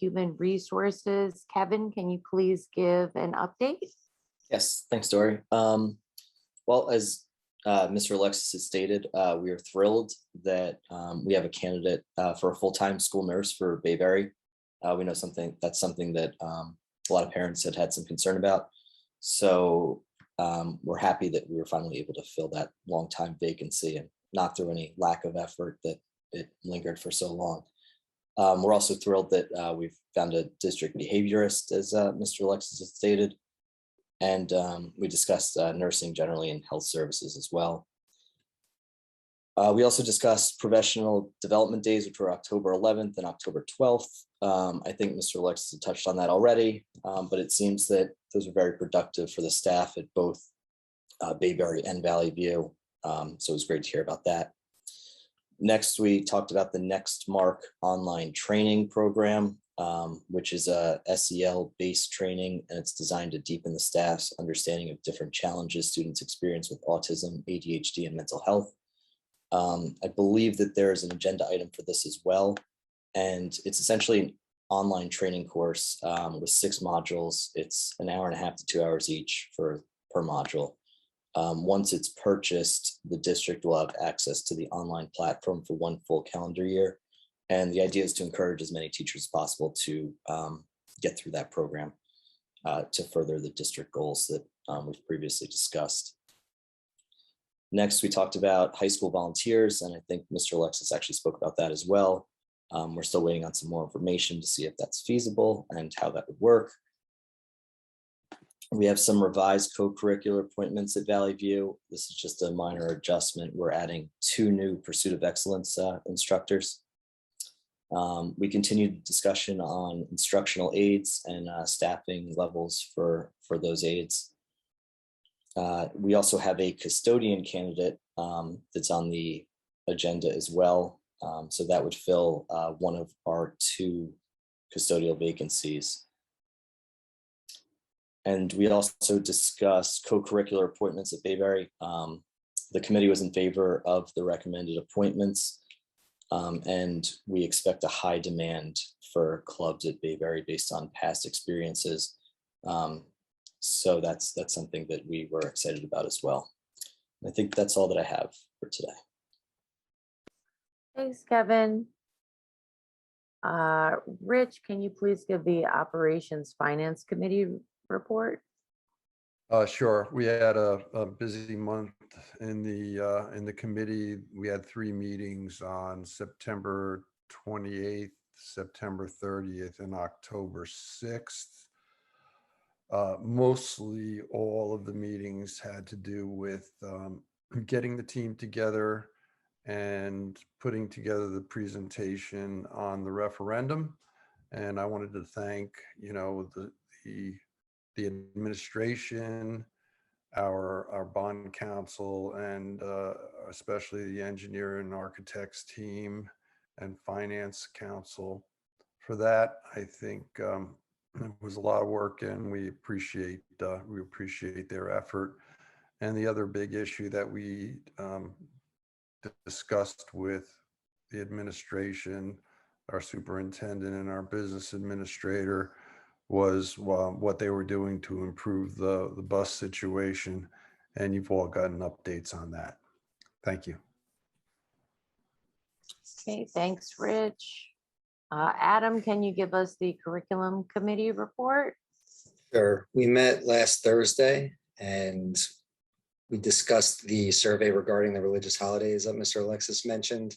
Human Resources. Kevin, can you please give an update? Yes, thanks, Dory. Well, as Mr. Alexis has stated, we are thrilled that we have a candidate for a full-time school nurse for Bayberry. We know that's something that a lot of parents had some concern about. So we're happy that we were finally able to fill that long-time vacancy, and not through any lack of effort that it lingered for so long. We're also thrilled that we've found a district behaviorist, as Mr. Alexis has stated. And we discussed nursing generally and health services as well. We also discussed professional development days, which were October 11th and October 12th. I think Mr. Alexis had touched on that already, but it seems that those were very productive for the staff at both Bayberry and Valley View. So it was great to hear about that. Next, we talked about the Next Mark online training program, which is a SEL-based training, and it's designed to deepen the staff's understanding of different challenges students experience with autism, ADHD, and mental health. I believe that there is an agenda item for this as well, and it's essentially online training course with 6 modules. It's an hour and a half to 2 hours each per module. Once it's purchased, the district will have access to the online platform for 1 full calendar year. And the idea is to encourage as many teachers as possible to get through that program to further the district goals that we've previously discussed. Next, we talked about high school volunteers, and I think Mr. Alexis actually spoke about that as well. We're still waiting on some more information to see if that's feasible and how that would work. We have some revised co-curricular appointments at Valley View. This is just a minor adjustment. We're adding 2 new Pursuit of Excellence instructors. We continued discussion on instructional aides and staffing levels for those aides. We also have a custodian candidate that's on the agenda as well. So that would fill one of our 2 custodial vacancies. And we also discussed co-curricular appointments at Bayberry. The committee was in favor of the recommended appointments. And we expect a high demand for clubs at Bayberry based on past experiences. So that's something that we were excited about as well. I think that's all that I have for today. Thanks, Kevin. Rich, can you please give the Operations Finance Committee report? Sure. We had a busy month in the committee. We had 3 meetings on September 28th, September 30th, and October 6th. Mostly all of the meetings had to do with getting the team together and putting together the presentation on the referendum. And I wanted to thank, the administration, our bond counsel, and especially the engineer and architects team and finance council for that. I think it was a lot of work, and we appreciate their effort. And the other big issue that we discussed with the administration, our superintendent and our business administrator, was what they were doing to improve the bus situation. And you've all gotten updates on that. Thank you. Okay, thanks, Rich. Adam, can you give us the Curriculum Committee report? Sure. We met last Thursday and we discussed the survey regarding the religious holidays that Mr. Alexis mentioned.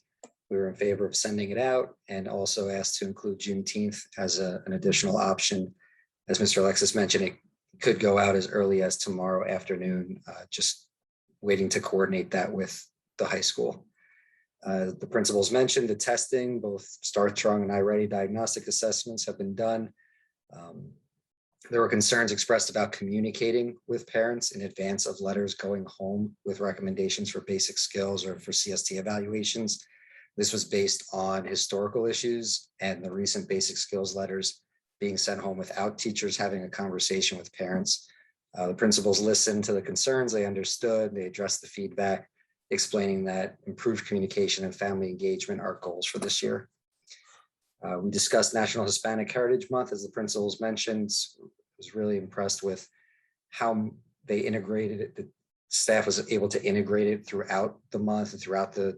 We were in favor of sending it out and also asked to include Juneteenth as an additional option. As Mr. Alexis mentioned, it could go out as early as tomorrow afternoon, just waiting to coordinate that with the high school. The principals mentioned the testing, both Start Strong and iReady diagnostic assessments have been done. There were concerns expressed about communicating with parents in advance of letters going home with recommendations for basic skills or for CST evaluations. This was based on historical issues and the recent basic skills letters being sent home without teachers having a conversation with parents. The principals listened to the concerns, they understood, they addressed the feedback, explaining that improved communication and family engagement are goals for this year. We discussed National Hispanic Heritage Month, as the principals mentioned. I was really impressed with how they integrated it. The staff was able to integrate it throughout the month and throughout the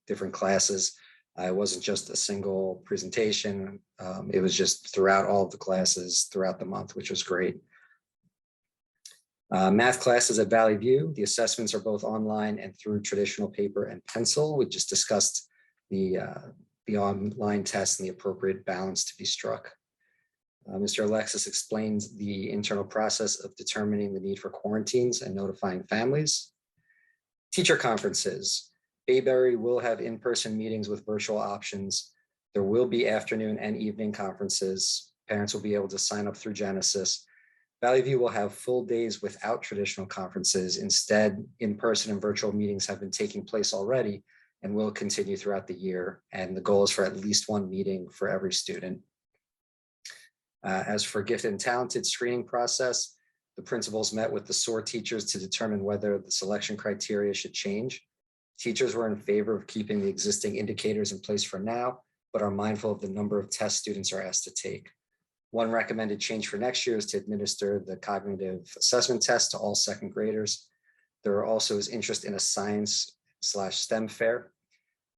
different classes. It wasn't just a single presentation. It was just throughout all of the classes throughout the month, which was great. Math classes at Valley View, the assessments are both online and through traditional paper and pencil. We just discussed the online test and the appropriate balance to be struck. Mr. Alexis explains the internal process of determining the need for quarantines and notifying families. Teacher conferences. Bayberry will have in-person meetings with virtual options. There will be afternoon and evening conferences. Parents will be able to sign up through Genesis. Valley View will have full days without traditional conferences. Instead, in-person and virtual meetings have been taking place already and will continue throughout the year. And the goal is for at least 1 meeting for every student. As for gifted and talented screening process, the principals met with the SOAR teachers to determine whether the selection criteria should change. Teachers were in favor of keeping the existing indicators in place for now, but are mindful of the number of tests students are asked to take. One recommended change for next year is to administer the cognitive assessment test to all second graders. There also is interest in a science/STEM fair.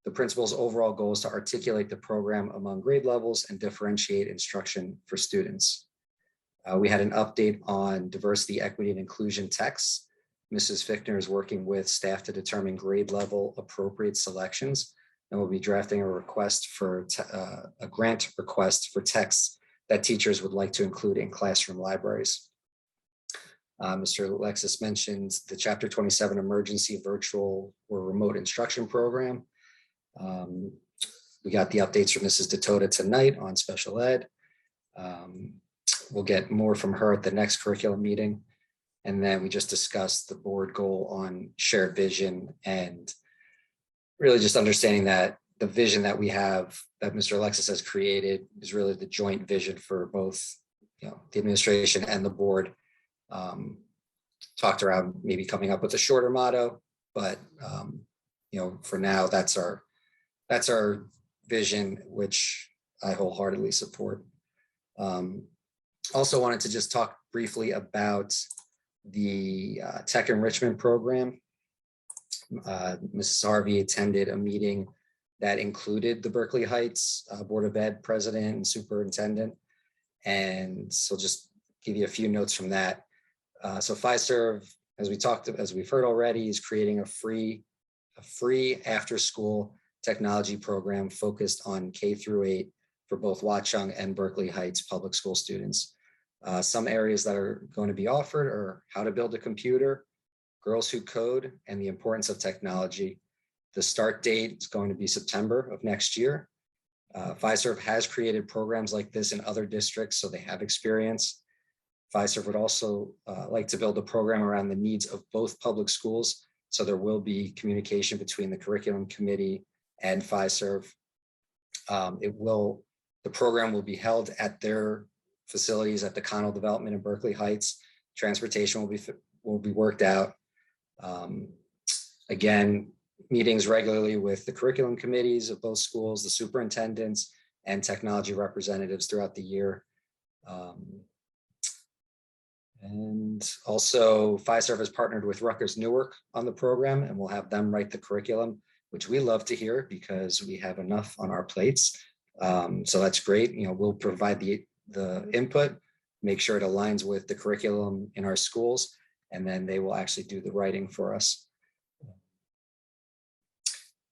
The principal's overall goal is to articulate the program among grade levels and differentiate instruction for students. We had an update on diversity, equity, and inclusion texts. Mrs. Fichtner is working with staff to determine grade level appropriate selections, and will be drafting a request for a grant request for texts that teachers would like to include in classroom libraries. Mr. Alexis mentioned the Chapter 27 emergency virtual or remote instruction program. We got the updates from Mrs. Datota tonight on special ed. We'll get more from her at the next curriculum meeting. And then we just discussed the board goal on shared vision, and really just understanding that the vision that we have, that Mr. Alexis has created, is really the joint vision for both, the administration and the board. Talked around maybe coming up with a shorter motto, but for now, that's our vision, which I wholeheartedly support. Also wanted to just talk briefly about the tech enrichment program. Mrs. Harvey attended a meeting that included the Berkeley Heights Board of Ed president and superintendent. And so just give you a few notes from that. So Fiserv, as we've heard already, is creating a free after school technology program focused on K-8 for both Watchung and Berkeley Heights public school students. Some areas that are going to be offered are how to build a computer, girls who code, and the importance of technology. The start date is going to be September of next year. Fiserv has created programs like this in other districts, so they have experience. Fiserv would also like to build a program around the needs of both public schools, so there will be communication between the curriculum committee and Fiserv. The program will be held at their facilities at the Connell Development in Berkeley Heights. Transportation will be worked out. Again, meetings regularly with the curriculum committees of both schools, the superintendents, and technology representatives throughout the year. And also, Fiserv has partnered with Rutgers Newark on the program, and we'll have them write the curriculum, which we love to hear because we have enough on our plates. So that's great. We'll provide the input, make sure it aligns with the curriculum in our schools, and then they will actually do the writing for us.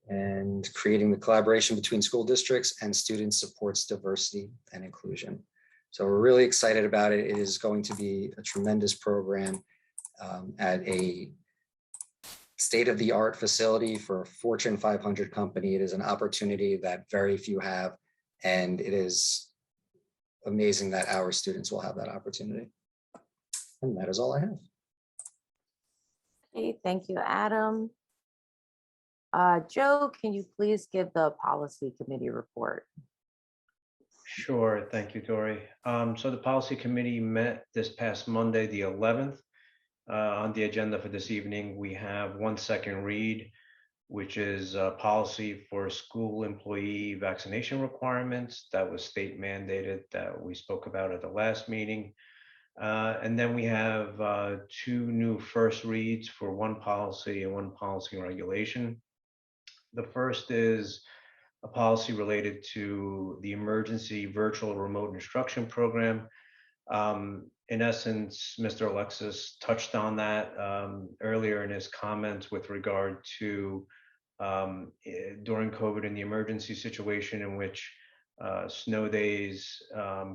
And creating the collaboration between school districts and students supports diversity and inclusion. So we're really excited about it. It is going to be a tremendous program at a state-of-the-art facility for a Fortune 500 company. It is an opportunity that very few have, and it is amazing that our students will have that opportunity. And that is all I have. Okay, thank you, Adam. Joe, can you please give the policy committee report? Sure, thank you, Dory. So the policy committee met this past Monday, the 11th. On the agenda for this evening, we have one second read, which is a policy for school employee vaccination requirements that was state mandated that we spoke about at the last meeting. And then we have two new first reads for one policy and one policy and regulation. The first is a policy related to the emergency virtual remote instruction program. In essence, Mr. Alexis touched on that earlier in his comments with regard to during COVID in the emergency situation in which snow days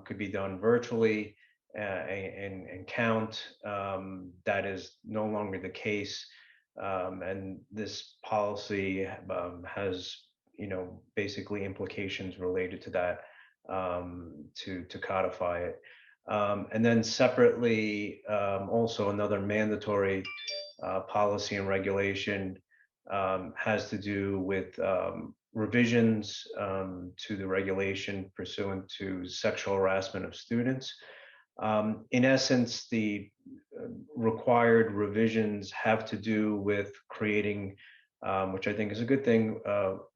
could be done virtually and count. That is no longer the case. And this policy has, basically implications related to that to codify it. And then separately, also another mandatory policy and regulation has to do with revisions to the regulation pursuant to sexual harassment of students. In essence, the required revisions have to do with creating, which I think is a good thing,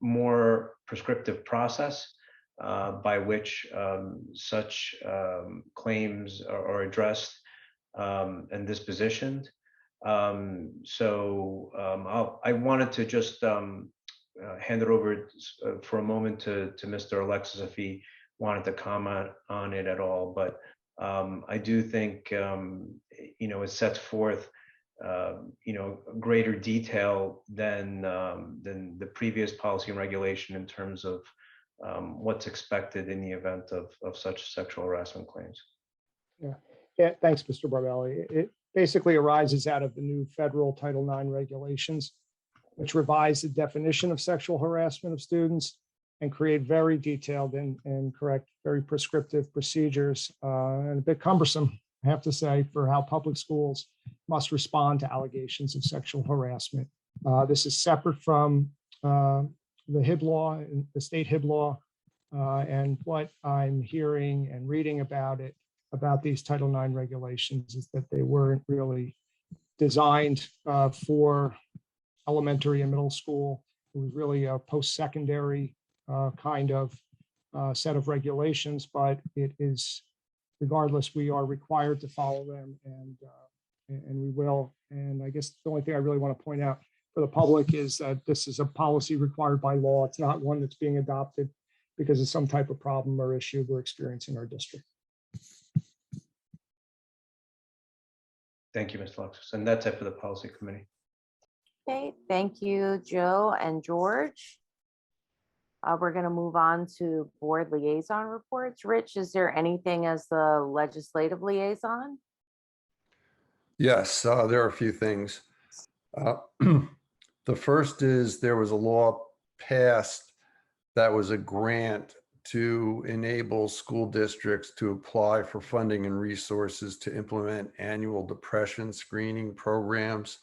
more prescriptive process by which such claims are addressed and dispositioned. I wanted to just hand it over for a moment to Mr. Alexis if he wanted to comment on it at all. But I do think, it sets forth, greater detail than the previous policy and regulation in terms of what's expected in the event of such sexual harassment claims. Yeah, thanks, Mr. Barbelli. It basically arises out of the new federal Title IX regulations, which revise the definition of sexual harassment of students and create very detailed and correct, very prescriptive procedures, and a bit cumbersome, I have to say, for how public schools must respond to allegations of sexual harassment. This is separate from the HIB law, the state HIB law, and what I'm hearing and reading about these Title IX regulations is that they weren't really designed for elementary and middle school. It was really a post-secondary kind of set of regulations, but it is, regardless, we are required to follow them, and we will. And I guess the only thing I really want to point out for the public is that this is a policy required by law. It's not one that's being adopted because of some type of problem or issue we're experiencing in our district. Thank you, Mr. Alexis. And that's it for the policy committee. Okay, thank you, Joe and George. We're going to move on to board liaison reports. Rich, is there anything as the legislative liaison? Yes, there are a few things. The first is there was a law passed that was a grant to enable school districts to apply for funding and resources to implement annual depression screening programs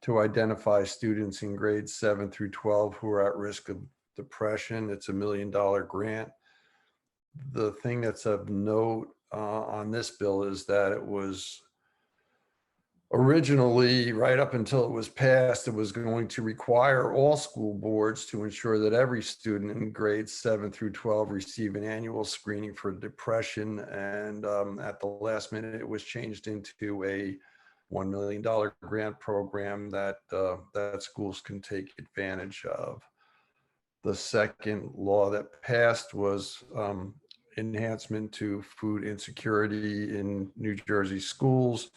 to identify students in grades 7 through 12 who are at risk of depression. It's $1 million grant. The thing that's of note on this bill is that it was originally, right up until it was passed, it was going to require all school boards to ensure that every student in grades 7 through 12 receive an annual screening for depression. And at the last minute, it was changed into a $1 million grant program that schools can take advantage of. The second law that passed was enhancement to food insecurity in New Jersey schools,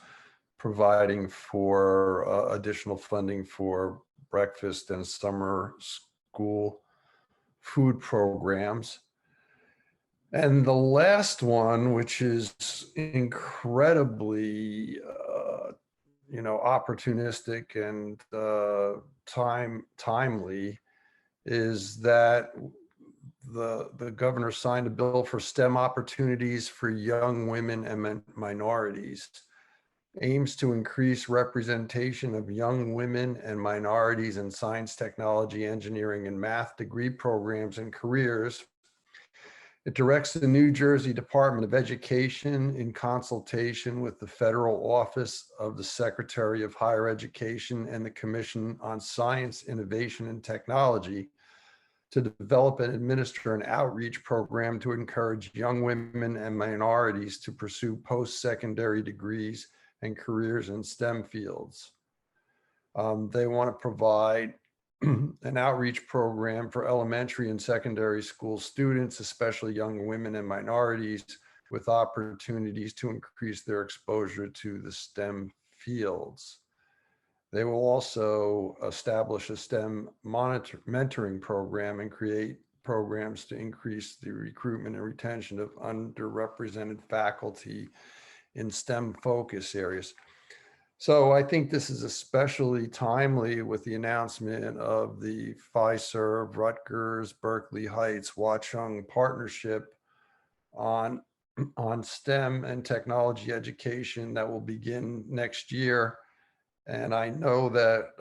providing for additional funding for breakfast and summer school food programs. And the last one, which is incredibly, opportunistic and timely, is that the governor signed a bill for STEM opportunities for young women and minorities. Aims to increase representation of young women and minorities in science, technology, engineering, and math degree programs and careers. It directs the New Jersey Department of Education in consultation with the Federal Office of the Secretary of Higher Education and the Commission on Science, Innovation, and Technology to develop and administer an outreach program to encourage young women and minorities to pursue post-secondary degrees and careers in STEM fields. They want to provide an outreach program for elementary and secondary school students, especially young women and minorities, with opportunities to increase their exposure to the STEM fields. They will also establish a STEM mentoring program and create programs to increase the recruitment and retention of underrepresented faculty in STEM focus areas. So I think this is especially timely with the announcement of the Fiserv, Rutgers, Berkeley Heights, Watchung partnership on STEM and technology education that will begin next year. And I know that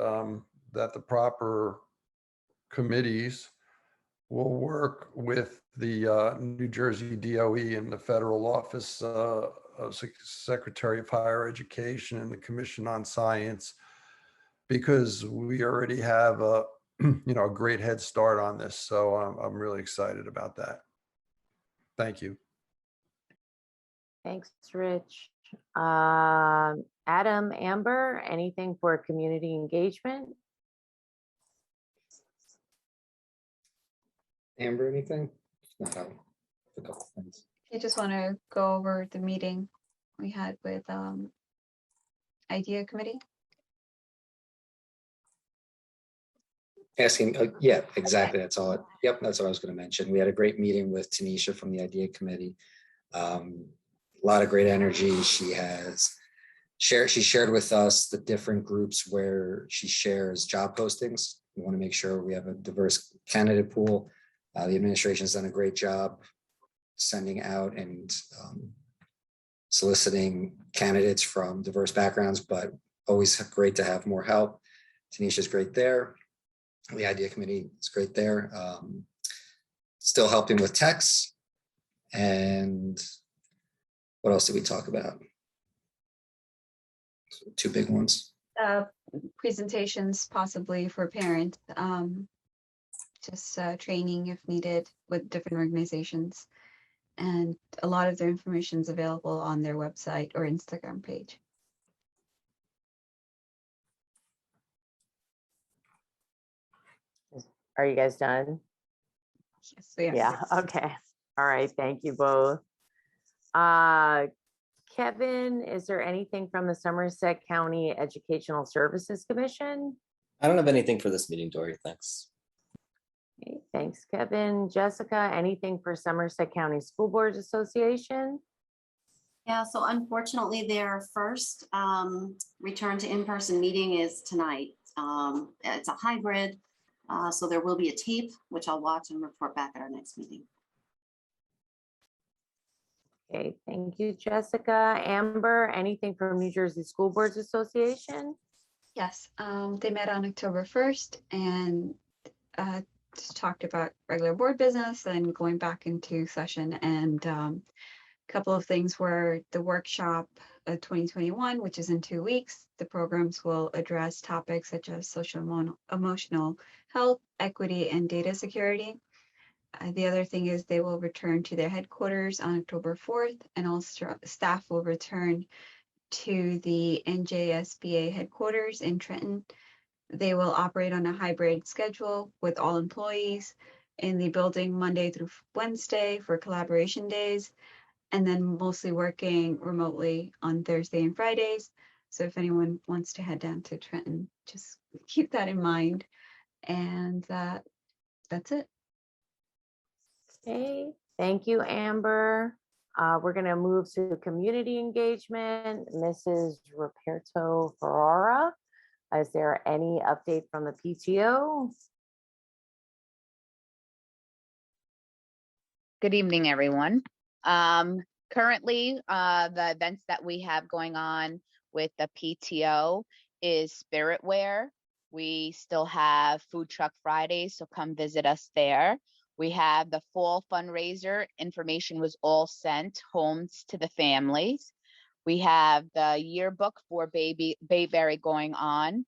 that the proper committees will work with the New Jersey DOE and the Federal Office of Secretary of Higher Education and the Commission on Science, because we already have a great head start on this. So I'm really excited about that. Thank you. Thanks, Rich. Adam, Amber, anything for community engagement? Amber, anything? If not, I'll have a couple things. I just want to go over the meeting we had with Idea Committee. Asking, yeah, exactly. That's all. Yep, that's what I was going to mention. We had a great meeting with Tanisha from the Idea Committee. A lot of great energy. She shared with us the different groups where she shares job postings. We want to make sure we have a diverse candidate pool. The administration's done a great job sending out and soliciting candidates from diverse backgrounds, but always great to have more help. Tanisha's great there. The Idea Committee is great there. Still helping with texts. And what else did we talk about? Two big ones. Presentations possibly for parents, just training if needed with different organizations. And a lot of their information is available on their website or Instagram page. Are you guys done? Yes, we are. Yeah, okay. All right, thank you both. Kevin, is there anything from the Somerset County Educational Services Commission? I don't have anything for this meeting, Dory. Thanks. Okay, thanks, Kevin. Jessica, anything for Somerset County School Boards Association? Yeah, so unfortunately, their first return to in-person meeting is tonight. It's a hybrid, so there will be a tape, which I'll watch and report back at our next meeting. Okay, thank you, Jessica. Amber, anything from New Jersey School Boards Association? Yes, they met on October 1st and just talked about regular board business and going back into session. And a couple of things were the workshop 2021, which is in 2 weeks. The programs will address topics such as social emotional health, equity, and data security. The other thing is they will return to their headquarters on October 4th, and all staff will return to the NJSBA headquarters in Trenton. They will operate on a hybrid schedule with all employees in the building Monday through Wednesday for collaboration days, and then mostly working remotely on Thursday and Fridays. So if anyone wants to head down to Trenton, just keep that in mind. And that's it. Okay, thank you, Amber. We're going to move to community engagement. Mrs. Roberto Ferrara, is there any update from the PTO? Good evening, everyone. Currently, the events that we have going on with the PTO is Spirit Wear. We still have Food Truck Fridays, so come visit us there. We have the fall fundraiser. Information was all sent homes to the families. We have the yearbook for Bayberry going on.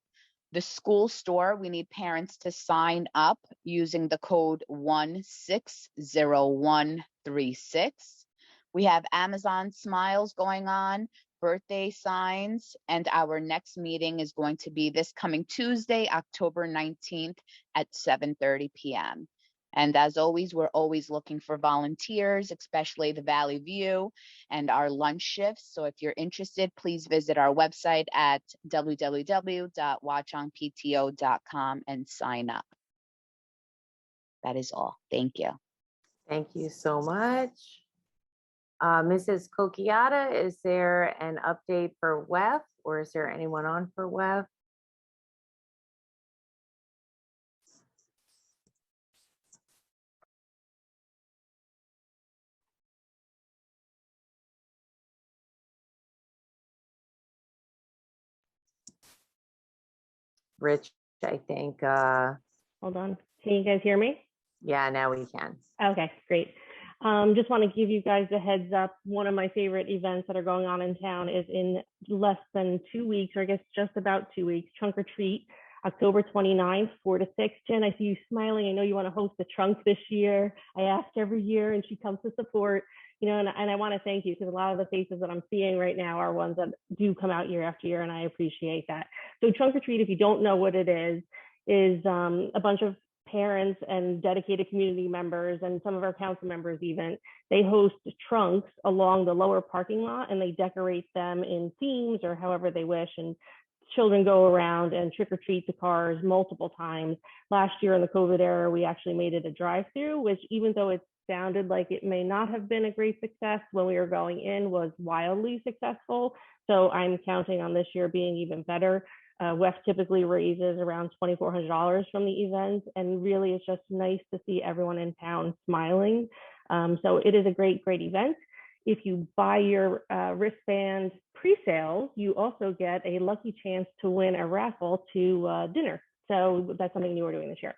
The school store, we need parents to sign up using the code 160136. We have Amazon Smiles going on, birthday signs, and our next meeting is going to be this coming Tuesday, October 19th at 7:30 p.m. And as always, we're always looking for volunteers, especially the Valley View and our lunch shifts. So if you're interested, please visit our website at www.watchungpto.com and sign up. That is all. Thank you. Thank you so much. Mrs. Kokiata, is there an update for WEF, or is there anyone on for WEF? Rich, I think. Hold on. Can you guys hear me? Yeah, now we can. Okay, great. Just want to give you guys a heads up. One of my favorite events that are going on in town is in less than 2 weeks, or I guess just about 2 weeks, Trunk or Treat, October 29th, 4 to 6. Jen, I see you smiling. I know you want to host the trunk this year. I ask every year and she comes to support, and I want to thank you because a lot of the faces that I'm seeing right now are ones that do come out year after year, and I appreciate that. So trunk or treat, if you don't know what it is a bunch of parents and dedicated community members and some of our council members even, they host trunks along the lower parking lot and they decorate them in themes or however they wish. And children go around and trick or treat the cars multiple times. Last year in the COVID era, we actually made it a drive-through, which even though it sounded like it may not have been a great success when we were going in, was wildly successful. So I'm counting on this year being even better. WEF typically raises around $2,400 from the event, and really it's just nice to see everyone in town smiling. So it is a great, great event. If you buy your wristband pre-sales, you also get a lucky chance to win a raffle to dinner. So that's something new we're doing this year.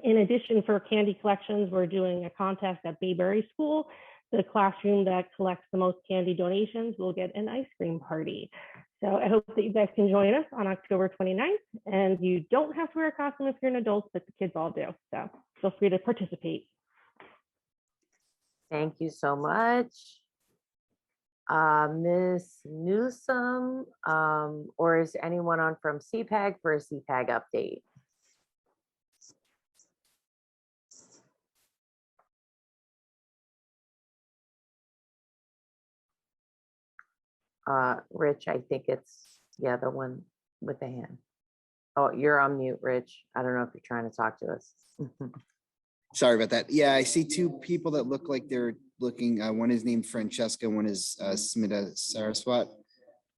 In addition, for candy collections, we're doing a contest at Bayberry School. The classroom that collects the most candy donations will get an ice cream party. So I hope that you guys can join us on October 29th. And you don't have to wear a costume if you're an adult, but the kids all do. So feel free to participate. Thank you so much. Ms. Newsome, or is anyone on from CPAG for a CPAG update? Rich, I think it's, yeah, the one with the hand. Oh, you're on mute, Rich. I don't know if you're trying to talk to us. Sorry about that. Yeah, I see two people that look like they're looking. One is named Francesca, one is Smita Saraswat.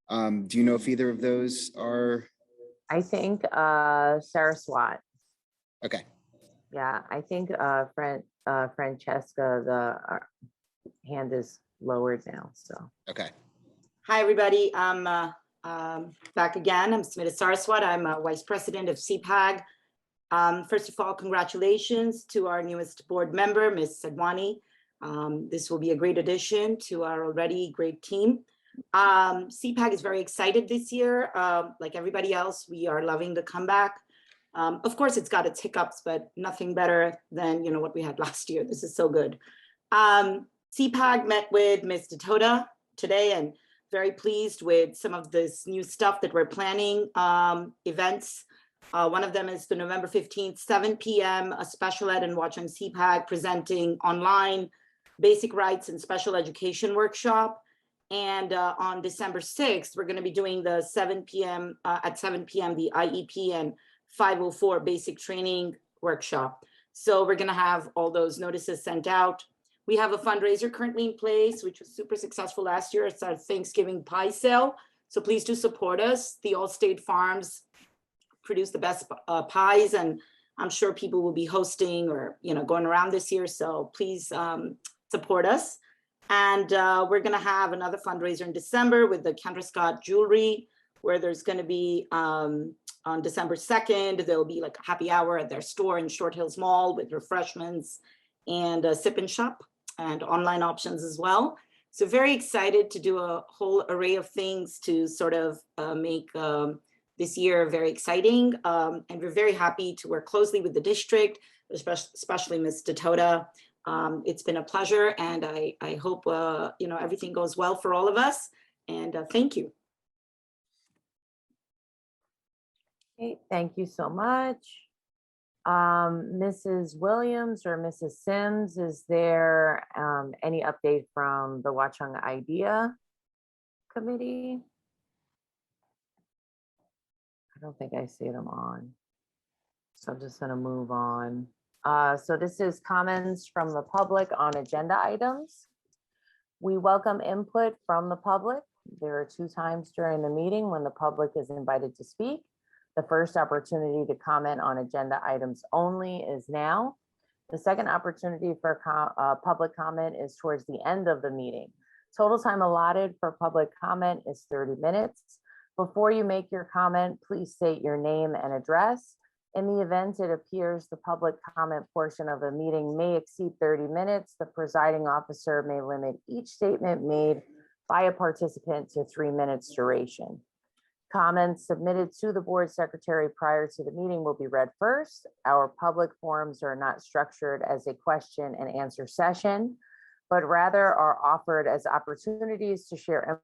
Do you know if either of those are? I think Saraswat. Okay. Yeah, I think Francesca, the hand is lowered now, so. Okay. Hi, everybody. I'm back again. I'm Smita Saraswat. I'm Vice President of CPAG. First of all, congratulations to our newest board member, Ms. Sadwani. This will be a great addition to our already great team. CPAG is very excited this year. Like everybody else, we are loving the comeback. Of course, it's got its hiccups, but nothing better than what we had last year. This is so good. CPAG met with Ms. Ditota today and very pleased with some of this new stuff that we're planning, events. One of them is the November 15th, 7 p.m., a special ed and Watchung CPAG presenting online basic rights and special education workshop. And on December 6th, we're going to be doing the 7 p.m. At 7 p.m., the IEP and 504 basic training workshop. So we're going to have all those notices sent out. We have a fundraiser currently in place, which was super successful last year. It's our Thanksgiving pie sale. So please do support us. The Allstate Farms produce the best pies, and I'm sure people will be hosting or going around this year. So please support us. And we're going to have another fundraiser in December with the Kendra Scott Jewelry, where there's going to be on December 2nd, there'll be like a happy hour at their store in Short Hills Mall with refreshments and a sip and shop and online options as well. So very excited to do a whole array of things to sort of make this year very exciting. And we're very happy to work closely with the district, especially Ms. Ditota. It's been a pleasure, and I hope everything goes well for all of us. And thank you. Okay, thank you so much. Mrs. Williams or Mrs. Sims, is there any update from the Watchung Idea Committee? I don't think I see them on. So I'm just gonna move on. So this is comments from the public on agenda items. We welcome input from the public. There are 2 times during the meeting when the public is invited to speak. The first opportunity to comment on agenda items only is now. The second opportunity for public comment is towards the end of the meeting. Total time allotted for public comment is 30 minutes. Before you make your comment, please state your name and address. In the event it appears the public comment portion of the meeting may exceed 30 minutes, the presiding officer may limit each statement made by a participant to 3 minutes duration. Comments submitted to the board secretary prior to the meeting will be read first. Our public forums are not structured as a question and answer session, but rather are offered as opportunities to share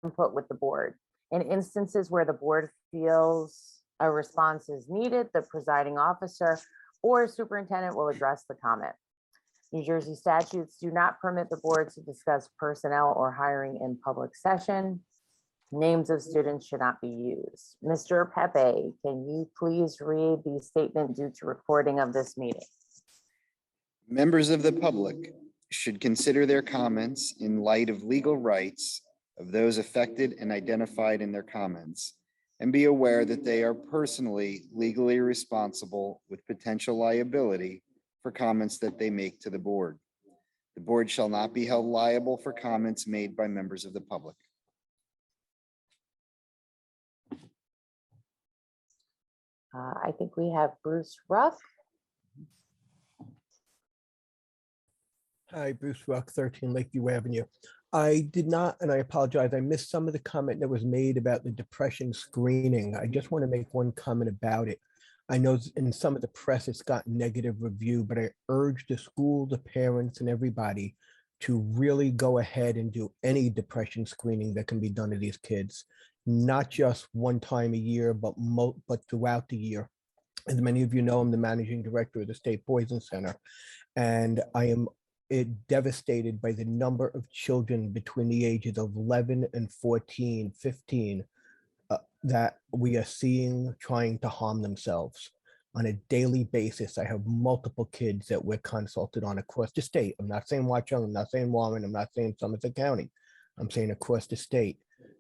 input with the board. In instances where the board feels a response is needed, the presiding officer or superintendent will address the comment. New Jersey statutes do not permit the board to discuss personnel or hiring in public session. Names of students should not be used. Mr. Pepe, can you please read the statement due to recording of this meeting? Members of the public should consider their comments in light of legal rights of those affected and identified in their comments, and be aware that they are personally legally responsible with potential liability for comments that they make to the board. The board shall not be held liable for comments made by members of the public. I think we have Bruce Ruck. Hi, Bruce Ruck, 13 Lakeview Avenue. I did not, and I apologize, I missed some of the comment that was made about the depression screening. I just want to make one comment about it. I know in some of the press it's got negative review, but I urge the school, the parents, and everybody to really go ahead and do any depression screening that can be done to these kids, not just one time a year, but throughout the year. As many of you know, I'm the managing director of the State Poison Center, and I am devastated by the number of children between the ages of 11 and 14, 15, that we are seeing trying to harm themselves on a daily basis. I have multiple kids that we're consulted on across the state. I'm not saying Watchung, I'm not saying Warren, I'm not saying Somerset County. I'm saying across the state.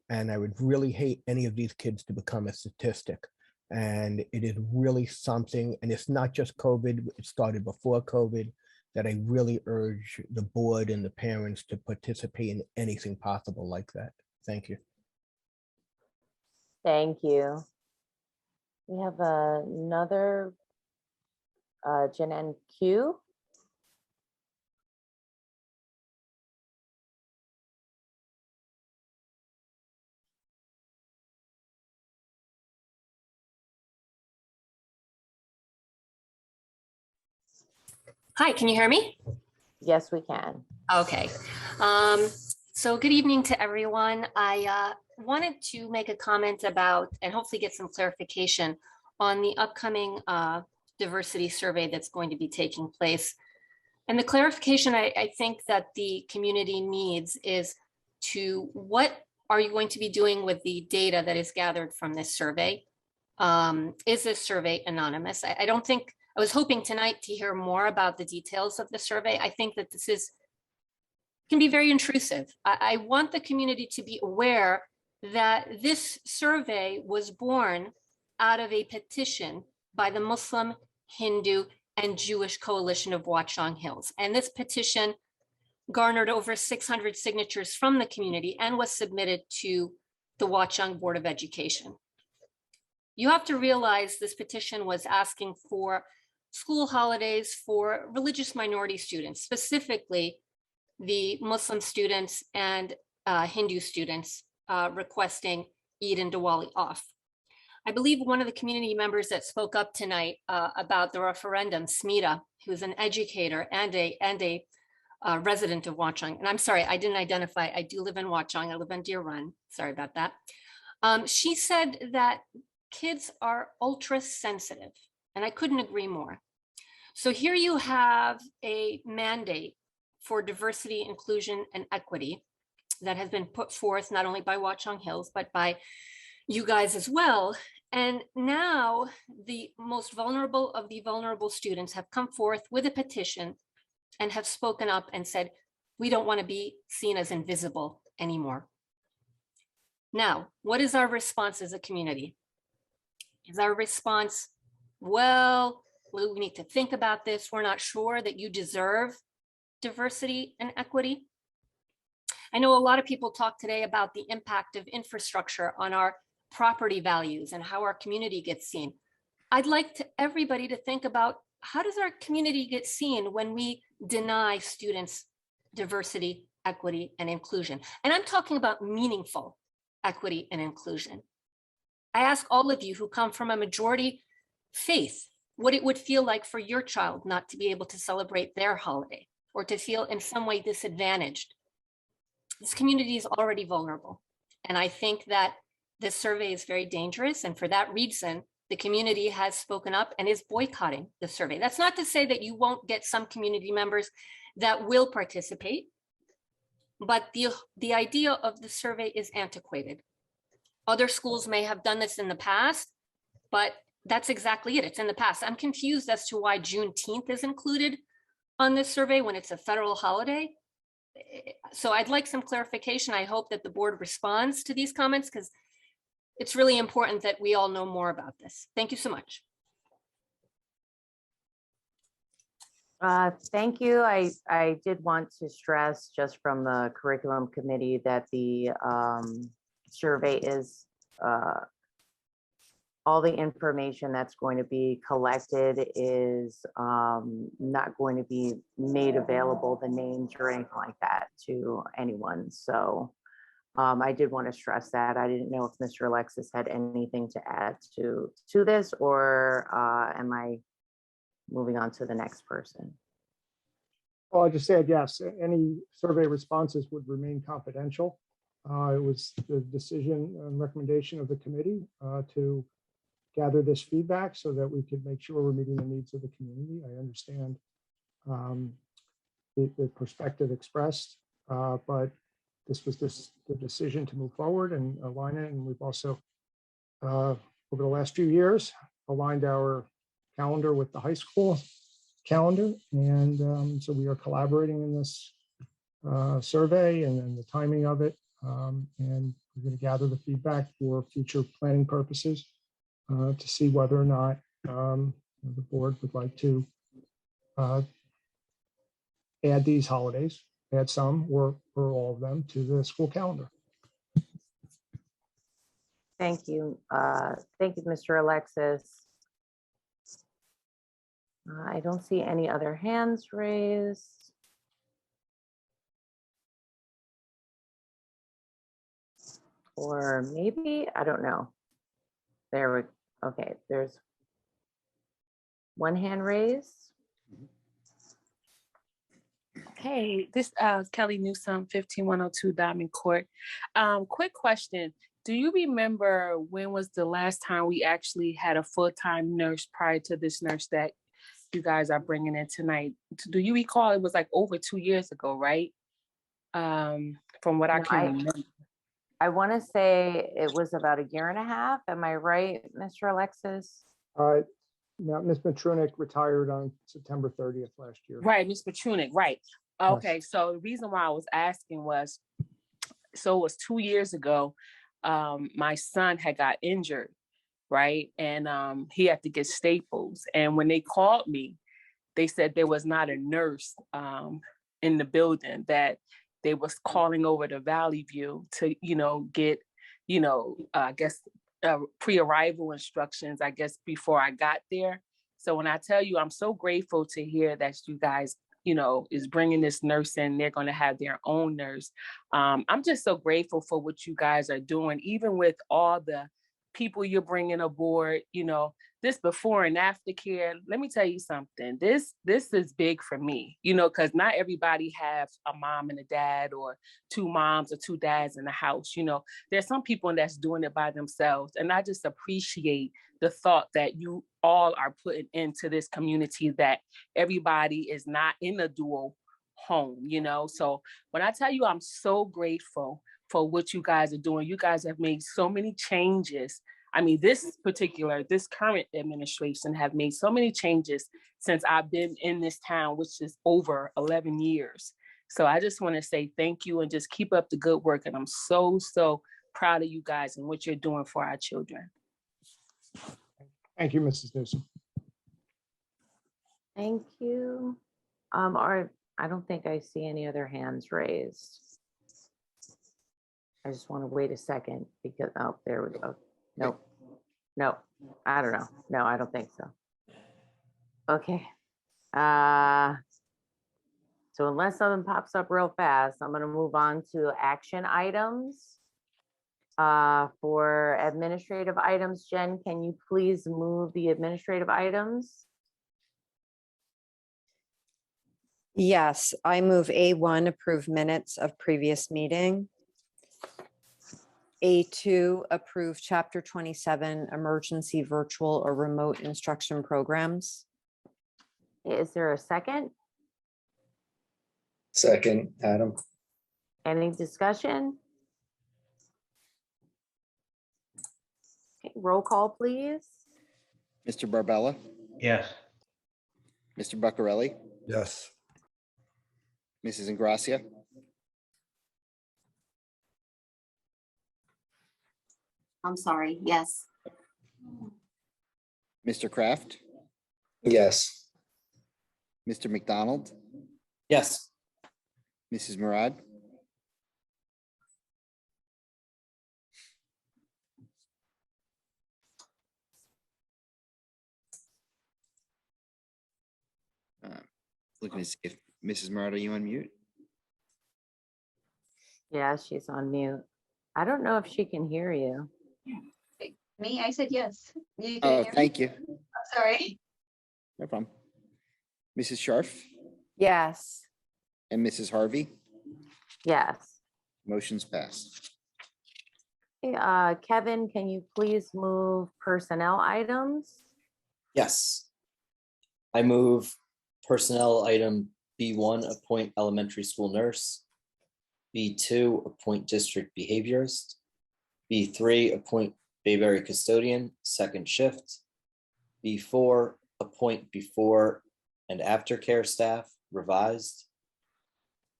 And I would really hate any of these kids to become a statistic. And it is really something, and it's not just COVID, it started before COVID, that I really urge the board and the parents to participate in anything possible like that. Thank you. Thank you. We have another Jen Q. Hi, can you hear me? Yes, we can. Okay. So good evening to everyone. I wanted to make a comment about and hopefully get some clarification on the upcoming diversity survey that's going to be taking place. And the clarification I think that the community needs is to what are you going to be doing with the data that is gathered from this survey? Is this survey anonymous? I don't think, I was hoping tonight to hear more about the details of the survey. I think that this can be very intrusive. I want the community to be aware that this survey was born out of a petition by the Muslim, Hindu, and Jewish Coalition of Watchung Hills. And this petition garnered over 600 signatures from the community and was submitted to the Watchung Board of Education. You have to realize this petition was asking for school holidays for religious minority students, specifically the Muslim students and Hindu students requesting Eid and Diwali off. I believe one of the community members that spoke up tonight about the referendum, Smita, who's an educator and a resident of Watchung, and I'm sorry, I didn't identify, I do live in Watchung, I live in Deer Run, sorry about that. She said that kids are ultra sensitive, and I couldn't agree more. So here you have a mandate for diversity, inclusion, and equity that has been put forth not only by Watchung Hills, but by you guys as well. And now the most vulnerable of the vulnerable students have come forth with a petition and have spoken up and said, we don't want to be seen as invisible anymore. Now, what is our response as a community? Is our response, well, we need to think about this. We're not sure that you deserve diversity and equity. I know a lot of people talk today about the impact of infrastructure on our property values and how our community gets seen. I'd like everybody to think about, how does our community get seen when we deny students diversity, equity, and inclusion? And I'm talking about meaningful equity and inclusion. I ask all of you who come from a majority faith what it would feel like for your child not to be able to celebrate their holiday or to feel in some way disadvantaged. This community is already vulnerable. And I think that this survey is very dangerous. And for that reason, the community has spoken up and is boycotting the survey. That's not to say that you won't get some community members that will participate, but the idea of the survey is antiquated. Other schools may have done this in the past, but that's exactly it. It's in the past. I'm confused as to why Juneteenth is included on this survey when it's a federal holiday. So I'd like some clarification. I hope that the board responds to these comments because it's really important that we all know more about this. Thank you so much. Thank you. I did want to stress just from the curriculum committee that the survey is all the information that's going to be collected is not going to be made available, the names or anything like that, to anyone. So I did want to stress that. I didn't know if Mr. Alexis had anything to add to this, or am I moving on to the next person? Well, I just said yes. Any survey responses would remain confidential. It was the decision and recommendation of the committee to gather this feedback so that we could make sure we're meeting the needs of the community. I understand the perspective expressed, but this was the decision to move forward and align it. And we've also, over the last few years, aligned our calendar with the high school calendar. And so we are collaborating in this survey and the timing of it. And we're going to gather the feedback for future planning purposes to see whether or not the board would like to add these holidays, add some or all of them to the school calendar. Thank you. Thank you, Mr. Alexis. I don't see any other hands raised. Or maybe, I don't know. There we, okay, there's one hand raised. Hey, this Kelly Newsome, 15102 Diamond Court. Quick question. Do you remember when was the last time we actually had a full-time nurse prior to this nurse that you guys are bringing in tonight? Do you recall? It was like over 2 years ago, right? From what I can remember. I want to say it was about 1.5 years. Am I right, Mr. Alexis? Now, Ms. Matrunik retired on September 30th last year. Right, Ms. Matrunik, right. Okay, yes. So the reason why I was asking was, so it was 2 years ago, my son had got injured, right? And he had to get staples. And when they called me, they said there was not a nurse in the building, that they was calling over to Valley View to, get, I guess, pre-arrival instructions, I guess, before I got there. So when I tell you, I'm so grateful to hear that you guys, is bringing this nurse in, they're going to have their own nurse. I'm just so grateful for what you guys are doing, even with all the people you're bringing aboard, this before and after care. Let me tell you something, this is big for me, because not everybody has a mom and a dad, or 2 moms or 2 dads in the house. There's some people that's doing it by themselves. And I just appreciate the thought that you all are putting into this community, that everybody is not in a dual home, So when I tell you, I'm so grateful for what you guys are doing. You guys have made so many changes. I mean, this current administration have made so many changes since I've been in this town, which is over 11 years. So I just want to say thank you and just keep up the good work. And I'm so, so proud of you guys and what you're doing for our children. Thank you, Mrs. Newsom. Thank you. I don't think I see any other hands raised. I just want to wait a second because, oh, there we go. No, I don't know. No, I don't think so. Okay. So unless something pops up real fast, I'm going to move on to action items. For administrative items, Jen, can you please move the administrative items? Yes, I move A1, approve minutes of previous meeting. A2, approve Chapter 27, emergency virtual or remote instruction programs. Is there a second? Second, Adam. Any discussion? Okay, roll call, please. Mr. Barbella, Yes. Mr. Buccarelli, Yes. Mrs. Ingracia, I'm sorry, yes. Mr. Kraft, Yes. Mr. McDonald, Yes. Mrs. Murad, looking to see if Mrs. Murad, are you on mute? Yeah, she's on mute. I don't know if she can hear you. Me, I said yes. You Oh, can hear me? thank you. Oh, sorry. No problem. Mrs. Scharf Yes. and Mrs. Harvey, Yes. motion's passed. Okay, Kevin, can you please move personnel items? Yes. I move personnel item B1, appoint elementary school nurse. B2, appoint district behaviorist. B3, appoint Bayberry custodian, second shift. B4, appoint before and after care staff, revised.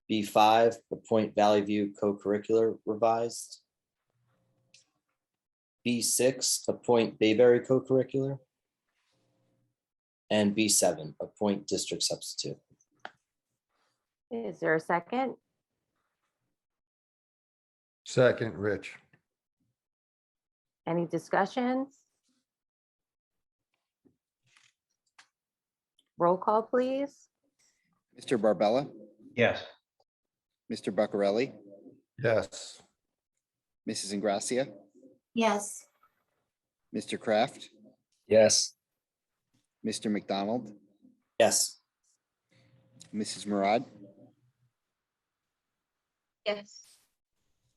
B5, appoint Valley View co-curricular, revised. B6, appoint Bayberry co-curricular. And B7, appoint district substitute. Is there a second? Second, Rich. Any discussions? Roll call, please. Mr. Barbella, Yes. Mr. Buccarelli, Yes. Mrs. Ingracia, Yes. Mr. Kraft, Yes. Mr. McDonald, Yes. Mrs. Murad, Yes.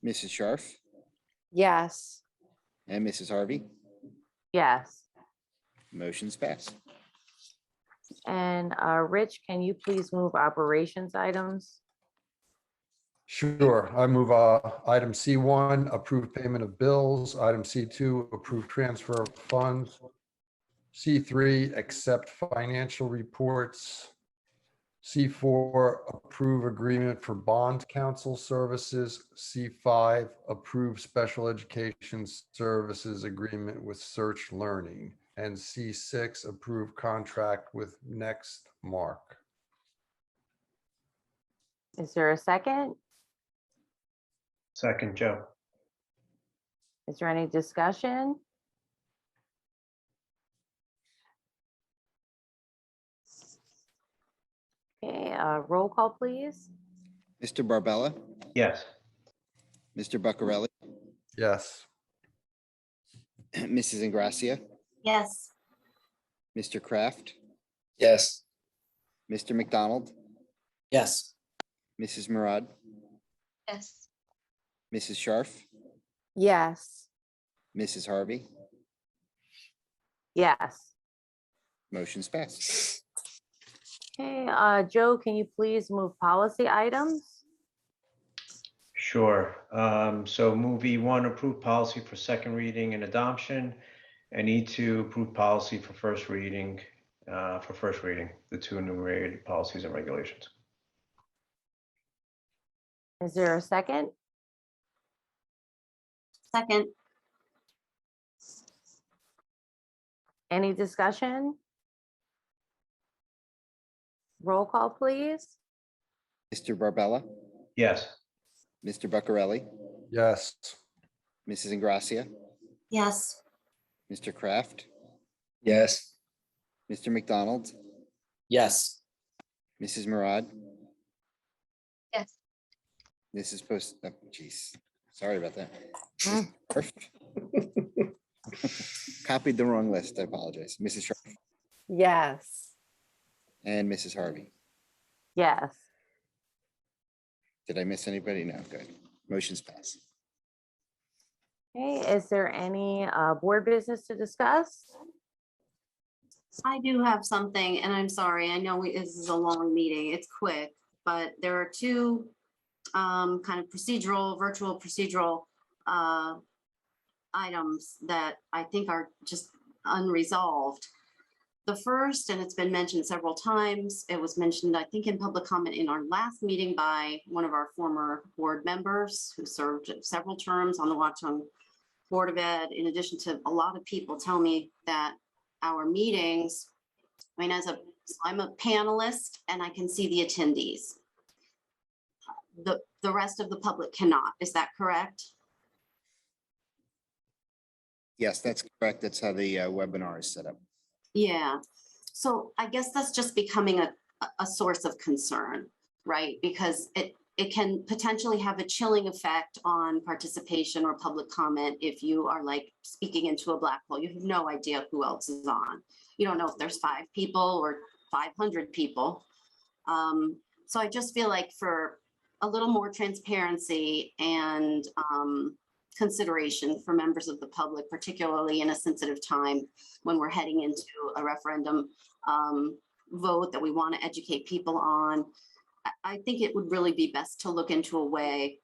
Mrs. Scharf, Yes. and Mrs. Harvey, Yes. motion's passed. And Rich, can you please move operations items? Sure. I move item C1, approve payment of bills. Item C2, approve transfer of funds. C3, accept financial reports. C4, approve agreement for bond counsel services. C5, approve special education services agreement with Search Learning. And C6, approve contract with Next Mark. Is there a second? Second, Joe. Is there any discussion? Okay, roll call, please. Mr. Barbella, Yes. Mr. Buccarelli, Yes. Mrs. Ingracia, Yes. Mr. Kraft, Yes. Mr. McDonald, Yes. Mrs. Murad, Yes. Mrs. Scharf, Yes. Mrs. Harvey, Yes. motion's passed. Okay, Joe, can you please move policy items? Sure. So move E1, approve policy for second reading and adoption, and E2, approve policy for first reading, the two enumerated policies and regulations. Is there a second? Second. Any discussion? Roll call, please. Mr. Barbella, Yes. Mr. Buccarelli, Yes. Mrs. Ingracia, Yes. Mr. Kraft, Yes. Mr. McDonald, Yes. Mrs. Murad, Yes. this is supposed, oh, geez, sorry about that. Mm. Copied the wrong list. I apologize. Mrs. Sharp Yes. and Mrs. Harvey. Yes. Did I miss anybody? No, good. Motion's pass. Okay, is there any board business to discuss? I do have something, and I'm sorry, I know this is a long meeting, it's quick, but there are two kind of virtual procedural items that I think are just unresolved. The first, and it's been mentioned several times, it was mentioned, I think, in public comment in our last meeting by one of our former board members who served several terms on the Watchung Board of Ed, in addition to a lot of people tell me that our meetings, I mean, I'm a panelist and I can see the attendees. The rest of the public cannot. Is that correct? Yes, that's correct. That's how the webinar is set up. Yeah. So I guess that's just becoming a source of concern, right? Because it can potentially have a chilling effect on participation or public comment if you are like speaking into a black hole. You have no idea who else is on. You don't know if there's 5 people or 500 people. So I just feel like for a little more transparency and consideration for members of the public, particularly in a sensitive time when we're heading into a referendum vote that we want to educate people on, I think it would really be best to look into a way,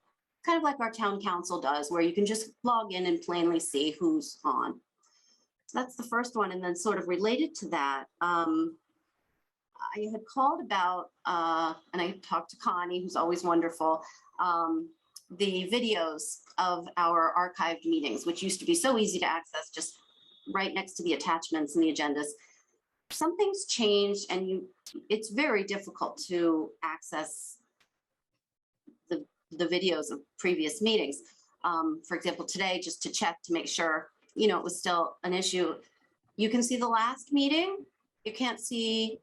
kind of like our town council does, where you can just log in and plainly see who's on. So that's the first one. And then sort of related to that, I had called about, and I talked to Connie, who's always wonderful, the videos of our archived meetings, which used to be so easy to access, just right next to the attachments and the agendas. Something's changed and it's very difficult to access the videos of previous meetings. For example, today, just to check to make sure, it was still an issue. You can see the last meeting. You can't see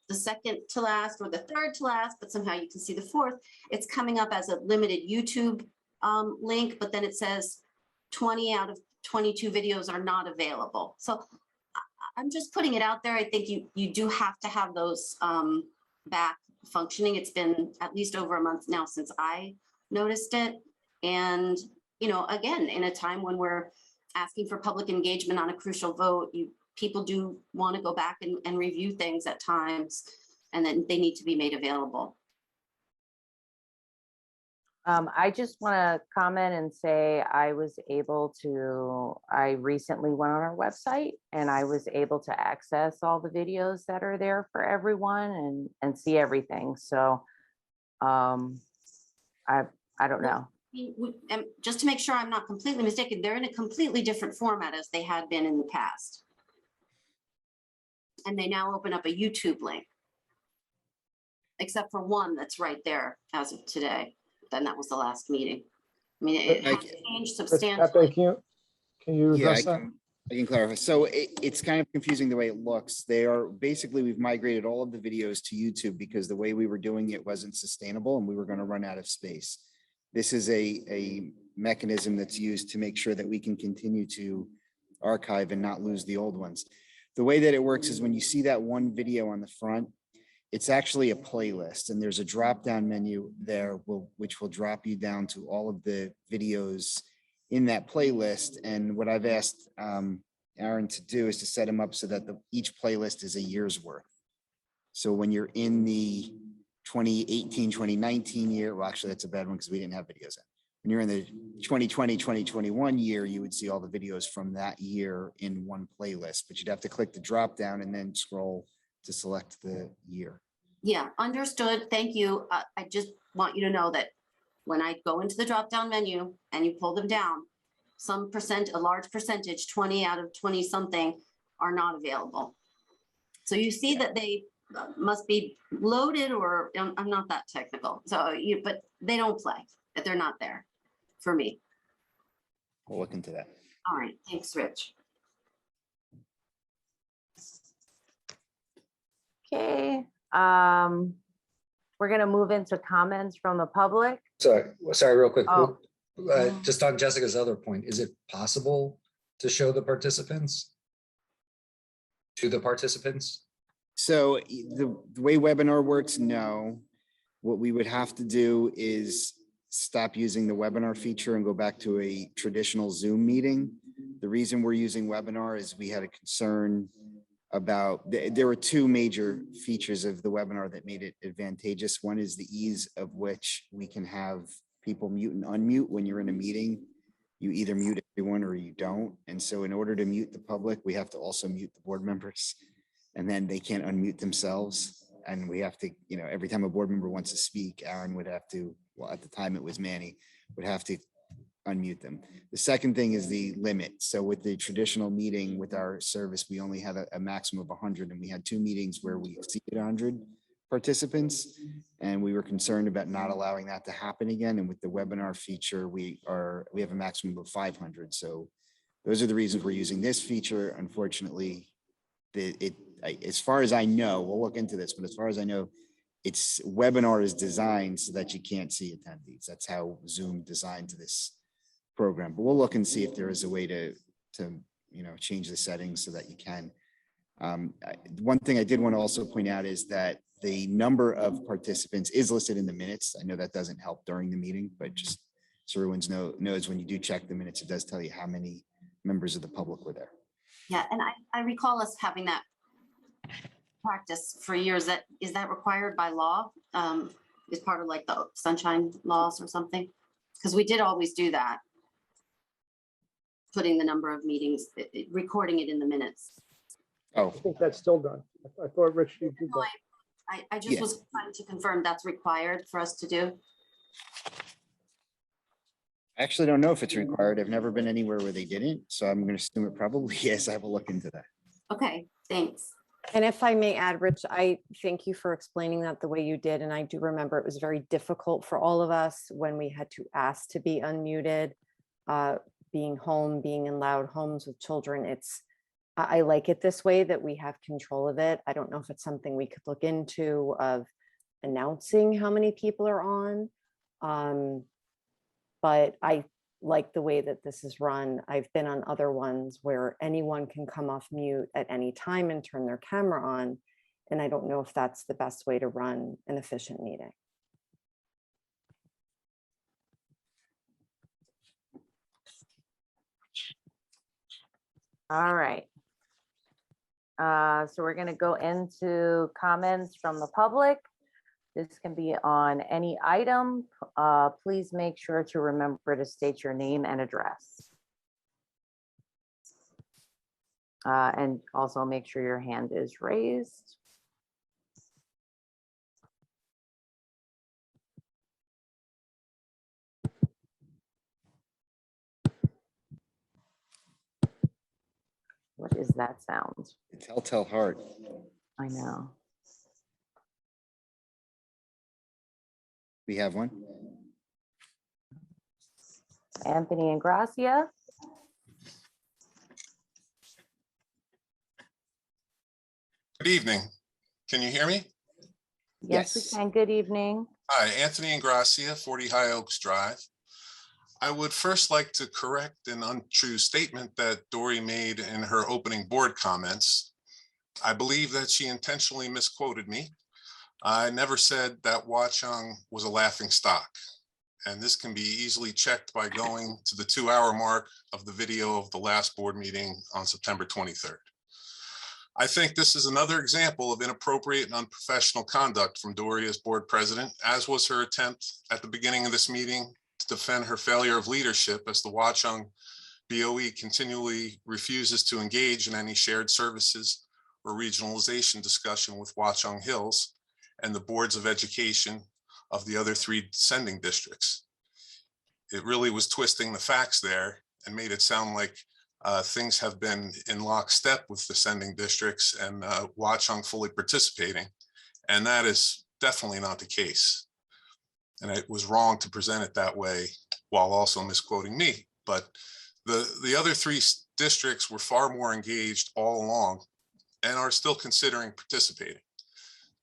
the second to last or the third to last, but somehow you can see the fourth. It's coming up as a limited YouTube link, but then it says 20 out of 22 videos are not available. So I'm just putting it out there. I think you do have to have those back functioning. It's been at least over a month now since I noticed it. And, again, in a time when we're asking for public engagement on a crucial vote, people do want to go back and review things at times, and then they need to be made available. I just want to comment and say I recently went on our website and I was able to access all the videos that are there for everyone and see everything. So I don't know. And just to make sure I'm not completely mistaken, they're in a completely different format as they had been in the past. And they now open up a YouTube link, except for one that's right there as of today. Then that was the last meeting. I mean, it has changed substantially. Can you Yeah, address that? I can clarify. So it's kind of confusing the way it looks. We've migrated all of the videos to YouTube because the way we were doing it wasn't sustainable and we were going to run out of space. This is a mechanism that's used to make sure that we can continue to archive and not lose the old ones. The way that it works is when you see that one video on the front, it's actually a playlist and there's a drop-down menu there which will drop you down to all of the videos in that playlist. And what I've asked Aaron to do is to set them up so that each playlist is a year's worth. So when you're in the 2018, 2019 year, well, actually that's a bad one because we didn't have videos in. When you're in the 2020, 2021 year, you would see all the videos from that year in one playlist, but you'd have to click the drop down and then scroll to select the year. Yeah, understood. Thank you. I just want you to know that when I go into the drop down menu and you pull them down, a large percentage, 20 out of 20 something are not available. So you see that they must be loaded, or I'm not that technical. So but they don't play, that they're not there for me. We'll look into that. All right. Thanks, Rich. Okay. We're going to move into comments from the public. Sorry, real quick. Oh. Just on Jessica's other point, is it possible to show the participants? To the participants? So the way webinar works, no. What we would have to do is stop using the webinar feature and go back to a traditional Zoom meeting. The reason we're using webinar is we had a concern about, there were two major features of the webinar that made it advantageous. One is the ease of which we can have people mute and unmute when you're in a meeting. You either mute everyone or you don't. And so in order to mute the public, we have to also mute the board members, and then they can't unmute themselves. And we have to, you know, every time a board member wants to speak, Aaron would have to, well, at the time it was Manny, would have to unmute them. The second thing is the limit. So with the traditional meeting with our service, we only had a maximum of 100, and we had two meetings where we exceeded 100 participants, and we were concerned about not allowing that to happen again. And with the webinar feature, we have a maximum of 500. So those are the reasons we're using this feature. Unfortunately, as far as I know, we'll look into this, but as far as I know, it's webinar is designed so that you can't see attendees. That's how Zoom designed this program. But we'll look and see if there is a way to you know, change the settings so that you can. One thing I did want to also point out is that the number of participants is listed in the minutes. I know that doesn't help during the meeting, but just so everyone knows when you do check the minutes, it does tell you how many members of the public were there. Yeah, and I recall us having that practice for years. Is that required by law? Is part of like the sunshine laws or something? Because we did always do that. Putting the number of meetings, recording it in the minutes. Oh, I think that's still done. I thought, Rich, you did that. I just was trying to confirm that's required for us to do. I actually don't know if it's required. I've never been anywhere where they didn't, so I'm going to assume it probably is. I will look into that. Okay, thanks. And if I may add, Rich, I thank you for explaining that the way you did. And I do remember it was very difficult for all of us when we had to ask to be unmuted, being home, being in loud homes with children. I like it this way that we have control of it. I don't know if it's something we could look into of announcing how many people are on. But I like the way that this is run. I've been on other ones where anyone can come off mute at any time and turn their camera on. And I don't know if that's the best way to run an efficient meeting. All right. So we're going to go into comments from the public. This can be on any item. Please make sure to remember to state your name and address. And also make sure your hand is raised. What is that sound? The telltale heart. I know. We have one. Anthony and Gracia. Good evening. Can you hear me? Yes, we can. Good evening. Hi, Anthony and Gracia, 40 High Oaks Drive. I would first like to correct an untrue statement that Dory made in her opening board comments. I believe that she intentionally misquoted me. I never said that Watchung was a laughing stock, and this can be easily checked by going to the 2-hour mark of the video of the last board meeting on September 23rd. I think this is another example of inappropriate and unprofessional conduct from Dory as board president, as was her attempt at the beginning of this meeting to defend her failure of leadership as the Watchung BOE continually refuses to engage in any shared services or regionalization discussion with Watchung Hills and the boards of education of the other 3 sending districts. It really was twisting the facts there and made it sound like things have been in lockstep with the sending districts and Watchung fully participating. And that is definitely not the case. And it was wrong to present it that way while also misquoting me. But the other 3 districts were far more engaged all along and are still considering participating.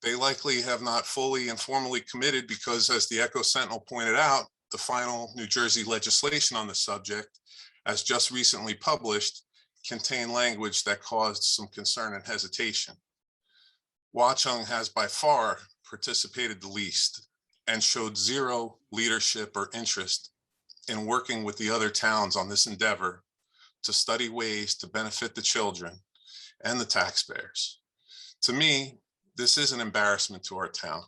They likely have not fully and formally committed because, as the Echo Sentinel pointed out, the final New Jersey legislation on the subject, as just recently published, contained language that caused some concern and hesitation. Watchung has by far participated the least and showed zero leadership or interest in working with the other towns on this endeavor to study ways to benefit the children and the taxpayers. To me, this is an embarrassment to our town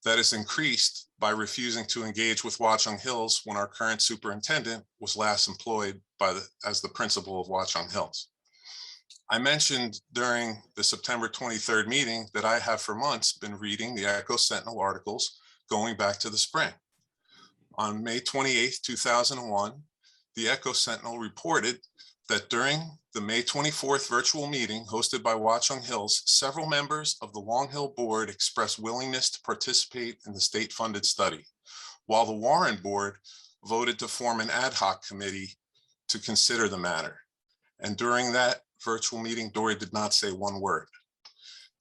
that is increased by refusing to engage with Watchung Hills when our current superintendent was last employed as the principal of Watchung Hills. I mentioned during the September 23rd meeting that I have for months been reading the Echo Sentinel articles going back to the spring. On May 28th, 2001, the Echo Sentinel reported that during the May 24th virtual meeting hosted by Watchung Hills, several members of the Long Hill Board expressed willingness to participate in the state-funded study, while the Warren Board voted to form an ad hoc committee to consider the matter. And during that virtual meeting, Dory did not say one word.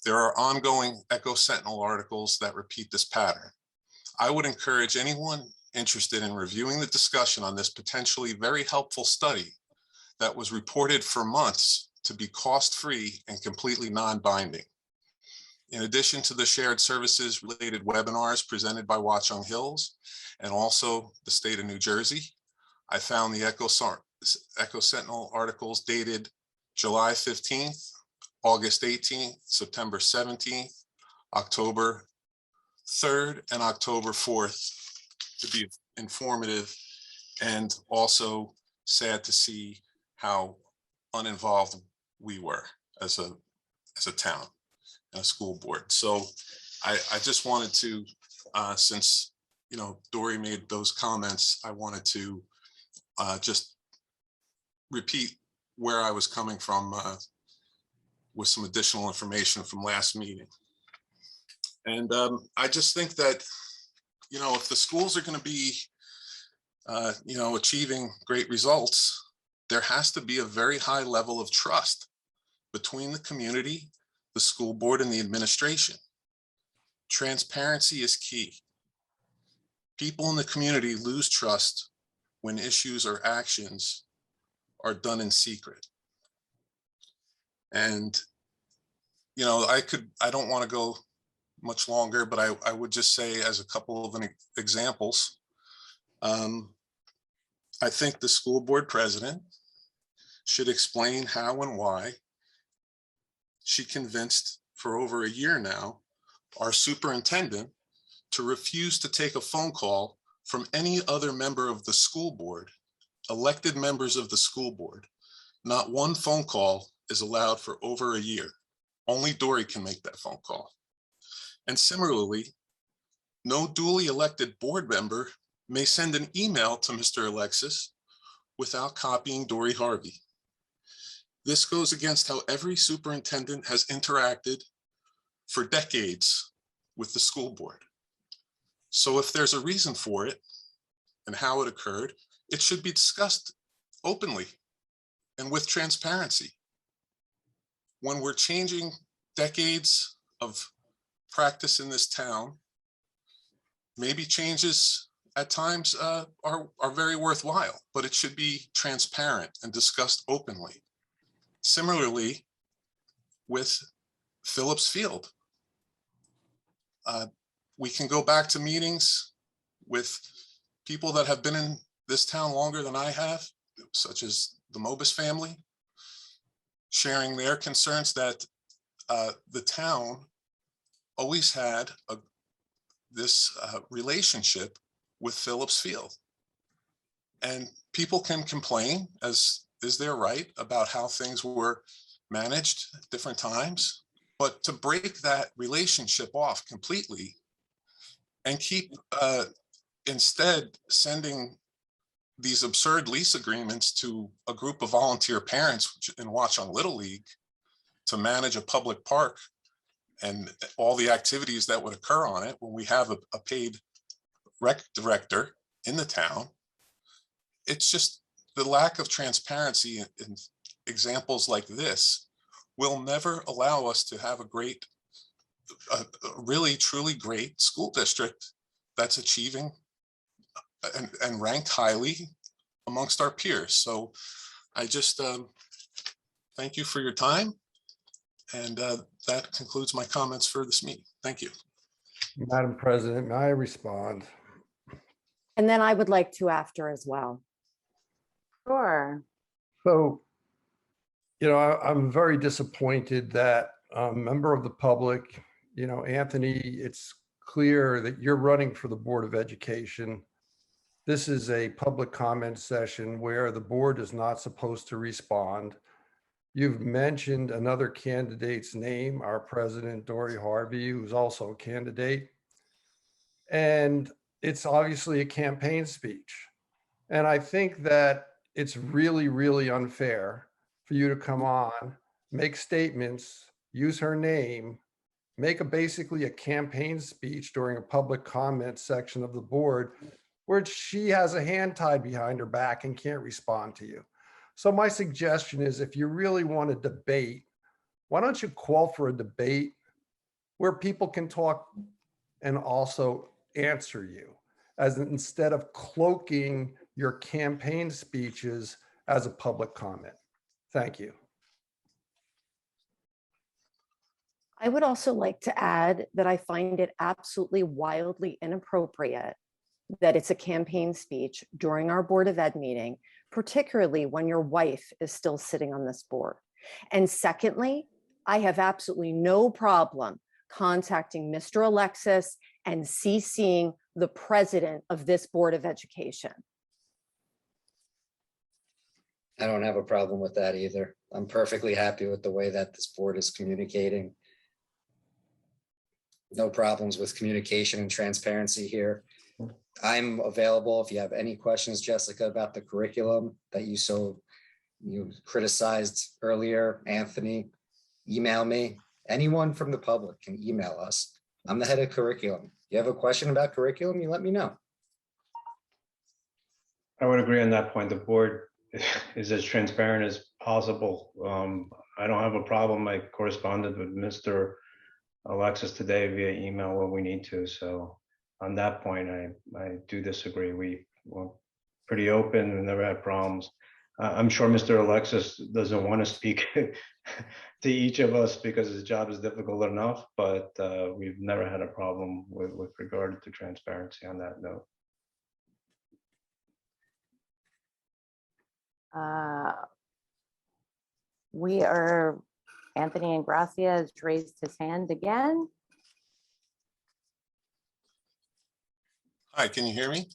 There are ongoing Echo Sentinel articles that repeat this pattern. I would encourage anyone interested in reviewing the discussion on this potentially very helpful study that was reported for months to be cost-free and completely non-binding. In addition to the shared services related webinars presented by Watchung Hills and also the state of New Jersey, I found the Echo Sentinel articles dated July 15th, August 18th, September 17th, October 3rd, and October 4th to be informative and also sad to see how uninvolved we were as a town and a school board. So I just wanted to, since Dory made those comments, I wanted to just repeat where I was coming from with some additional information from last meeting. And I just think that, if the schools are going to be, achieving great results, there has to be a very high level of trust between the community, the school board, and the administration. Transparency is key. People in the community lose trust when issues or actions are done in secret. And, I don't want to go much longer, but I would just say as a couple of examples, I think the school board president should explain how and why she convinced for over a year now our superintendent to refuse to take a phone call from any other member of the school board, elected members of the school board. Not one phone call is allowed for over a year. Only Dory can make that phone call. And similarly, no duly elected board member may send an email to Mr. Alexis without copying Dory Harvey. This goes against how every superintendent has interacted for decades with the school board. So if there's a reason for it and how it occurred, it should be discussed openly and with transparency. When we're changing decades of practice in this town, maybe changes at times are very worthwhile, but it should be transparent and discussed openly. Similarly, with Phillips Field, we can go back to meetings with people that have been in this town longer than I have, such as the Mobus family, sharing their concerns that the town always had this relationship with Phillips Field. And people can complain, as is their right, about how things were managed at different times, but to break that relationship off completely and keep instead sending these absurd lease agreements to a group of volunteer parents in Watchung Little League to manage a public park and all the activities that would occur on it when we have a paid rec director in the town. It's just the lack of transparency in examples like this will never allow us to have a really truly great school district that's achieving and ranked highly amongst our peers. So I just thank you for your time. And that concludes my comments for this meeting. Thank you. Madam President, may I respond? And then I would like to after as well. Sure. So, I'm very disappointed that a member of the public, Anthony, it's clear that you're running for the Board of Education. This is a public comment session where the board is not supposed to respond. You've mentioned another candidate's name, our president, Dory Harvey, who's also a candidate. And it's obviously a campaign speech. And I think that it's really, really unfair for you to come on, make statements, use her name, make basically a campaign speech during a public comment section of the board where she has a hand tied behind her back and can't respond to you. So my suggestion is, if you really want to debate, why don't you call for a debate where people can talk and also answer you, as instead of cloaking your campaign speeches as a public comment. Thank you. I would also like to add that I find it absolutely wildly inappropriate that it's a campaign speech during our Board of Ed meeting, particularly when your wife is still sitting on this board. And secondly, I have absolutely no problem contacting Mr. Alexis and CCing the president of this Board of Education. I don't have a problem with that either. I'm perfectly happy with the way that this board is communicating. No problems with communication and transparency here. I'm available if you have any questions, Jessica, about the curriculum that you criticized earlier. Anthony, email me. Anyone from the public can email us. I'm the head of curriculum. You have a question about curriculum, you let me know. I would agree on that point. The board is as transparent as possible. I don't have a problem. I corresponded with Mr. Alexis today via email when we need to. So on that point, I do disagree. We're pretty open and never had problems. I'm sure Mr. Alexis doesn't want to speak to each of us because his job is difficult enough, but we've never had a problem with regard to transparency on that note. Anthony Ingracia has raised his hand again. Hi, can you hear me?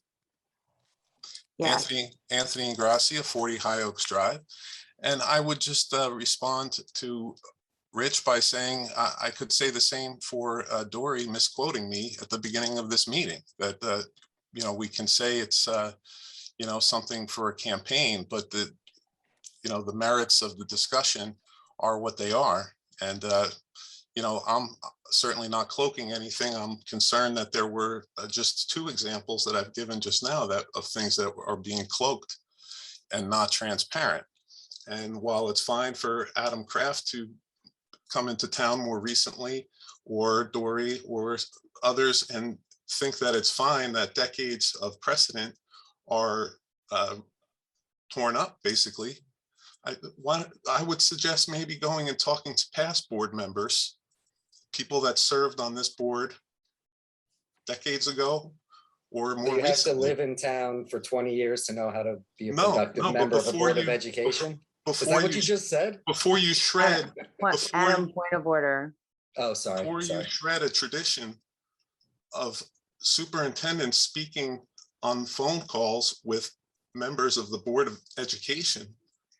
Yes. Anthony Ingracia, 40 High Oaks Drive. And I would just respond to Rich by saying I could say the same for Dory misquoting me at the beginning of this meeting, that we can say it's something for a campaign, but the merits of the discussion are what they are. And I'm certainly not cloaking anything. I'm concerned that there were just two examples that I've given just now of things that are being cloaked and not transparent. And while it's fine for Adam Kraft to come into town more recently, or Dory or others, and think that it's fine that decades of precedent are torn up, basically, I would suggest maybe going and talking to past board members, people that served on this board decades ago or more You have recently. to live in town for 20 years to know how to be a productive member of a board of education. Is that what you just said? Before you shred, Adam, point of order. Oh, sorry. Before you shred a tradition of superintendents speaking on phone calls with members of the Board of Education,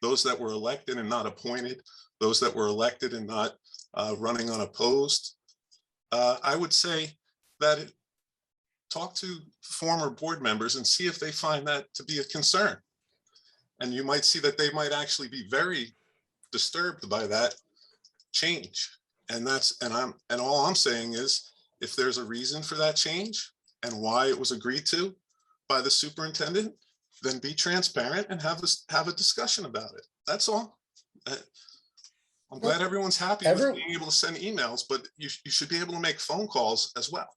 those that were elected and not appointed, those that were elected and not running unopposed, I would say that talk to former board members and see if they find that to be a concern. And you might see that they might actually be very disturbed by that change. And all I'm saying is, if there's a reason for that change and why it was agreed to by the superintendent, then be transparent and have a discussion about it. That's all. I'm glad everyone's happy with being able to send emails, but you should be able to make phone calls as well.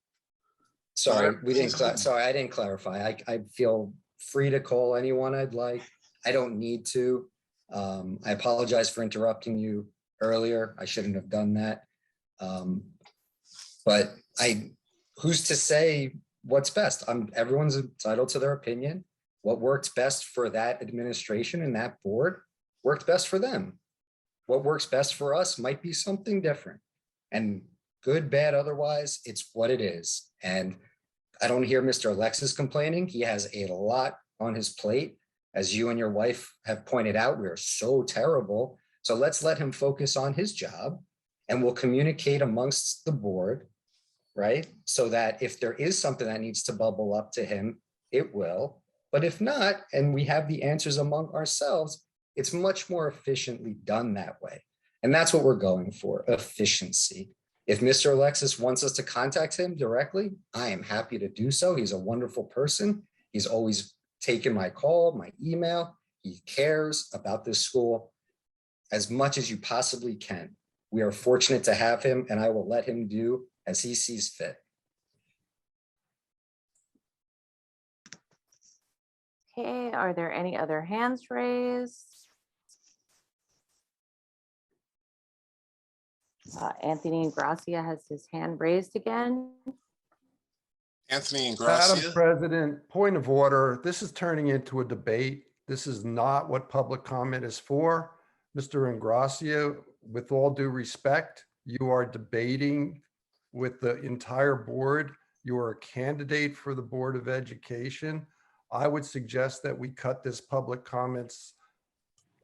Sorry, sorry, I didn't clarify. I feel free to call anyone I'd like. I don't need to. I apologize for interrupting you earlier. I shouldn't have done that. But who's to say what's best? Everyone's entitled to their opinion. What works best for that administration and that board worked best for them. What works best for us might be something different. And good, bad, otherwise, it's what it is. And I don't hear Mr. Alexis complaining. He has a lot on his plate. As you and your wife have pointed out, we are so terrible. So let's let him focus on his job, and we'll communicate amongst the board, right? So that if there is something that needs to bubble up to him, it will. But if not, and we have the answers among ourselves, it's much more efficiently done that way. And that's what we're going for, efficiency. If Mr. Alexis wants us to contact him directly, I am happy to do so. He's a wonderful person. He's always taken my call, my email. He cares about this school as much as you possibly can. We are fortunate to have him, and I will let him do as he sees fit. Okay, are there any other hands raised? Anthony Gracia has his hand raised again. Anthony Madam Ingracia. President, point of order. This is turning into a debate. This is not what public comment is for. Mr. Ingracia, with all due respect, you are debating with the entire board. You are a candidate for the Board of Education. I would suggest that we cut this public comments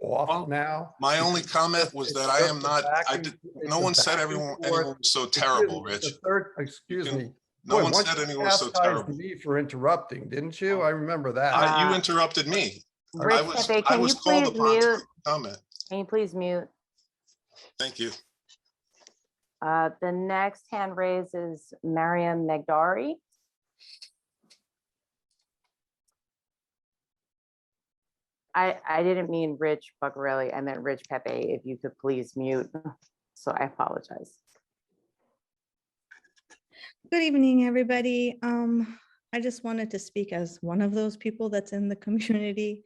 off now. My only comment was that I am not, no one said anyone was so terrible, Rich. Excuse me. No Boy, one once said you anyone was so chastised terrible. me for interrupting, didn't you? I remember that. You interrupted me. Rich Pepe, can you please mute? Comment. Can you please mute? Thank you. The next hand raised is Mariam Megdari. I didn't mean Rich Buccarelli. I meant Rich Pepe. If you could please mute. So I apologize. Good evening, everybody. I just wanted to speak as one of those people that's in the community.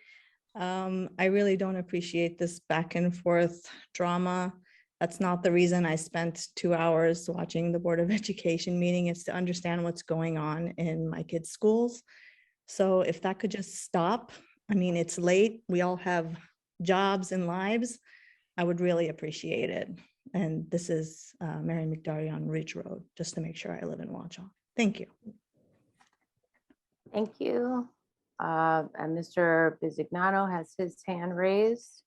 I really don't appreciate this back and forth drama. That's not the reason I spent 2 hours watching the Board of Education meeting. It's to understand what's going on in my kids' schools. So if that could just stop, I mean, it's late. We all have jobs and lives. I would really appreciate it. And this is Mary McDarty on Ridge Road, just to make sure I live in Watchung. Thank you. Thank you. And Mr. Bisignano has his hand raised.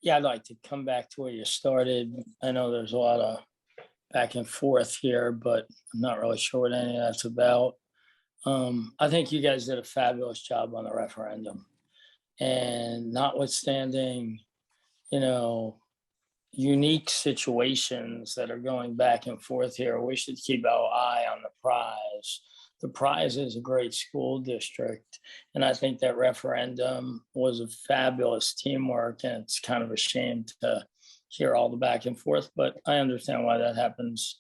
Yeah, I'd like to come back to where you started. I know there's a lot of back and forth here, but I'm not really sure what any of that's about. I think you guys did a fabulous job on the referendum. And notwithstanding, you know, unique situations that are going back and forth here, we should keep our eye on the prize. The prize is a great school district. And I think that referendum was a fabulous teamwork, and it's kind of a shame to hear all the back and forth, but I understand why that happens.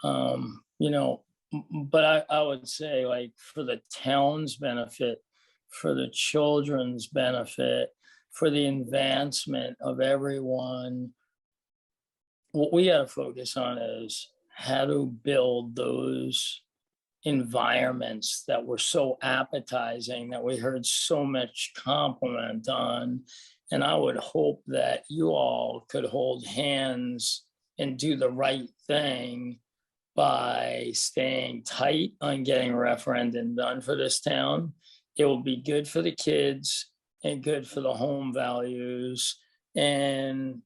You know, but I would say, like, for the town's benefit, for the children's benefit, for the advancement of everyone, what we got to focus on is how to build those environments that were so appetizing, that we heard so much compliment on. And I would hope that you all could hold hands and do the right thing by staying tight on getting a referendum done for this town. It will be good for the kids and good for the home values, and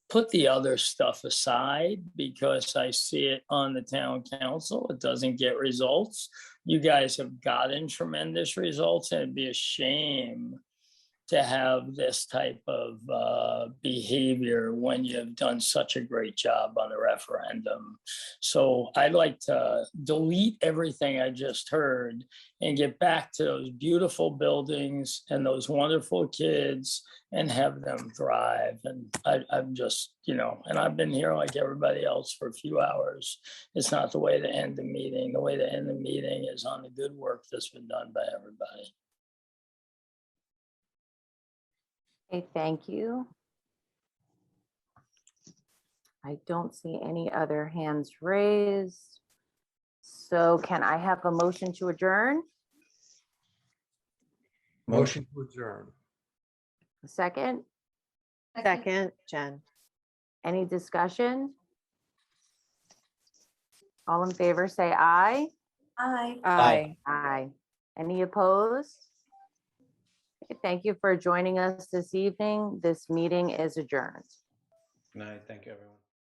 put the other stuff aside, because I see it on the town council. It doesn't get results. You guys have gotten tremendous results, and it'd be a shame to have this type of behavior when you've done such a great job on the referendum. So I'd like to delete everything I just heard and get back to those beautiful buildings and those wonderful kids and have them thrive. And I'm just, and I've been here like everybody else for a few hours. It's not the way to end the meeting. The way to end the meeting is on the good work that's been done by everybody. Okay, thank you. I don't see any other hands raised. So can I have a motion to adjourn? Motion to adjourn. A second? Second, Jen. Any discussion? All in favor, say aye. Aye. Aye. Any opposed? Okay, thank you for joining us this evening. This meeting is adjourned. Good night. Thank you, everyone.